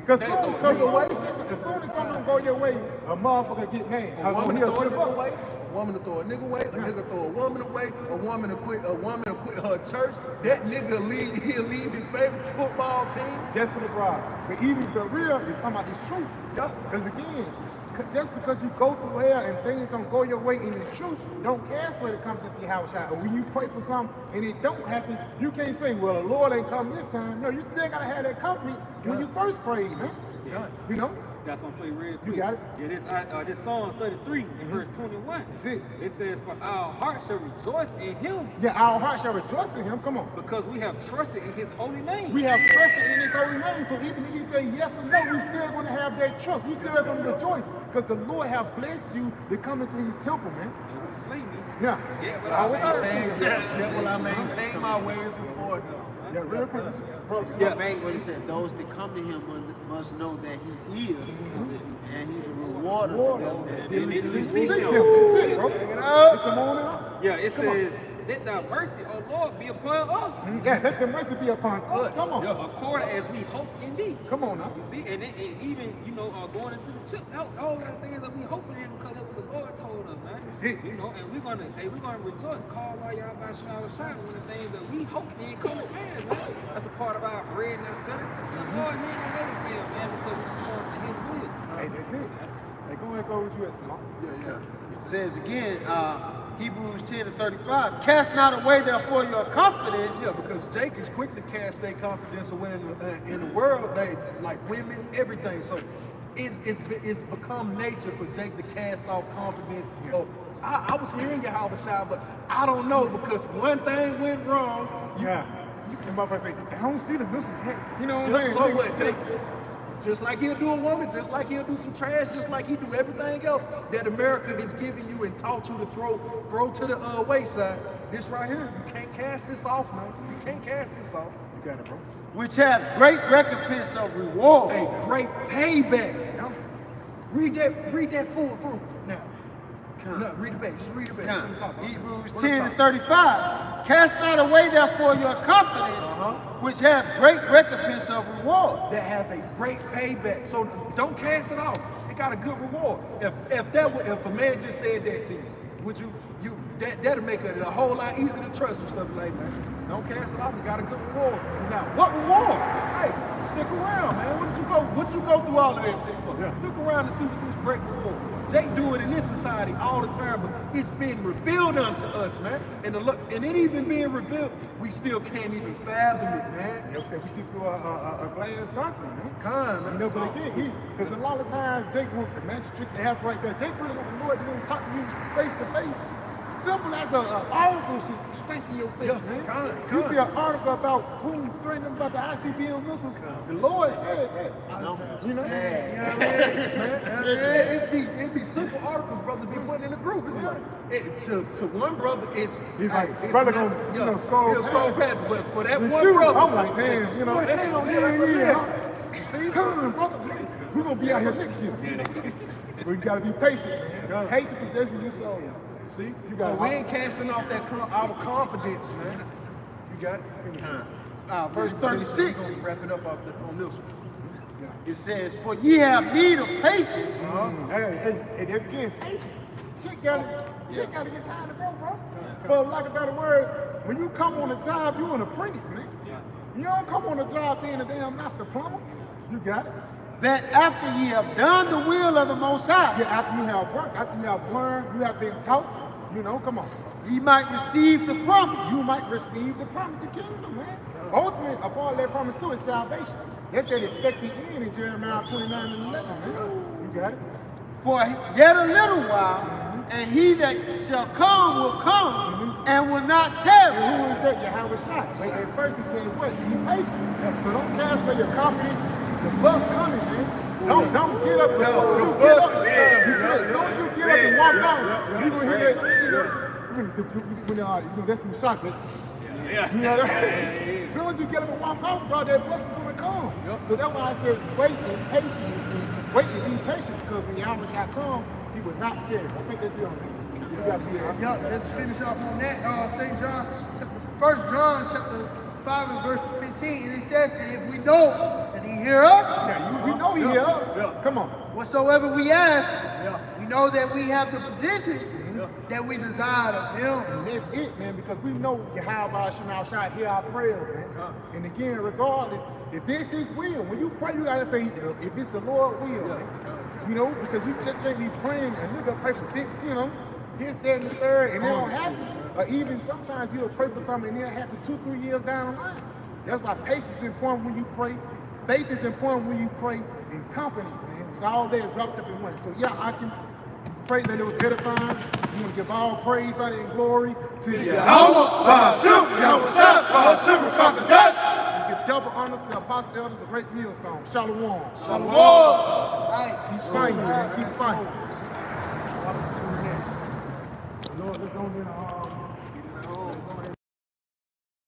Because soon as something go your way, a motherfucker get mad. A woman He'll to throw a flip nigga up. away, a woman to throw a nigga away, a nigga throw a woman away, a woman to quit her church. That nigga he'll leave his favorite football team. Just for the bribe. But even the real is talking about this truth. Yeah. Because again, just because you go through hell and things don't go your way in the truth, don't cast away the confidence you have shot. Or when you pray for something and it don't happen, you can't say, well, the Lord ain't come this time. No, you still gotta have that confidence when you first prayed, man. Yeah. You know? Got something for you real quick. You got it? Yeah, this Psalm 33 in verse 21. That's it. It says, for our heart shall rejoice in him Yeah, our heart shall rejoice in him. Come on. because we have trusted in his holy name. We have trusted in his holy name. So even if you say yes or no, we still gonna have that trust. We still gonna rejoice. Because the Lord have blessed you to come into his temple, man. You would slay me. Yeah. Yeah, but I serve. That will I maintain my ways before them. Yeah, real quick. Yeah. What it said, those that come to him must know that he is, and he's a rewarder of them that diligently seek him. That's it, bro. It's a moment. Yeah, it says, let thy mercy, O Lord, be upon us. Yeah, let the mercy be upon us. Come on. According as we hope in thee. Come on now. You see, and even, going into the chip, all the things that we hoping in because that's what the Lord told us, man. That's it. You know, and we're gonna rejoice, call while y'all by shower shine when the things that we hope in come to pass, man. That's a part of our bread and our feeling. The Lord, he ain't gonna let it fail, man, because it's according to his will. Hey, that's it. Hey, go ahead, go with you at Simone. It says again, Hebrews 10:35, cast not away therefore your confidence. Yeah, because Jake is quick to cast their confidence away in the world. They like women, everything. So it's become nature for Jake to cast off confidence. Oh, I was hearing you, Halbashai, but I don't know because one thing went wrong. Yeah. The motherfucker say, I don't see the missiles yet. You know what I'm saying? So what, Jake? Just like he'll do a woman, just like he'll do some trash, just like he do everything else that America is giving you and taught you to throw to the wayside. This right here, you can't cast this off, man. You can't cast this off. You got it, bro. Which have great recompense of reward. A great payback. Read that full through now. No, read the page. Just read the page. Hebrews 10:35. Cast not away therefore your confidence, which have great recompense of reward. That has a great payback. So don't cast it off. It got a good reward. If a man just said that to you, would you that'll make it a whole lot easier to trust him stuff like that. Don't cast it off. It got a good reward. Now, what reward? Hey, stick around, man. What did you go through all of that shit for? Yeah. Stick around to see what this great reward. Jake do it in this society all the time, but it's been revealed unto us, man. And it even being revealed, we still can't even fathom it, man. You know what I'm saying? We see through a glass darkly, man. Con, man. You know, but again, because a lot of times Jake wants the magic to have right there. Jake really want the Lord to talk to you face to face. Simple as an article should strengthen your faith, man. You see an article about who threatening about the ICBM missiles. The Lord said that. You know? It'd be simple articles, brother, be putting in the group. It's like, to one brother, He's like, brother gonna scroll past, but for that The one truth, brother, I'm like, man, you know, boy, hell yeah. See, come on, brother. We're gonna be out here next year. We gotta be patient, man. Patience is actually your soul. See, You got so it. we ain't casting off our confidence, man. You got it. Verse 36, We're gonna wrap it up on this one. it says, for ye have need of patience. Hey, that's again, patience. Shit gotta get time to go, bro. For lack of better words, when you come on a job, you an apprentice, man. You don't come on a job being a damn master plumber. You got it. That after ye have done the will of the Most High, Yeah, after you have worked, after you have learned, you have been taught, you know, come on. ye might receive the promise. You might receive the promise, the kingdom, man. Ultimately, a part of that promise too is salvation. That's that expected end in Jeremiah 29:11, man. You got it? For yet a little while, and he that shall come will come, and will not tarry. Who is that? Yahweh Shai. But at first he said, what? Be patient. So don't cast away your confidence. The bus coming, man. Don't get up. As soon as you get up and walk out, you're gonna hear that. When that's some shock. You know what I mean? As soon as you get up and walk off, bro, that blessing's gonna come. So that's why I said wait and patient, wait and be patient, because when Yahweh shall come, he will not tarry. I think that's it on that. You gotta be there. Yeah, just to finish off on that, St. John, 1 John chapter 5 and verse 15, and it says, and if we know that he hear us, Yeah, we know he hears us. Come on. whatsoever we ask, we know that we have the petitions that we desire of him. And that's it, man, because we know Yahweh shall hear our prayers, man. And again, regardless, if this is will, when you pray, you gotta say, if it's the Lord will, man. You know, because you just can't be praying, a nigga pray for this, you know, this, that, and the third, and it don't happen. Or even sometimes you'll pray for something and it'll happen 2-3 years down the line. That's why patience is important when you pray. Faith is important when you pray, and confidence, man. It's all that is wrapped up in one. So yeah, I can pray that it was edifying. You want to give all praise, honor, and glory to Yahweh. Give double honors to Apostle Elders of Great Millstone. Shalom. Shalom. Keep fighting, man. Keep fighting.